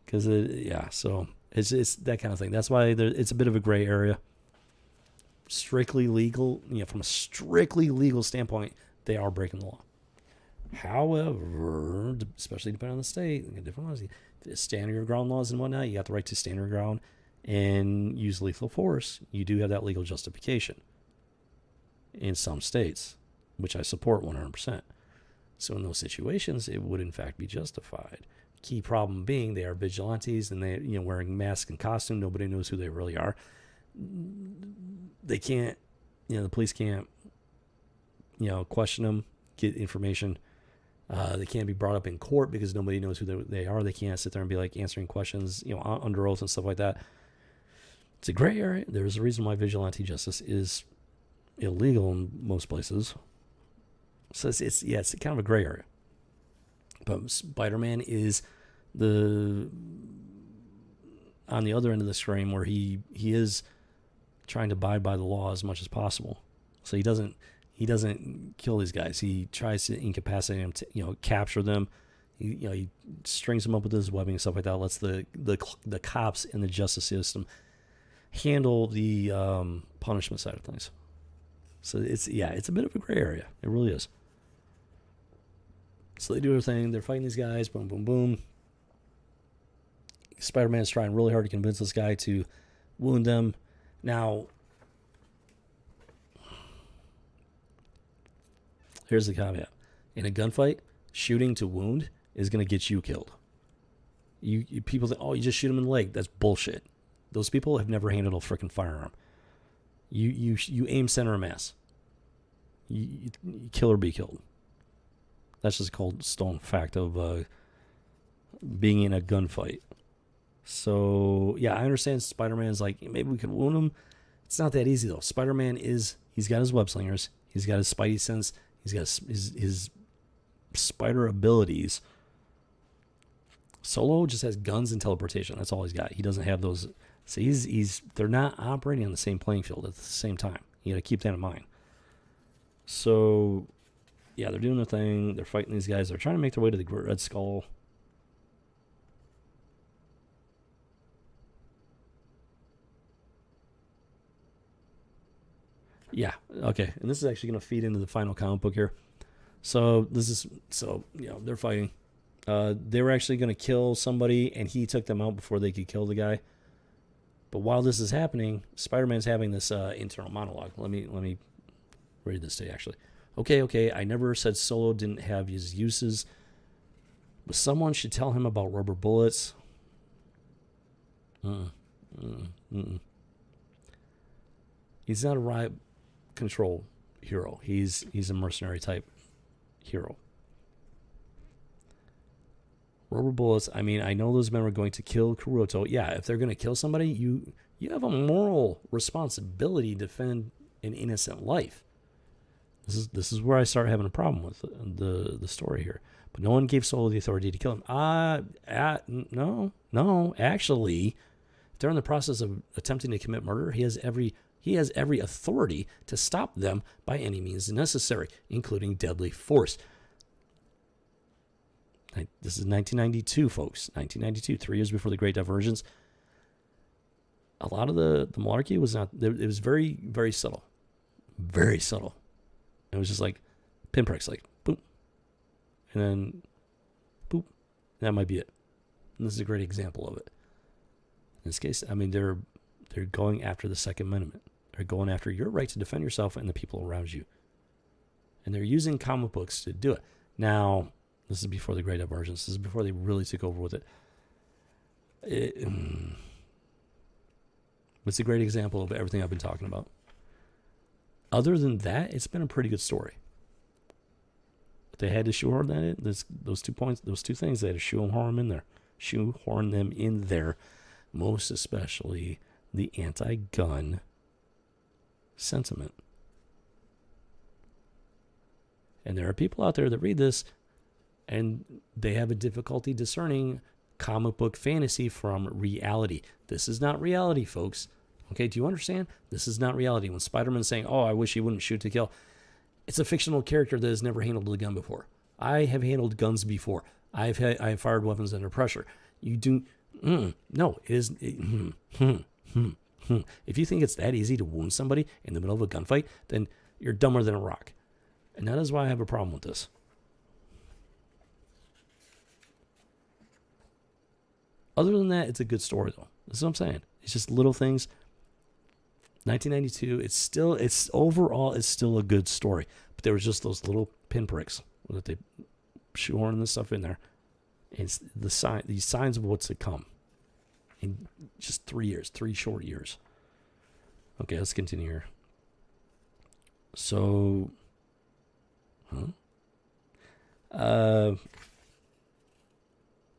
because so it's that kind of thing. That's why it's a bit of a gray area. Strictly legal, from a strictly legal standpoint, they are breaking the law. However, especially depending on the state, different laws, stand your ground laws and whatnot, you got the right to stand your ground and use lethal force. You do have that legal justification in some states, which I support 100%. So in those situations, it would in fact be justified. Key problem being they are vigilantes and they, wearing masks and costume. Nobody knows who they really are. They can't, the police can't, question them, get information. They can't be brought up in court because nobody knows who they are. They can't sit there and be like answering questions, under oath and stuff like that. It's a gray area. There's a reason why vigilante justice is illegal in most places. So it's kind of a gray area. But Spider-Man is on the other end of the stream where he is trying to abide by the law as much as possible. So he doesn't kill these guys. He tries to incapacitate them, to, capture them. He strings them up with his webbing and stuff like that. Lets the cops and the justice system handle the punishment side of things. So it's a bit of a gray area. It really is. So they do their thing. They're fighting these guys. Boom, boom, boom. Spider-Man's trying really hard to convince this guy to wound them. Now, here's the caveat. In a gunfight, shooting to wound is going to get you killed. You people think, oh, you just shoot them in the leg. That's bullshit. Those people have never handled a freaking firearm. You aim center of mass. You kill or be killed. That's just a cold stone fact of being in a gunfight. So, yeah, I understand Spider-Man's like, maybe we could wound him. It's not that easy, though. Spider-Man he's got his web slingers. He's got his Spidey sense. He's got his spider abilities. Solo just has guns and teleportation. That's all he's got. He doesn't have those. So they're not operating on the same playing field at the same time. You got to keep that in mind. So, yeah, they're doing their thing. They're fighting these guys. They're trying to make their way to the Red Skull. Yeah, okay. And this is actually going to feed into the final comic book here. So, they're fighting. They were actually going to kill somebody, and he took them out before they could kill the guy. But while this is happening, Spider-Man's having this internal monologue. Let me read this to you, actually. Okay, I never said Solo didn't have his uses, but someone should tell him about rubber bullets. He's not a riot control hero. He's a mercenary type hero. Rubber bullets. I mean, I know those men were going to kill Kuroto. Yeah, if they're going to kill somebody, you have a moral responsibility to defend an innocent life. This is where I start having a problem with the story here. But no one gave Solo the authority to kill him. No. Actually, if they're in the process of attempting to commit murder, he has every authority to stop them by any means necessary, including deadly force. This is 1992, folks. 1992, 3 years before the Great Divergence. A lot of the malarkey was not. It was very, very subtle, very subtle. It was just like pinpricks, like boop, and then boop. That might be it. And this is a great example of it. In this case, I mean, they're going after the Second Amendment. They're going after your right to defend yourself and the people around you. And they're using comic books to do it. Now, this is before the Great Divergence. This is before they really took over with it. It's a great example of everything I've been talking about. Other than that, it's been a pretty good story. But they had to shoehorn that in. Those 2 points, those 2 things, they had to shoehorn them in there. Most especially the anti-gun sentiment. And there are people out there that read this and they have a difficulty discerning comic book fantasy from reality. This is not reality, folks. Okay, do you understand? This is not reality. When Spider-Man's saying, oh, I wish he wouldn't shoot to kill, it's a fictional character that has never handled a gun before. I have handled guns before. I have fired weapons under pressure. You do... no, it is... If you think it's that easy to wound somebody in the middle of a gunfight, then you're dumber than a rock. And that is why I have a problem with this. Other than that, it's a good story, though. That's what I'm saying. It's just little things. 1992, it's still a good story. But there was just those little pinpricks that they shoehorn this stuff in there. And it's these signs of what's to come. In just 3 short years. Okay, let's continue here. So, I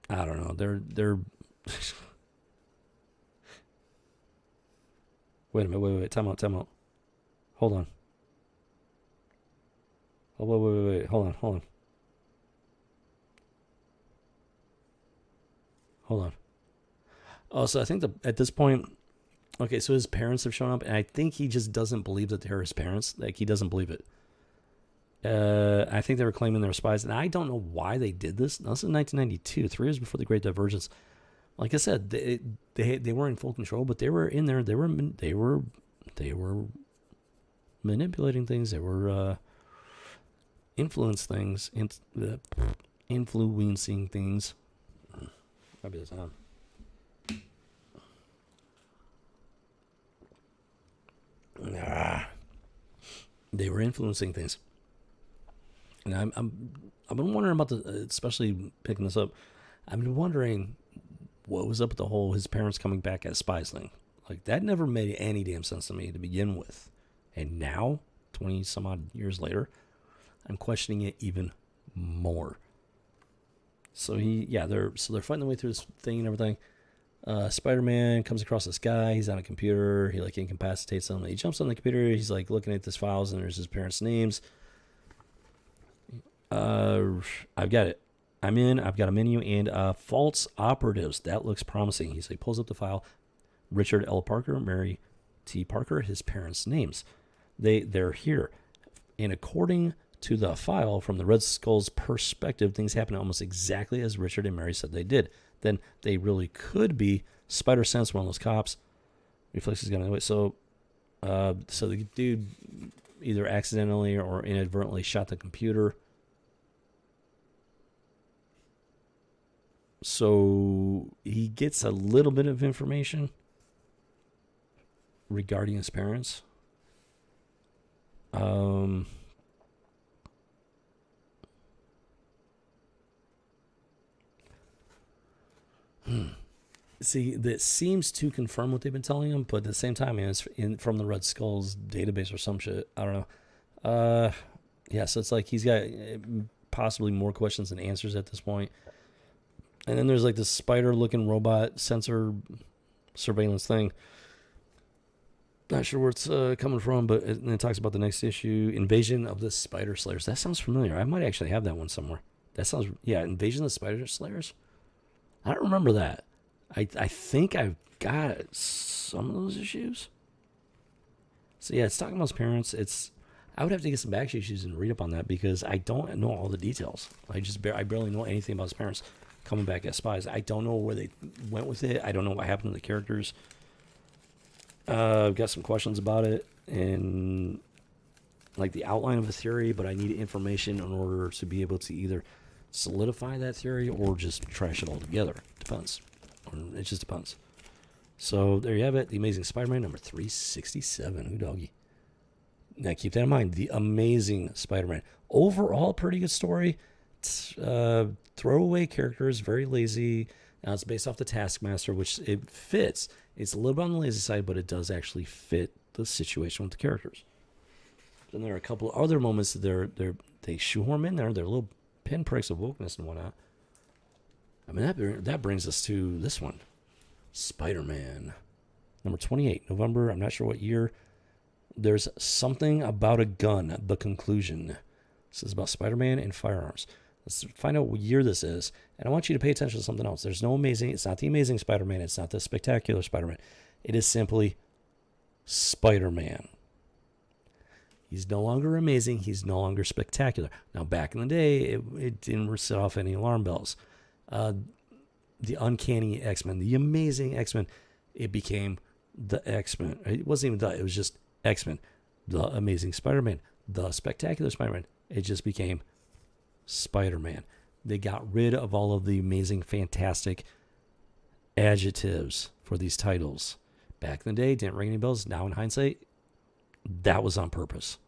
don't know. They're Wait a minute. Wait. Time out. Hold on. Oh, wait. Hold on. Oh, so I think at this point, okay, so his parents have shown up, and I think he just doesn't believe that they're his parents. Like, he doesn't believe it. I think they were claiming they were spies, and I don't know why they did this. Now, this is 1992, 3 years before the Great Divergence. Like I said, they were in full control, but they were in there. They were manipulating things. They were influence things. influencing things. Probably this on. They were influencing things, and I've been wondering about especially picking this up. I've been wondering what was up with the whole his parents coming back as spies thing. Like, that never made any damn sense to me to begin with, and now 20 some odd years later, I'm questioning it even more. So they're fighting their way through this thing and everything. Spider-Man comes across this guy. He's on a computer. He like incapacitates him. He jumps on the computer. He's like looking at this files, and there's his parents' names. I've got it. I'm in. I've got a menu and false operatives. That looks promising. He pulls up the file. Richard L. Parker, Mary T. Parker, his parents' names. They're here, and according to the file, from the Red Skull's perspective, things happen almost exactly as Richard and Mary said they did. Then they really could be Spider Sense, one of those cops. Reflex is going away. So the dude either accidentally or inadvertently shot the computer. So he gets a little bit of information regarding his parents. See, that seems to confirm what they've been telling him, but at the same time, it's from the Red Skull's database or some shit. I don't know. Yeah, so it's like he's got possibly more questions than answers at this point. And then there's like this spider-looking robot sensor surveillance thing. Not sure where it's coming from, but it talks about the next issue, Invasion of the Spider Slayers. That sounds familiar. I might actually have that one somewhere. Invasion of the Spider Slayers. I don't remember that. I think I've got some of those issues. So yeah, it's talking about his parents. I would have to get some back issues and read up on that because I don't know all the details. I barely know anything about his parents coming back as spies. I don't know where they went with it. I don't know what happened to the characters. I've got some questions about it and like the outline of the theory, but I need information in order to be able to either solidify that theory or just trash it all together. Depends. It just depends. So there you have it. The Amazing Spider-Man number 367. Ooh, doggy. Now keep that in mind. The Amazing Spider-Man. Overall, pretty good story. Throwaway characters, very lazy. Now it's based off the Taskmaster, which it fits. It's a little bit on the lazy side, but it does actually fit the situation with the characters. Then there are a couple of other moments that they shoehorn in there. They're little pinpricks of wokeness and whatnot. I mean, that brings us to this one. Spider-Man. Number 28, November. I'm not sure what year. There's something about a gun. The conclusion. This is about Spider-Man and firearms. Let's find out what year this is. And I want you to pay attention to something else. It's not the Amazing Spider-Man. It's not the Spectacular Spider-Man. It is simply Spider-Man. He's no longer amazing. He's no longer spectacular. Now, back in the day, it didn't set off any alarm bells. The Uncanny X-Men, the Amazing X-Men, it became the X-Men. It wasn't even it was just X-Men. The Amazing Spider-Man, the Spectacular Spider-Man. It just became Spider-Man. They got rid of all of the amazing, fantastic adjectives for these titles. Back in the day, didn't ring any bells. Now, in hindsight, that was on purpose.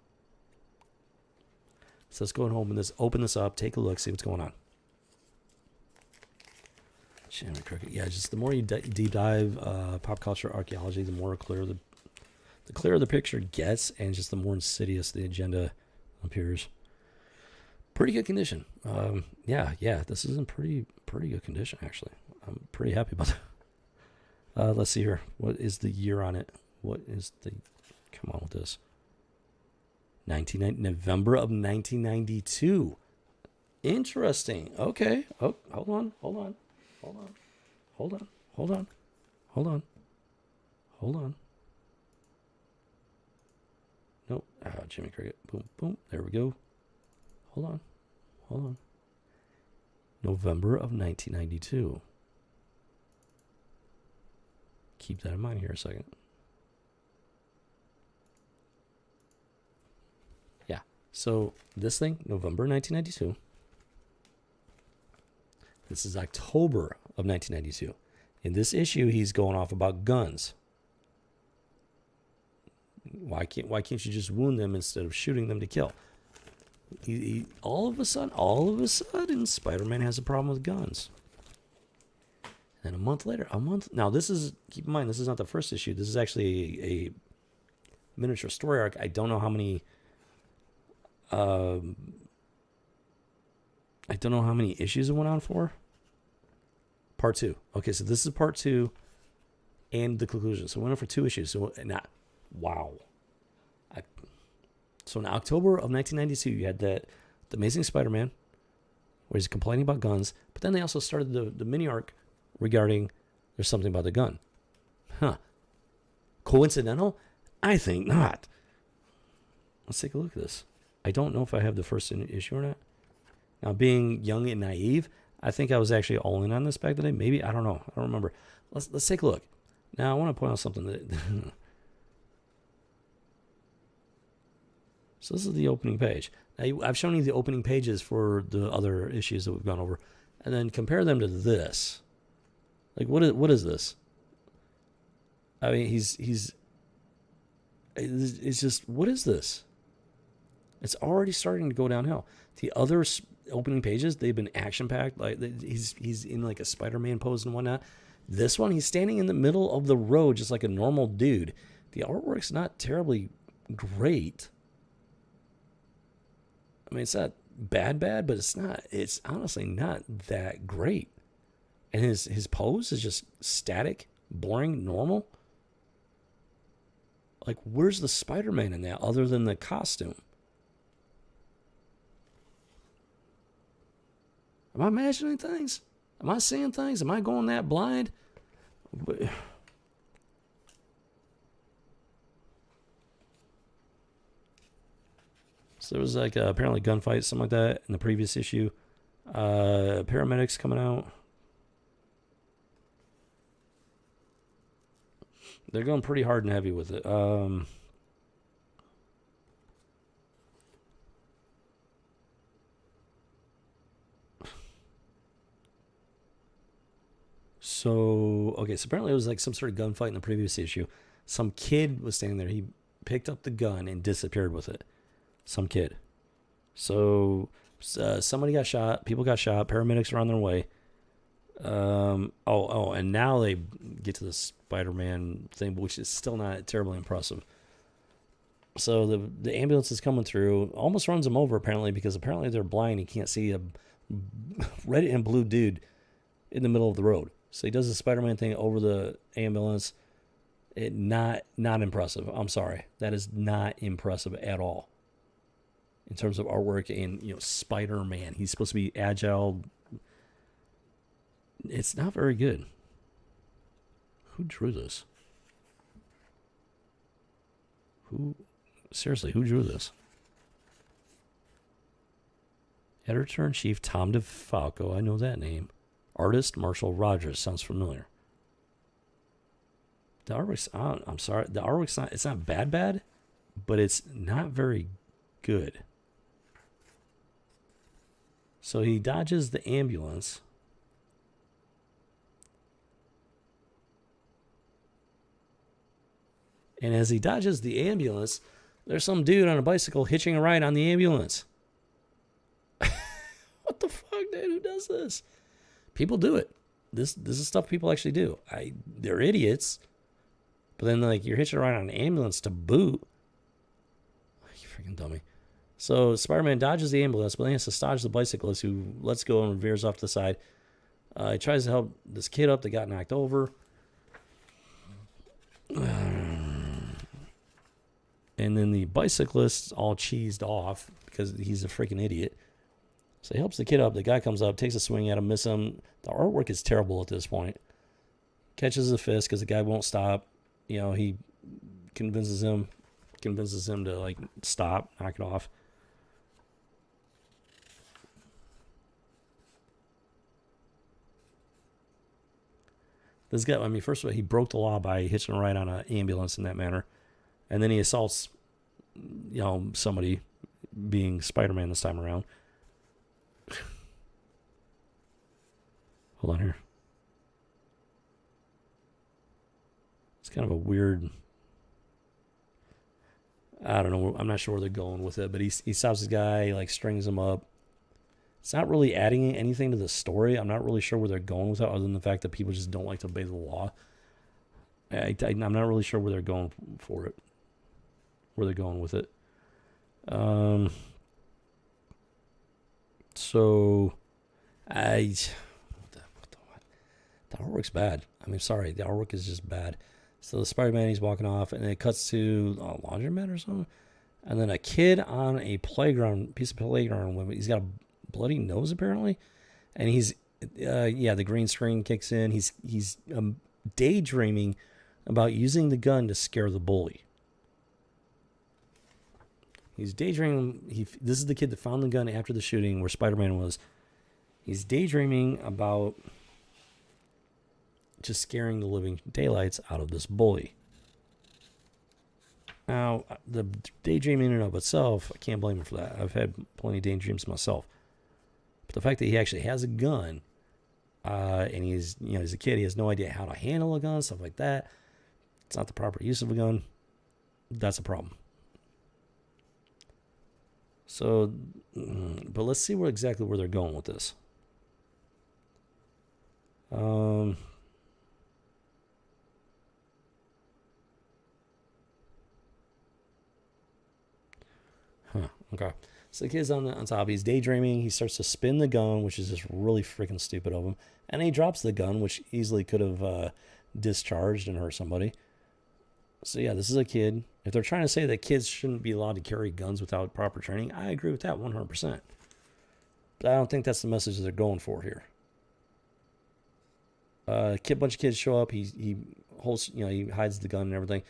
So let's go and open this up, take a look, see what's going on. Yeah, just the more you deep dive pop culture archaeology, the more clearer the picture gets, and just the more insidious the agenda appears. Pretty good condition. This is in pretty good condition, actually. I'm pretty happy about that. Let's see here. What is the year on it? Come on with this. November of 1992. Interesting. Okay. Oh, hold on. Nope. Jimmy Cricket. Boom, boom. There we go. Hold on. November of 1992. Keep that in mind here a second. Yeah. So this thing, November 1992. This is October of 1992. In this issue, he's going off about guns. Why can't you just wound them instead of shooting them to kill? All of a sudden, Spider-Man has a problem with guns. And a month later, now keep in mind, this is not the first issue. This is actually a miniature story arc. I don't know how many issues it went on for. Part 2. Okay, so this is part 2 and the conclusion. So it went on for 2 issues. So wow. So in October of 1992, you had the Amazing Spider-Man, where he's complaining about guns, but then they also started the mini arc regarding there's something about the gun. Huh. Coincidental? I think not. Let's take a look at this. I don't know if I have the first issue or not. Now, being young and naive, I think I was actually all in on this back then. Maybe, I don't know. I don't remember. Let's take a look. Now, I want to point out something that... So this is the opening page. Now, I've shown you the opening pages for the other issues that we've gone over, and then compare them to this. Like, what is this? I mean, it's just, what is this? It's already starting to go downhill. The other opening pages, they've been action-packed. Like, he's in like a Spider-Man pose and whatnot. This one, he's standing in the middle of the road just like a normal dude. The artwork's not terribly great. I mean, it's not bad, but it's honestly not that great. And his pose is just static, boring, normal. Like, where's the Spider-Man in that other than the costume? Am I imagining things? Am I seeing things? Am I going that blind? So there was like apparently gunfight, something like that in the previous issue. Paramedics coming out. They're going pretty hard and heavy with it. So apparently it was like some sort of gunfight in the previous issue. Some kid was standing there. He picked up the gun and disappeared with it. Some kid. So somebody got shot. People got shot. Paramedics are on their way. And now they get to the Spider-Man thing, which is still not terribly impressive. So the ambulance is coming through, almost runs him over apparently, because apparently they're blind and can't see a red and blue dude in the middle of the road. So he does the Spider-Man thing over the ambulance. Not impressive. I'm sorry. That is not impressive at all. In terms of artwork and, Spider-Man. He's supposed to be agile. It's not very good. Who drew this? Seriously, who drew this? Editor-in-Chief Tom DeFalco. I know that name. Artist Marshall Rogers. Sounds familiar. The artwork's, I'm sorry. The artwork's it's not bad, but it's not very good. So he dodges the ambulance. And as he dodges the ambulance, there's some dude on a bicycle hitching a ride on the ambulance. What the fuck, dude? Who does this? People do it. This is stuff people actually do. They're idiots. But then, like, you're hitching a ride on an ambulance to boot. You freaking dummy. So Spider-Man dodges the ambulance, but then he has to dodge the bicyclist, who lets go and veers off to the side. He tries to help this kid up that got knocked over. And then the bicyclist's all cheesed off because he's a freaking idiot. So he helps the kid up. The guy comes up, takes a swing at him, misses him. The artwork is terrible at this point. Catches a fist because the guy won't stop. He convinces him to, like, stop, knock it off. This guy, first of all, he broke the law by hitching a ride on an ambulance in that manner. And then he assaults, somebody, being Spider-Man this time around. Hold on here. It's kind of a weird. I don't know. I'm not sure where they're going with it, but he stops this guy, he, like, strings him up. It's not really adding anything to the story. I'm not really sure where they're going with it, other than the fact that people just don't like to obey the law. I'm not really sure where they're going for it. Where they're going with it. So, what? The artwork's bad. I mean, sorry, the artwork is just bad. So the Spider-Man, he's walking off, and it cuts to a laundromat or something, and then a kid on a piece of playground. He's got a bloody nose apparently, and he's the green screen kicks in. He's daydreaming about using the gun to scare the bully. He's daydreaming. This is the kid that found the gun after the shooting where Spider-Man was. He's daydreaming about just scaring the living daylights out of this bully. Now, the daydreaming in and of itself, I can't blame him for that. I've had plenty of daydreams myself. But the fact that he actually has a gun, and he's a kid, he has no idea how to handle a gun, stuff like that. It's not the proper use of a gun. That's a problem. So, but let's see exactly where they're going with this. Okay. So the kid's on top. He's daydreaming. He starts to spin the gun, which is just really freaking stupid of him. And he drops the gun, which easily could have discharged and hurt somebody. So yeah, this is a kid. If they're trying to say that kids shouldn't be allowed to carry guns without proper training, I agree with that 100%. But I don't think that's the message that they're going for here. A bunch of kids show up. He holds, he hides the gun and everything.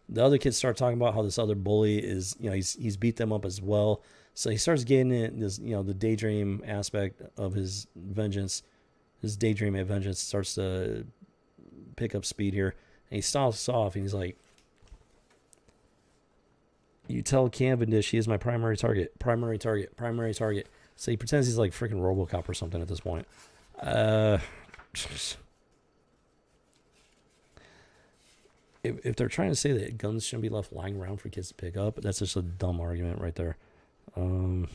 The other kids start talking about how this other bully is, he's beat them up as well. So he starts getting in this, the daydream aspect of his vengeance. His daydream of vengeance starts to pick up speed here. And he stops off and he's like, "You tell Cavendish he is my primary target. Primary target. Primary target." So he pretends he's like freaking RoboCop or something at this point. If they're trying to say that guns shouldn't be left lying around for kids to pick up, that's just a dumb argument right there. Mother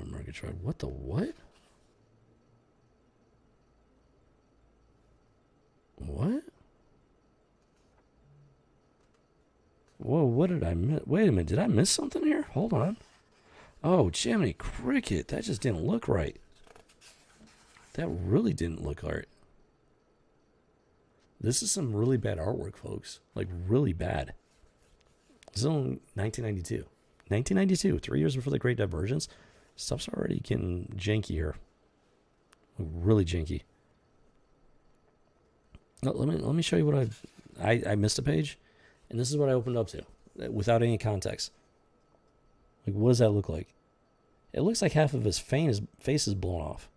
Murgatroyd. What the what? What? Whoa, what did I miss? Wait a minute, did I miss something here? Hold on. Oh, Jiminy Cricket, that just didn't look right. That really didn't look right. This is some really bad artwork, folks. Like, really bad. This is only 1992. 1992, 3 years before the Great Divergence. Stuff's already getting janky here. Really janky. Let me show you what I missed a page, and this is what I opened up to without any context. Like, what does that look like? It looks like half of his face is blown off.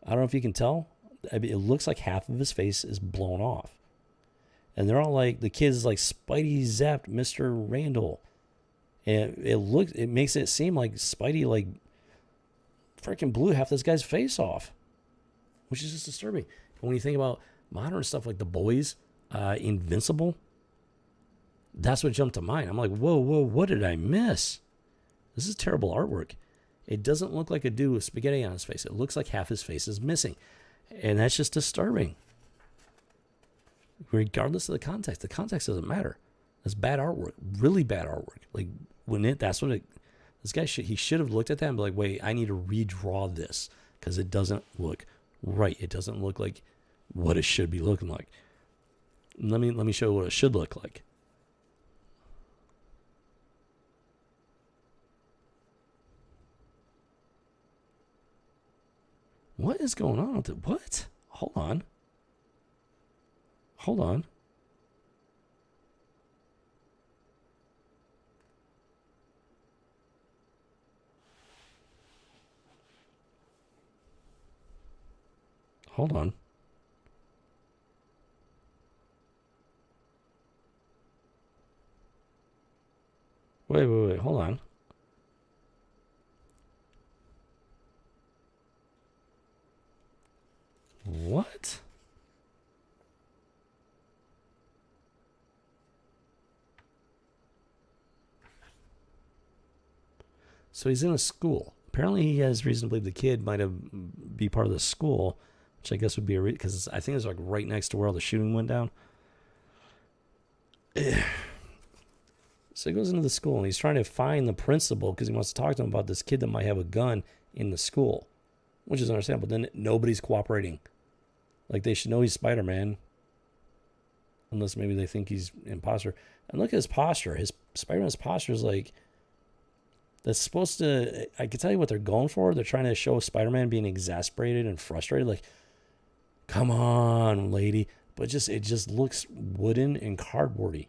I don't know if you can tell. I mean, it looks like half of his face is blown off. And they're all like, the kid's like, Spidey zapped Mr. Randall. And it makes it seem like Spidey like freaking blew half this guy's face off, which is just disturbing. And when you think about modern stuff like The Boys, Invincible, that's what jumped to mind. I'm like, whoa, what did I miss? This is terrible artwork. It doesn't look like a dude with spaghetti on his face. It looks like half his face is missing. And that's just disturbing. Regardless of the context doesn't matter. That's bad artwork. Really bad artwork. Like, this guy should have looked at that and be like, wait, I need to redraw this because it doesn't look right. It doesn't look like what it should be looking like. Let me show you what it should look like. What is going on with it? What? Hold on. Hold on. Hold on. Wait, hold on. What? So he's in a school. Apparently, he has reason to believe the kid might have be part of the school, which I guess would be a because I think it's like right next to where all the shooting went down. So he goes into the school and he's trying to find the principal because he wants to talk to him about this kid that might have a gun in the school, which is understandable. Then nobody's cooperating. Like they should know he's Spider-Man, unless maybe they think he's imposter. And look at his posture. His Spider-Man's posture is like. That's supposed to, I can tell you what they're going for. They're trying to show Spider-Man being exasperated and frustrated. Like, come on, lady. But it just looks wooden and cardboardy.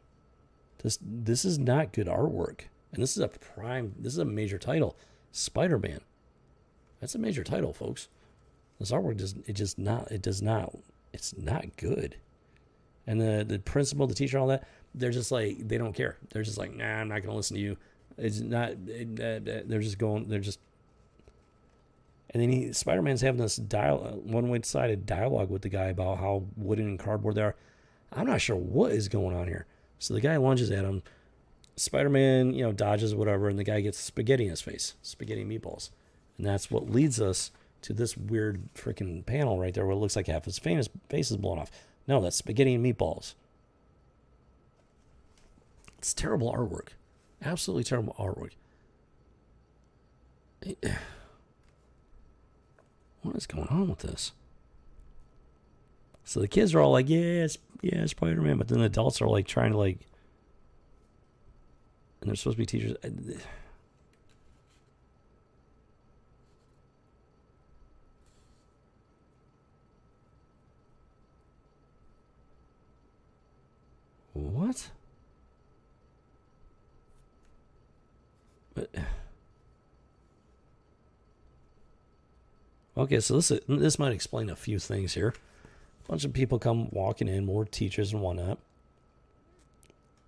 This is not good artwork. And this is a major title. Spider-Man. That's a major title, folks. This artwork it's not good. And the principal, the teacher, all that, they're just like, they don't care. They're just like, nah, I'm not going to listen to you. It's not. They're just going. They're just. And then Spider-Man's having this one-sided dialogue with the guy about how wooden and cardboard they are. I'm not sure what is going on here. So the guy lunges at him. Spider-Man, dodges whatever, and the guy gets spaghetti in his face, spaghetti meatballs, and that's what leads us to this weird freaking panel right there, where it looks like half his face is blown off. No, that's spaghetti and meatballs. It's terrible artwork. Absolutely terrible artwork. What is going on with this? So the kids are all like, yeah, Spider-Man. But then the adults are like trying to like... And they're supposed to be teachers. What? Okay, so this might explain a few things here. A bunch of people come walking in, more teachers and whatnot.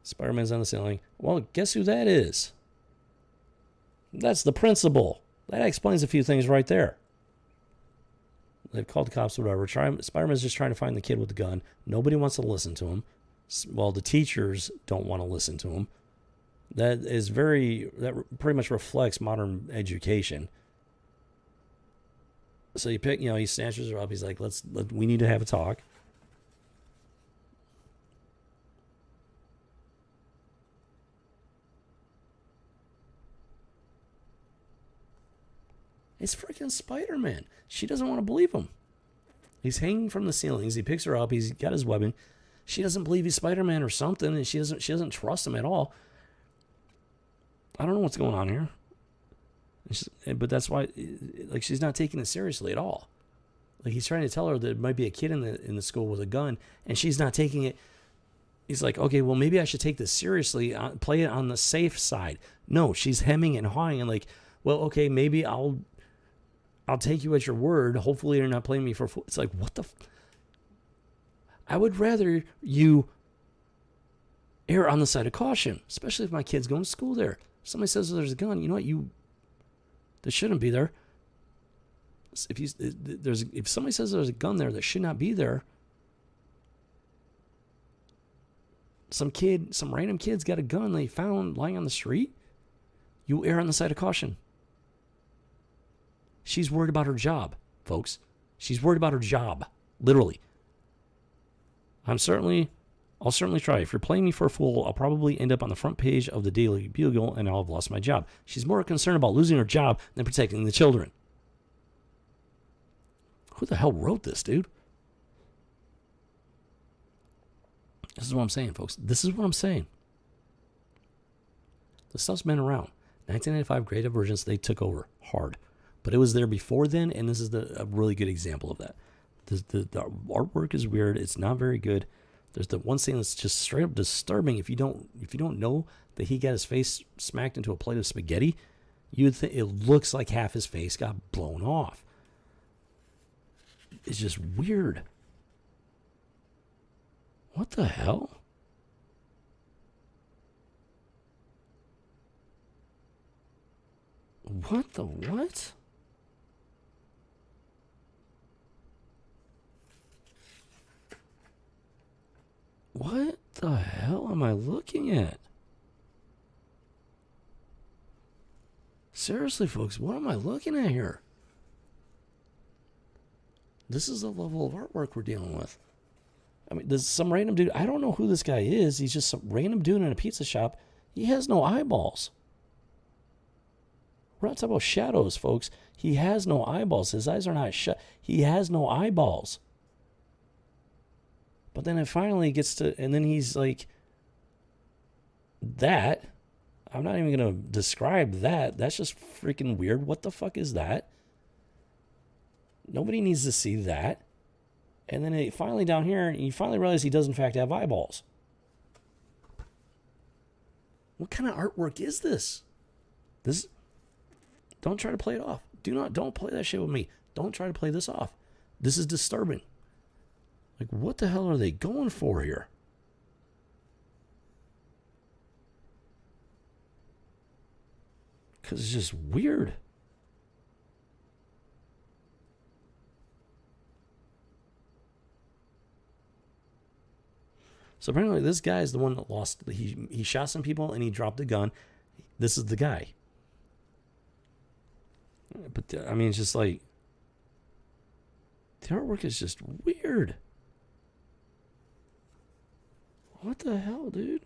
Spider-Man's on the ceiling. Well, guess who that is? That's the principal. That explains a few things right there. They've called the cops, whatever. Spider-Man's just trying to find the kid with the gun. Nobody wants to listen to him. Well, the teachers don't want to listen to him. That pretty much reflects modern education. So he snatches her up. He's like, we need to have a talk. It's freaking Spider-Man. She doesn't want to believe him. He's hanging from the ceilings. He picks her up. He's got his weapon. She doesn't believe he's Spider-Man or something, and she doesn't trust him at all. I don't know what's going on here. But that's why, like, she's not taking it seriously at all. Like, he's trying to tell her that there might be a kid in the school with a gun, and she's not taking it. He's like, okay, well, maybe I should take this seriously, play it on the safe side. No, she's hemming and hawing and like, well, okay, maybe I'll take you at your word. Hopefully you're not playing me for... It's like, what the... I would rather you err on the side of caution, especially if my kid's going to school there. If somebody says there's a gun, you know what? That shouldn't be there. If somebody says there's a gun there that should not be there, some random kid's got a gun they found lying on the street, you err on the side of caution. She's worried about her job, folks. She's worried about her job, literally. I'll certainly try. If you're playing me for a fool, I'll probably end up on the front page of the Daily Bugle and I'll have lost my job. She's more concerned about losing her job than protecting the children. Who the hell wrote this, dude? This is what I'm saying, folks. This is what I'm saying. The stuff's been around. 1995 Great Divergence, they took over hard. But it was there before then, and this is a really good example of that. The artwork is weird. It's not very good. There's the one scene that's just straight up disturbing. If you don't know that he got his face smacked into a plate of spaghetti, you'd think it looks like half his face got blown off. It's just weird. What the hell? What the what? What the hell am I looking at? Seriously, folks, what am I looking at here? This is the level of artwork we're dealing with. I mean, there's some random dude. I don't know who this guy is. He's just some random dude in a pizza shop. He has no eyeballs. We're not talking about shadows, folks. He has no eyeballs. His eyes are not shut. He has no eyeballs. But then it finally gets to, and then he's like, that. I'm not even going to describe that. That's just freaking weird. What the fuck is that? Nobody needs to see that. And then it finally down here, you finally realize he does in fact have eyeballs. What kind of artwork is this? Don't try to play it off. Don't play that shit with me. Don't try to play this off. This is disturbing. Like, what the hell are they going for here? Because it's just weird. So apparently this guy is the one that lost. He shot some people and he dropped a gun. This is the guy. But, I mean, it's just like, the artwork is just weird. What the hell, dude?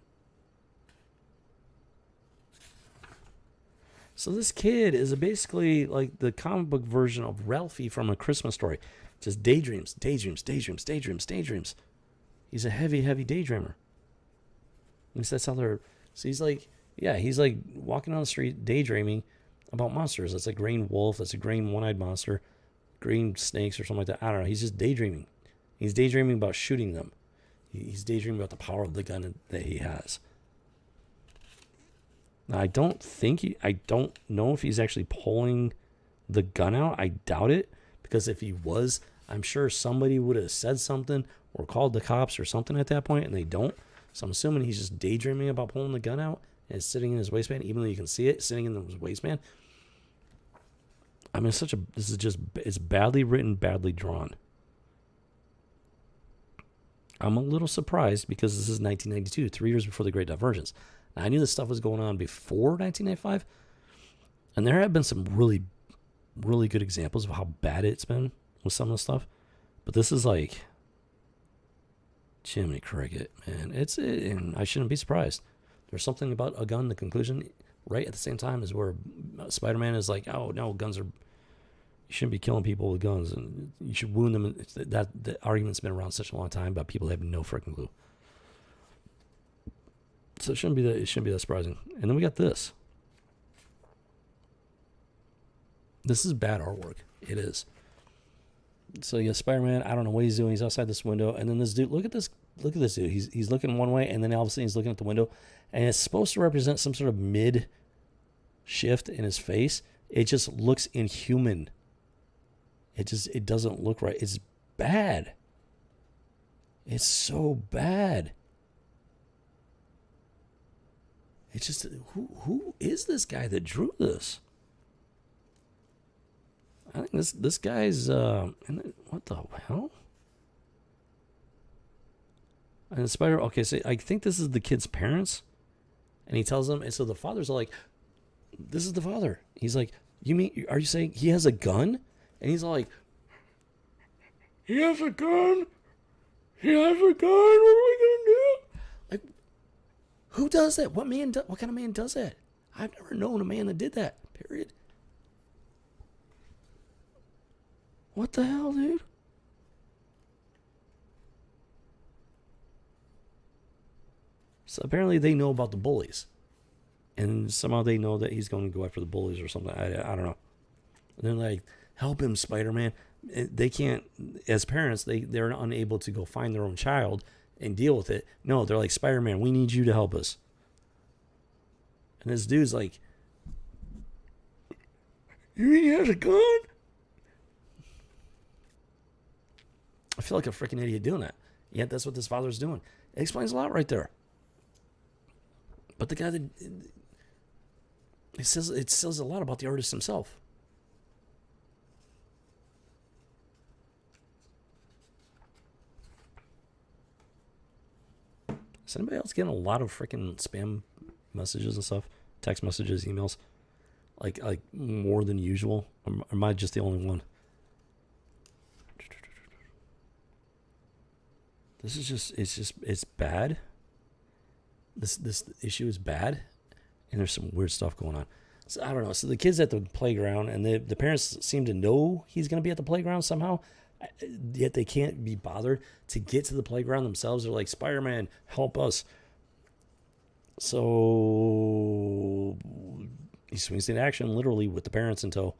So this kid is basically like the comic book version of Ralphie from A Christmas Story. Just daydreams, daydreams, daydreams, daydreams, daydreams. He's a heavy, heavy daydreamer. At least that's how they're... So he's like, yeah, he's like walking down the street daydreaming about monsters. That's a green wolf. That's a green one-eyed monster. Green snakes or something like that. I don't know. He's just daydreaming. He's daydreaming about shooting them. He's daydreaming about the power of the gun that he has. Now, I don't know if he's actually pulling the gun out. I doubt it. Because if he was, I'm sure somebody would have said something or called the cops or something at that point, and they don't. So I'm assuming he's just daydreaming about pulling the gun out and it's sitting in his waistband, even though you can see it sitting in his waistband. I mean, it's badly written, badly drawn. I'm a little surprised because this is 1992, 3 years before the Great Divergence. Now, I knew this stuff was going on before 1995, and there have been some really, really good examples of how bad it's been with some of the stuff. But this is like, Jiminy Cricket, man. And I shouldn't be surprised. There's something about a gun, the conclusion, right at the same time is where Spider-Man is like, oh, no, guns are... You shouldn't be killing people with guns, and you should wound them. The argument's been around such a long time, but people have no freaking clue. So it shouldn't be that surprising. And then we got this. This is bad artwork. It is. So you got Spider-Man. I don't know what he's doing. He's outside this window, and then this dude. Look at this. Look at this dude. He's looking one way, and then all of a sudden he's looking at the window, and it's supposed to represent some sort of mid shift in his face. It just looks inhuman. It doesn't look right. It's bad. It's so bad. It's just, who is this guy that drew this? I think this guy's what the hell? And the spider. Okay, so I think this is the kid's parents, and he tells them, and so the fathers are like, "This is the father." He's like, "You mean? Are you saying he has a gun?" And he's like, "He has a gun? He has a gun? What are we gonna do?" Like, who does that? What kind of man does that? I've never known a man that did that. Period. What the hell, dude? So apparently they know about the bullies, and somehow they know that he's going to go after the bullies or something. I don't know. And they're like, "Help him, Spider-Man." They can't, as parents, they're unable to go find their own child and deal with it. No, they're like, "Spider-Man, we need you to help us." And this dude's like, "You mean he has a gun?" I feel like a freaking idiot doing that. Yet that's what this father's doing. It explains a lot right there. But the guy that... it says a lot about the artist himself. Is anybody else getting a lot of freaking spam messages and stuff? Text messages, emails? Like more than usual? Or am I just the only one? This is just, it's bad. This issue is bad. And there's some weird stuff going on. So I don't know. So the kid's at the playground, and the parents seem to know he's going to be at the playground somehow. Yet they can't be bothered to get to the playground themselves. They're like, Spider-Man, help us. So he swings into action literally with the parents in tow.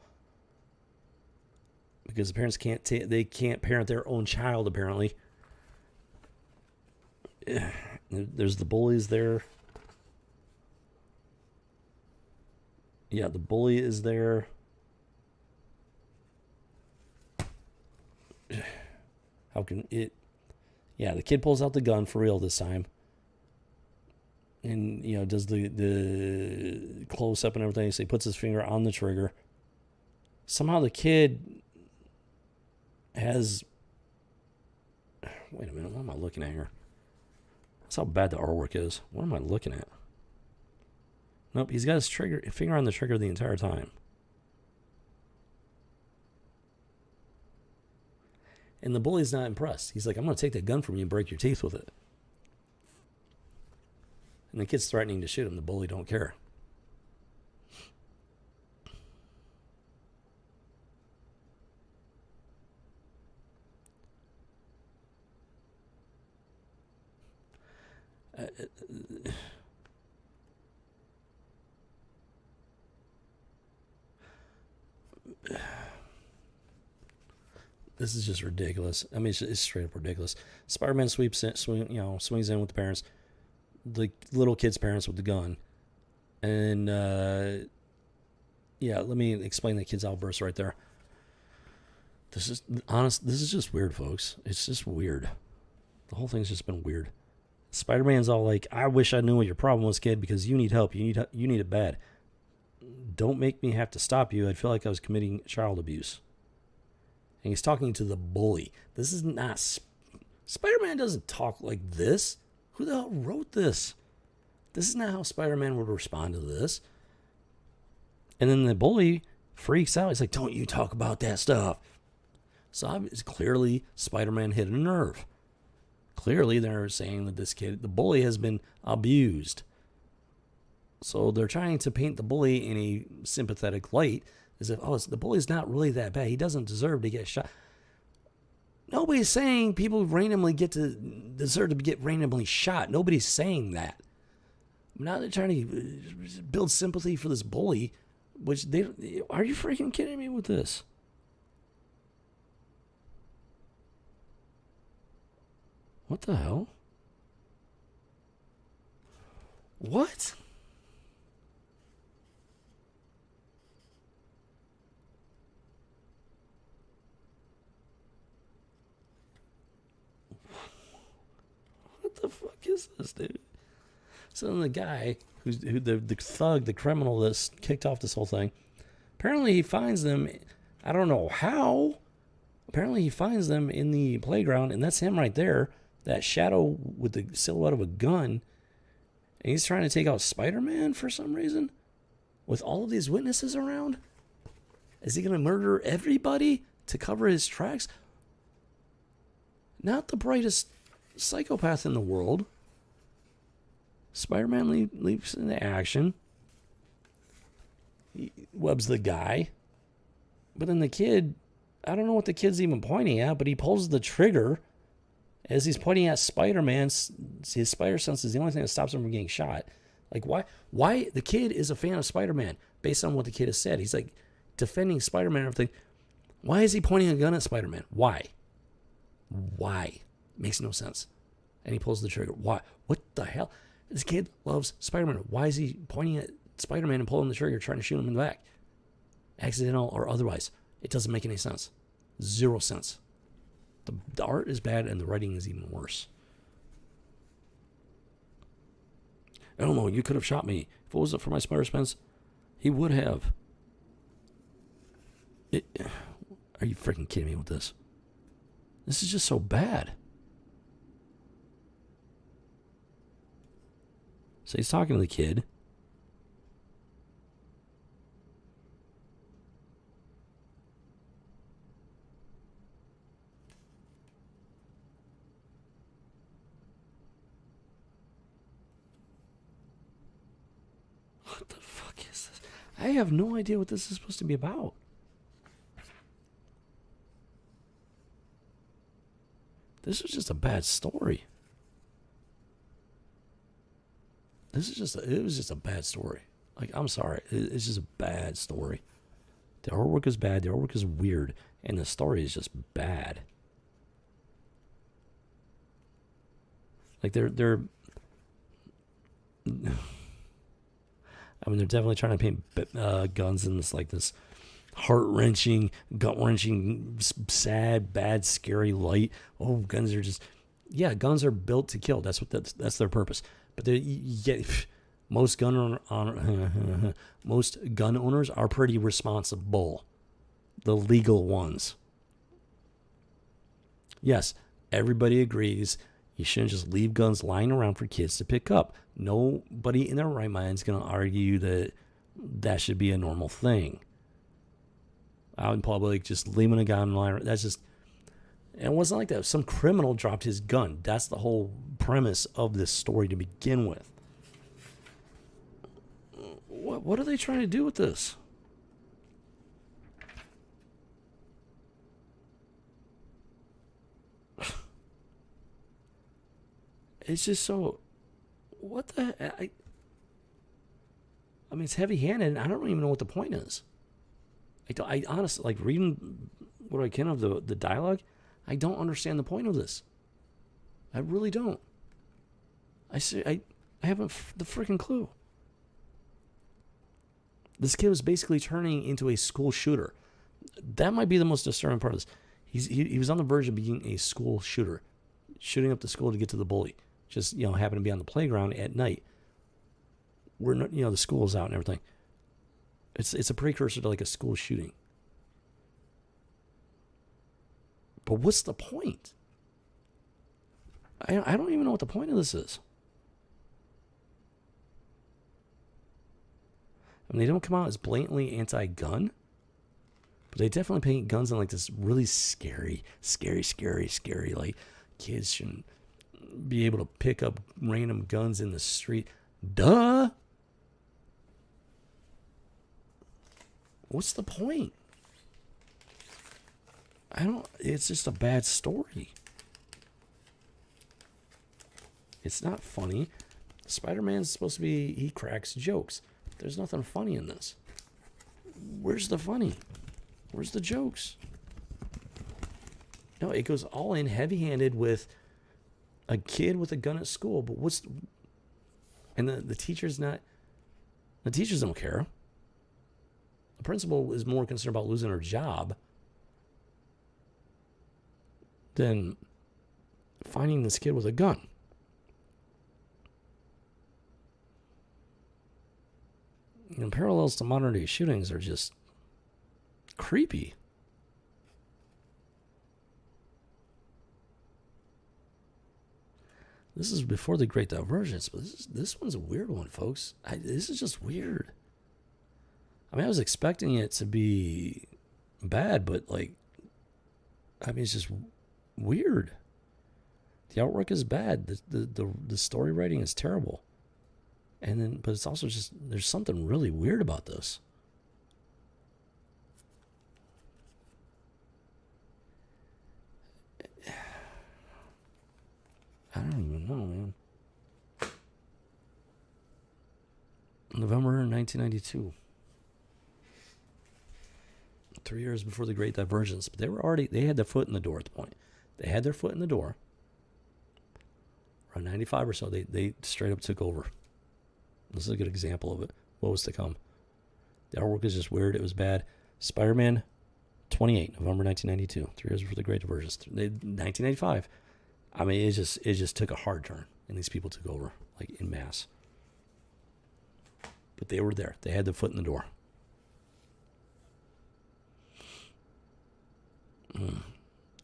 Because the parents they can't parent their own child, apparently. There's the bullies there. Yeah, the bully is there. How can it? Yeah, the kid pulls out the gun for real this time. And, does the close up and everything. So he puts his finger on the trigger. Somehow the kid has... Wait a minute, what am I looking at here? That's how bad the artwork is. What am I looking at? Nope, he's got his finger on the trigger the entire time. And the bully's not impressed. He's like, I'm going to take that gun from you and break your teeth with it. And the kid's threatening to shoot him. The bully don't care. This is just ridiculous. I mean, it's straight up ridiculous. Spider-Man swings in with the parents, the little kid's parents with the gun, and let me explain the kid's outburst right there. This is just weird, folks. It's just weird. The whole thing's just been weird. Spider-Man's all like, I wish I knew what your problem was, kid, because you need help. You need it bad. Don't make me have to stop you. I'd feel like I was committing child abuse. And he's talking to the bully. This is not... Spider-Man doesn't talk like this. Who the hell wrote this? This is not how Spider-Man would respond to this. And then the bully freaks out. He's like, don't you talk about that stuff. So it's clearly Spider-Man hit a nerve. Clearly they're saying that this kid, the bully, has been abused. So they're trying to paint the bully in a sympathetic light, as if, the bully's not really that bad. He doesn't deserve to get shot. Nobody's saying people randomly deserve to get randomly shot. Nobody's saying that. Now they're trying to build sympathy for this bully, which are you freaking kidding me with this? What the hell? What? What the fuck is this, dude? So then the guy who the thug, the criminal that's kicked off this whole thing, apparently he finds them. I don't know how. Apparently he finds them in the playground, and that's him right there. That shadow with the silhouette of a gun. And he's trying to take out Spider-Man for some reason. With all of these witnesses around. Is he going to murder everybody to cover his tracks? Not the brightest psychopath in the world. Spider-Man leaps into action. He webs the guy. But then the kid, I don't know what the kid's even pointing at, but he pulls the trigger as he's pointing at Spider-Man. His spider sense is the only thing that stops him from getting shot. Like, why? The kid is a fan of Spider-Man based on what the kid has said. He's like defending Spider-Man and everything. Why is he pointing a gun at Spider-Man? Why? Makes no sense. And he pulls the trigger. Why? What the hell? This kid loves Spider-Man. Why is he pointing at Spider-Man and pulling the trigger, trying to shoot him in the back? Accidental or otherwise. It doesn't make any sense. Zero sense. The art is bad and the writing is even worse. Elmo, you could have shot me. If it wasn't for my spider sense, He would have. Are you freaking kidding me with this? This is just so bad. So he's talking to the kid. What the fuck is this? I have no idea what this is supposed to be about. This is just a bad story. It was just a bad story. Like, I'm sorry. It's just a bad story. The artwork is bad. The artwork is weird. And the story is just bad. Like, they're definitely trying to paint guns in this heart-wrenching, gut-wrenching, sad, bad, scary light. Oh, guns are built to kill. That's their purpose. But most gun owners are pretty responsible. The legal ones. Yes, everybody agrees you shouldn't just leave guns lying around for kids to pick up. Nobody in their right mind is going to argue that should be a normal thing. Out in public, just leaving a gun lying around. And it wasn't like that. Some criminal dropped his gun. That's the whole premise of this story to begin with. What are they trying to do with this? It's just so... What the... I mean, it's heavy-handed, and I don't even know what the point is. I honestly, like, reading what I can of the dialogue, I don't understand the point of this. I really don't. I haven't the freaking clue. This kid was basically turning into a school shooter. That might be the most disturbing part of this. He was on the verge of being a school shooter, shooting up the school to get to the bully. Just, happened to be on the playground at night. The school's out and everything. It's a precursor to like a school shooting. But what's the point? I don't even know what the point of this is. I mean, they don't come out as blatantly anti-gun, but they definitely paint guns in like this really scary, like kids shouldn't be able to pick up random guns in the street. Duh! What's the point? It's just a bad story. It's not funny. Spider-Man's supposed to be, he cracks jokes. There's nothing funny in this. Where's the funny? Where's the jokes? No, it goes all in heavy-handed with a kid with a gun at school, but and the teacher's not, the teachers don't care. The principal is more concerned about losing her job than finding this kid with a gun. And parallels to modern day shootings are just creepy. This is before the Great Divergence, but this one's a weird one, folks. This is just weird. I mean, I was expecting it to be bad, but it's just weird. The artwork is bad. The story writing is terrible. But it's also just, there's something really weird about this. I don't even know, man. November 1992. 3 years before the Great Divergence. But they had their foot in the door at the point. They had their foot in the door. Around 95 or so, they straight up took over. This is a good example of it. What was to come? The artwork is just weird. It was bad. Spider-Man 28, November 1992. 3 years before the Great Divergence. 1995. I mean, it just took a hard turn, and these people took over, like, en masse. But they were there. They had their foot in the door.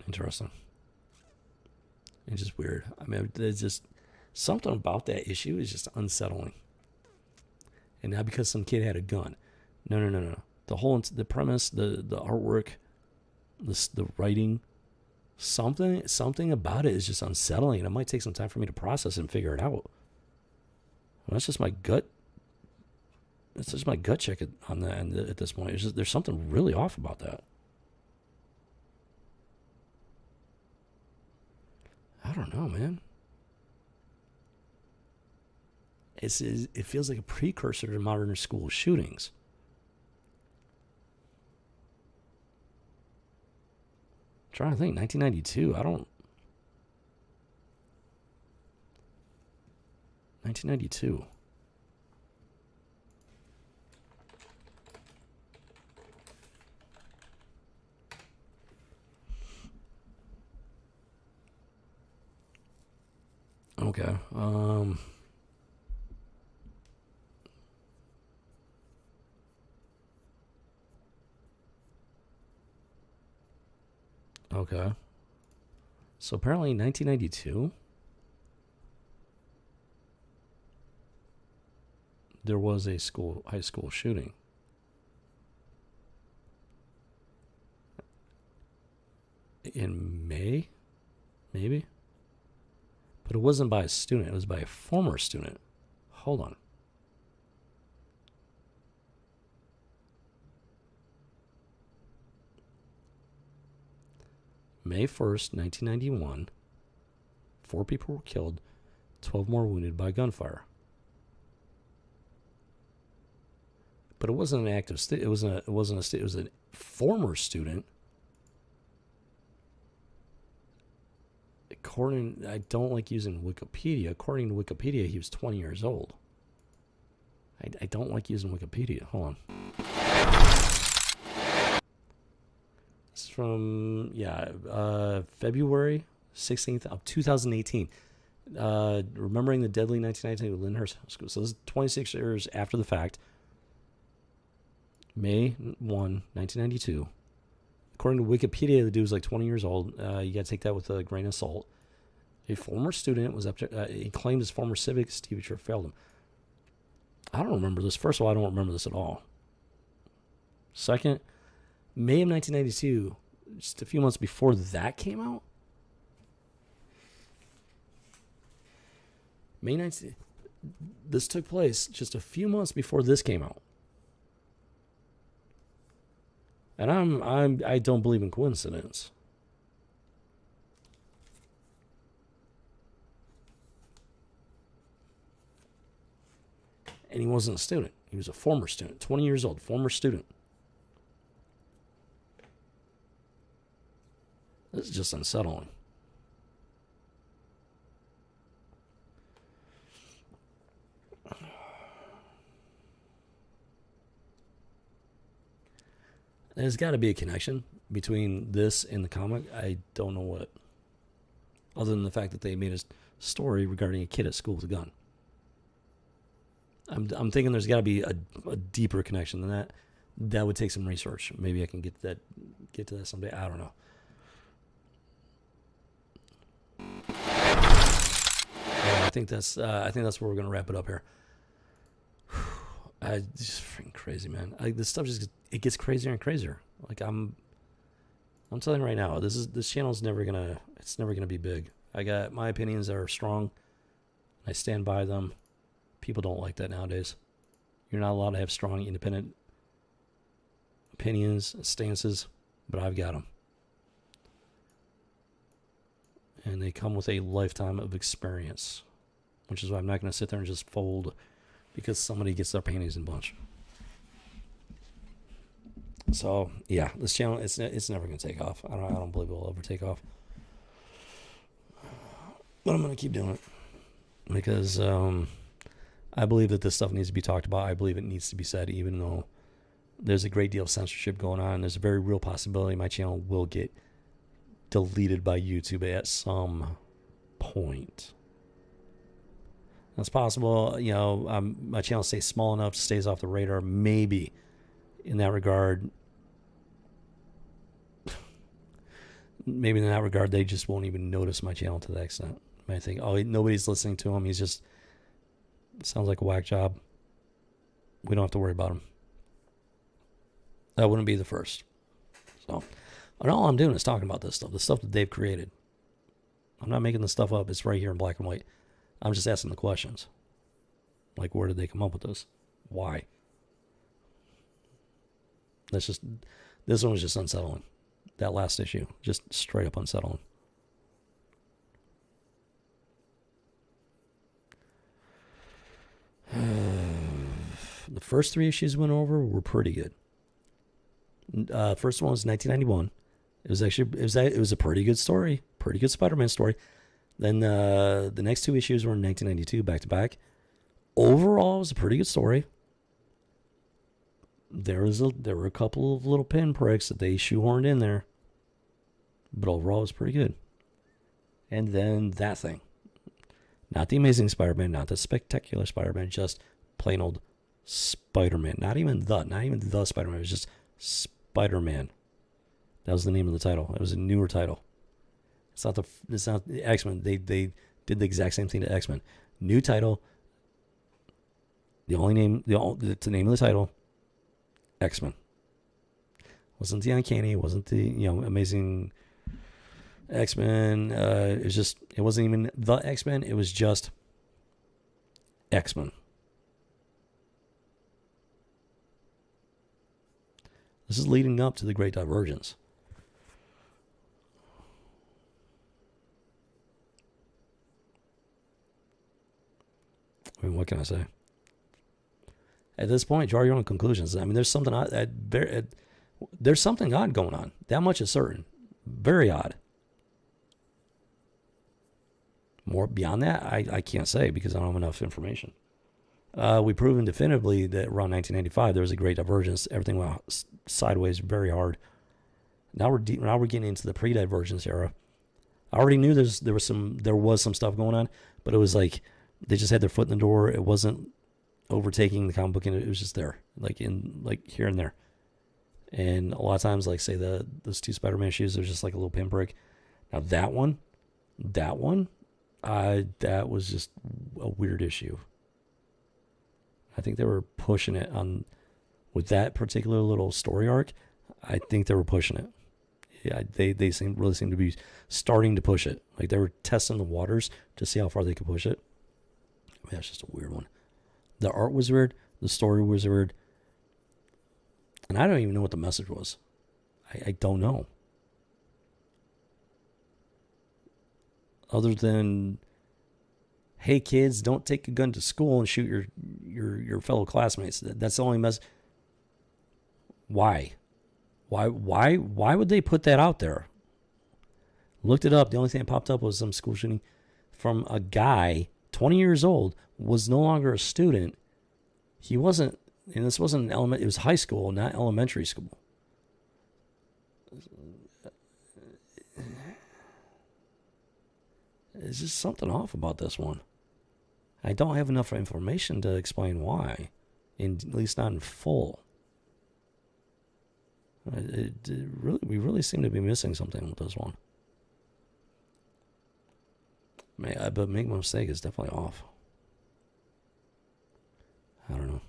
Interesting. It's just weird. I mean, there's just something about that issue is just unsettling. And not because some kid had a gun. No. The premise, the artwork, the writing, something about it is just unsettling. And it might take some time for me to process and figure it out. And that's just my gut. That's just my gut check on that. And at this point, there's something really off about that. I don't know, man. It feels like a precursor to modern school shootings. I'm trying to think, 1992. 1992. Okay. Okay. So apparently in 1992, there was a high school shooting. In May, maybe? But it wasn't by a student. It was by a former student. Hold on. May 1st, 1991. 4 people were killed. 12 more wounded by gunfire. But it wasn't an active student. It was a former student. I don't like using Wikipedia. According to Wikipedia, he was 20 years old. I don't like using Wikipedia. Hold on. This is from, February 16th of 2018. Remembering the deadly 1992 Lyndhurst School. So this is 26 years after the fact. May 1, 1992. According to Wikipedia, the dude was like 20 years old. You got to take that with a grain of salt. A former student was he claimed his former civics teacher failed him. I don't remember this. First of all, I don't remember this at all. Second, May of 1992, just a few months before that came out. May 19th. This took place just a few months before this came out. And I don't believe in coincidence. And he wasn't a student. He was a former student, 20 years old, former student. This is just unsettling. There's got to be a connection between this and the comic. I don't know what. Other than the fact that they made a story regarding a kid at school with a gun. I'm thinking there's got to be a deeper connection than that. That would take some research. Maybe I can get to that someday. I don't know. I think that's where we're gonna wrap it up here. Just freaking crazy, man. This stuff it gets crazier and crazier. Like I'm telling you right now, this channel's never gonna be big. I got my opinions that are strong. I stand by them. People don't like that nowadays. You're not allowed to have strong, independent opinions, stances, but I've got them. And they come with a lifetime of experience, which is why I'm not going to sit there and just fold because somebody gets their panties in a bunch. So, yeah, this channel, it's never going to take off. I don't believe it will ever take off. But I'm going to keep doing it because I believe that this stuff needs to be talked about. I believe it needs to be said, even though there's a great deal of censorship going on. There's a very real possibility my channel will get deleted by YouTube at some point. That's possible. You know, my channel stays small enough, stays off the radar. Maybe in that regard, they just won't even notice my channel to that extent. I think, oh, nobody's listening to him. He's just sounds like a whack job. We don't have to worry about him. That wouldn't be the first. So, and all I'm doing is talking about this stuff, the stuff that they've created. I'm not making this stuff up. It's right here in black and white. I'm just asking the questions. Like, where did they come up with this? Why? This one was just unsettling. That last issue, just straight up unsettling. The first 3 issues went over were pretty good. First one was 1991. It was a pretty good story, pretty good Spider-Man story. Then the next 2 issues were in 1992, back to back. Overall, it was a pretty good story. There were a couple of little pinpricks that they shoehorned in there, but overall, it was pretty good. And then that thing, not the Amazing Spider-Man, not the Spectacular Spider-Man, just plain old Spider-Man. Not even the Spider-Man. It was just Spider-Man. That was the name of the title. It was a newer title. It's not the X-Men. They did the exact same thing to X-Men. New title. The name of the title, X-Men. Wasn't the Uncanny. Wasn't the Amazing X-Men. It wasn't even the X-Men. It was just X-Men. This is leading up to the Great Divergence. I mean, what can I say? At this point, draw your own conclusions. I mean, there's something odd going on. That much is certain. Very odd. More beyond that, I can't say because I don't have enough information. We've proven definitively that around 1995 there was a great divergence. Everything went sideways very hard. Now we're getting into the pre-divergence era. I already knew there was some stuff going on, but it was like they just had their foot in the door. It wasn't overtaking the comic book, and it was just there, like here and there. And a lot of times, like say those 2 Spider-Man issues, there's just like a little pinprick. Now that one, that was just a weird issue. I think they were pushing it on with that particular little story arc. I think they were pushing it. Yeah, they really seemed to be starting to push it. Like they were testing the waters to see how far they could push it. I mean, that's just a weird one. The art was weird. The story was weird. And I don't even know what the message was. I don't know. Other than, hey kids, don't take a gun to school and shoot your fellow classmates. That's the only message. Why? Why would they put that out there? Looked it up. The only thing that popped up was some school shooting from a guy, 20 years old, was no longer a student. He wasn't, and this wasn't an element. It was high school, not elementary school. There's just something off about this one. I don't have enough information to explain why, at least not in full. We really seem to be missing something with this one. But make no mistake, it's definitely off. I don't know.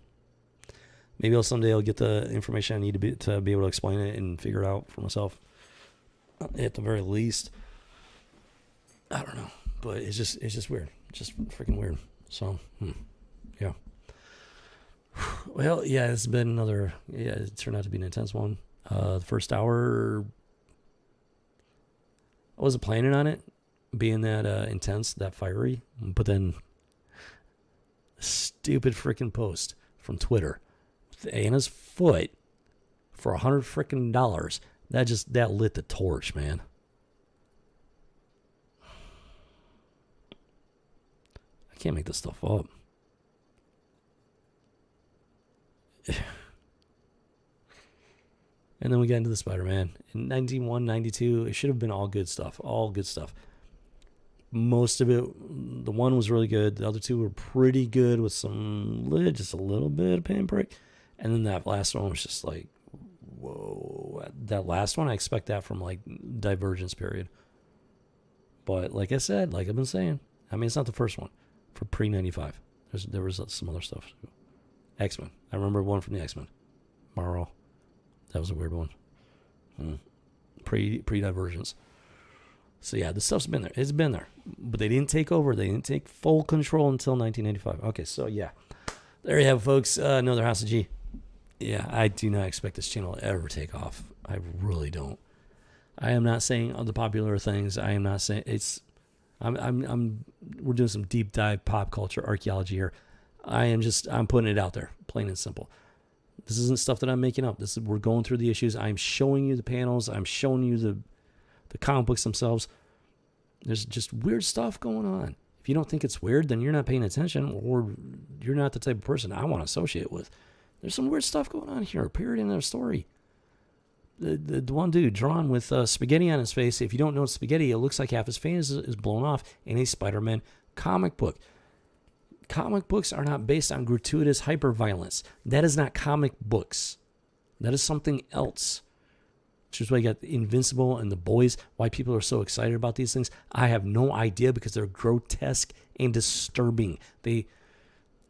Maybe someday I'll get the information I need to be able to explain it and figure it out for myself. At the very least, I don't know. But it's just weird. Just freaking weird. So, yeah. Well, yeah, it's been it turned out to be an intense one. The first hour, I wasn't planning on it being that intense, that fiery. But then, a stupid freaking post from Twitter with Anna's foot for $100 freaking. That lit the torch, man. I can't make this stuff up. And then we got into the Spider-Man. In 91, 92, it should have been all good stuff. All good stuff. most of it, the one was really good. The other two were pretty good with just a little bit of pinprick. And then that last one was just like, whoa. That last one, I expect that from like Divergence period. But like I said, like I've been saying, I mean, it's not the first one for pre-95. There was some other stuff. X-Men. I remember one from the X-Men. Morrow. That was a weird one. Pre-Divergence. So yeah, the stuff's been there. It's been there. But they didn't take over. They didn't take full control until 1995. Okay, so yeah. There you have it, folks. Another House of G. Yeah, I do not expect this channel to ever take off. I really don't. I am not saying the popular things. I am not saying it's... we're doing some deep dive pop culture archaeology here. I'm putting it out there, plain and simple. This isn't stuff that I'm making up. We're going through the issues. I'm showing you the panels. I'm showing you the comic books themselves. There's just weird stuff going on. If you don't think it's weird, then you're not paying attention, or you're not the type of person I want to associate with. There's some weird stuff going on here, period, in their story. The one dude drawn with spaghetti on his face. If you don't know it's spaghetti, it looks like half his face is blown off in a Spider-Man comic book. Comic books are not based on gratuitous hyperviolence. That is not comic books. That is something else. Which is why you got the Invincible and The Boys. Why people are so excited about these things, I have no idea, because they're grotesque and disturbing.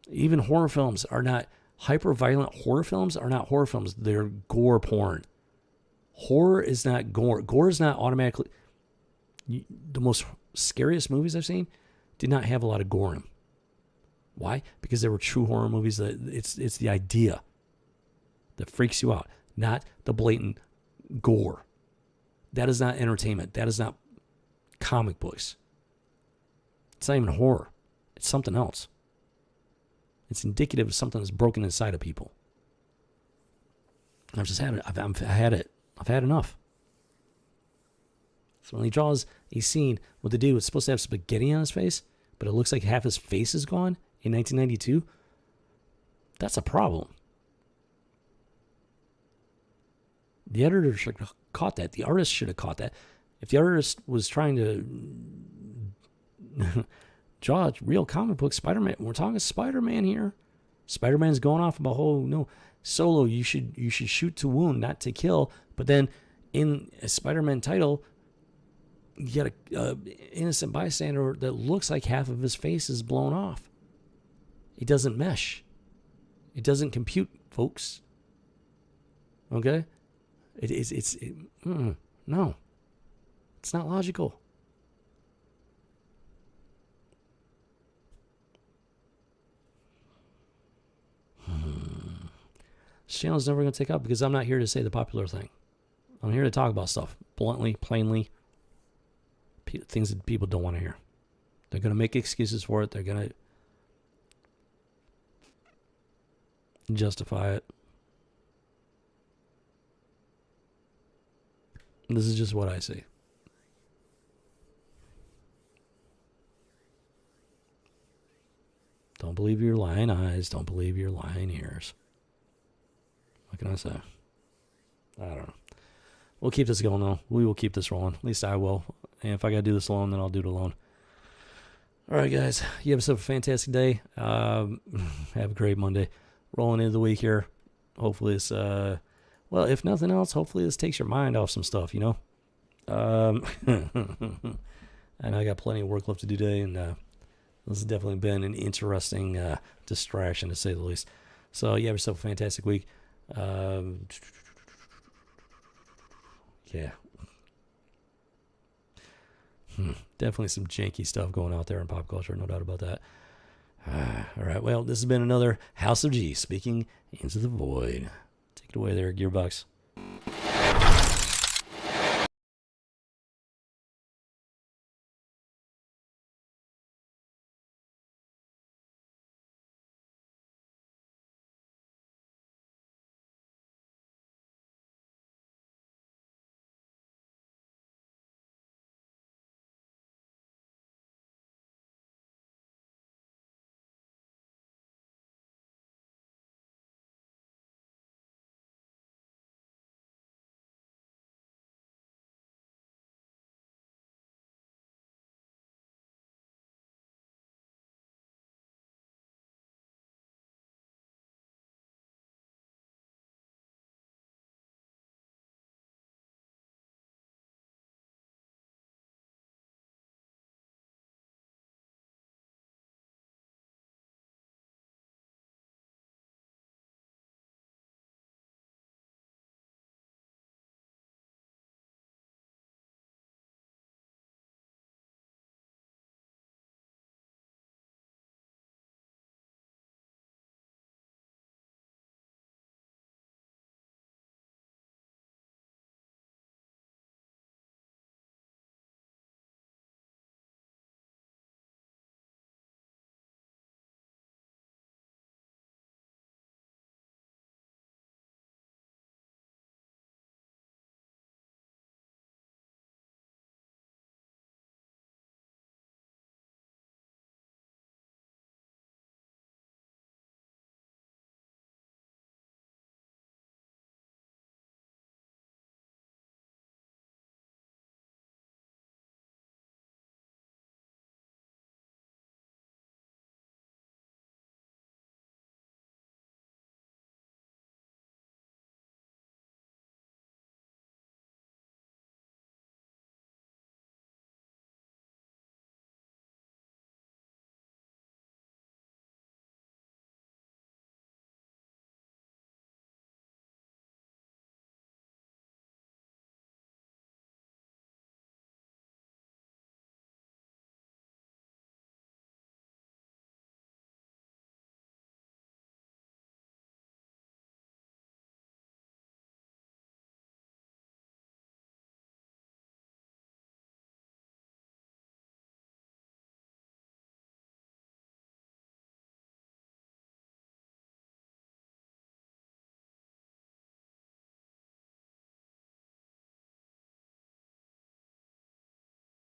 Even horror films are not hyper-violent. Horror films are not horror films. They're gore porn. Horror is not gore. Gore is not automatically... The most scariest movies I've seen did not have a lot of gore in them. Why? Because they were true horror movies. It's the idea that freaks you out, not the blatant gore. That is not entertainment. That is not comic books. It's not even horror. It's something else. It's indicative of something that's broken inside of people. I've just had it. I've had it. I've had enough. So when he draws a scene with the dude who's supposed to have spaghetti on his face, but it looks like half his face is gone in 1992, that's a problem. The editor should have caught that. The artist should have caught that. If the artist was trying to draw a real comic book Spider-Man, we're talking Spider-Man here. Spider-Man's going off about, oh no, Solo, you should shoot to wound, not to kill. But then in a Spider-Man title, you got a innocent bystander that looks like half of his face is blown off. It doesn't mesh. It doesn't compute, folks. Okay? No. It's not logical. This channel's never going to take up because I'm not here to say the popular thing. I'm here to talk about stuff bluntly, plainly, things that people don't want to hear. They're going to make excuses for it. They're going to justify it. This is just what I see. Don't believe your lying eyes. Don't believe your lying ears. What can I say? I don't know. We'll keep this going, though. We will keep this rolling. At least I will. And if I got to do this alone, then I'll do it alone. All right, guys. You have yourself a fantastic day. Have a great Monday. Rolling into the week here. Hopefully this, well, if nothing else, hopefully this takes your mind off some stuff, you know? And I got plenty of work left to do today, and this has definitely been an interesting distraction, to say the least. So you have yourself a fantastic week. Yeah. Definitely some janky stuff going out there in pop culture, no doubt about that. All right, well, this has been another House of G, speaking into the void. Take it away there, Gearbox.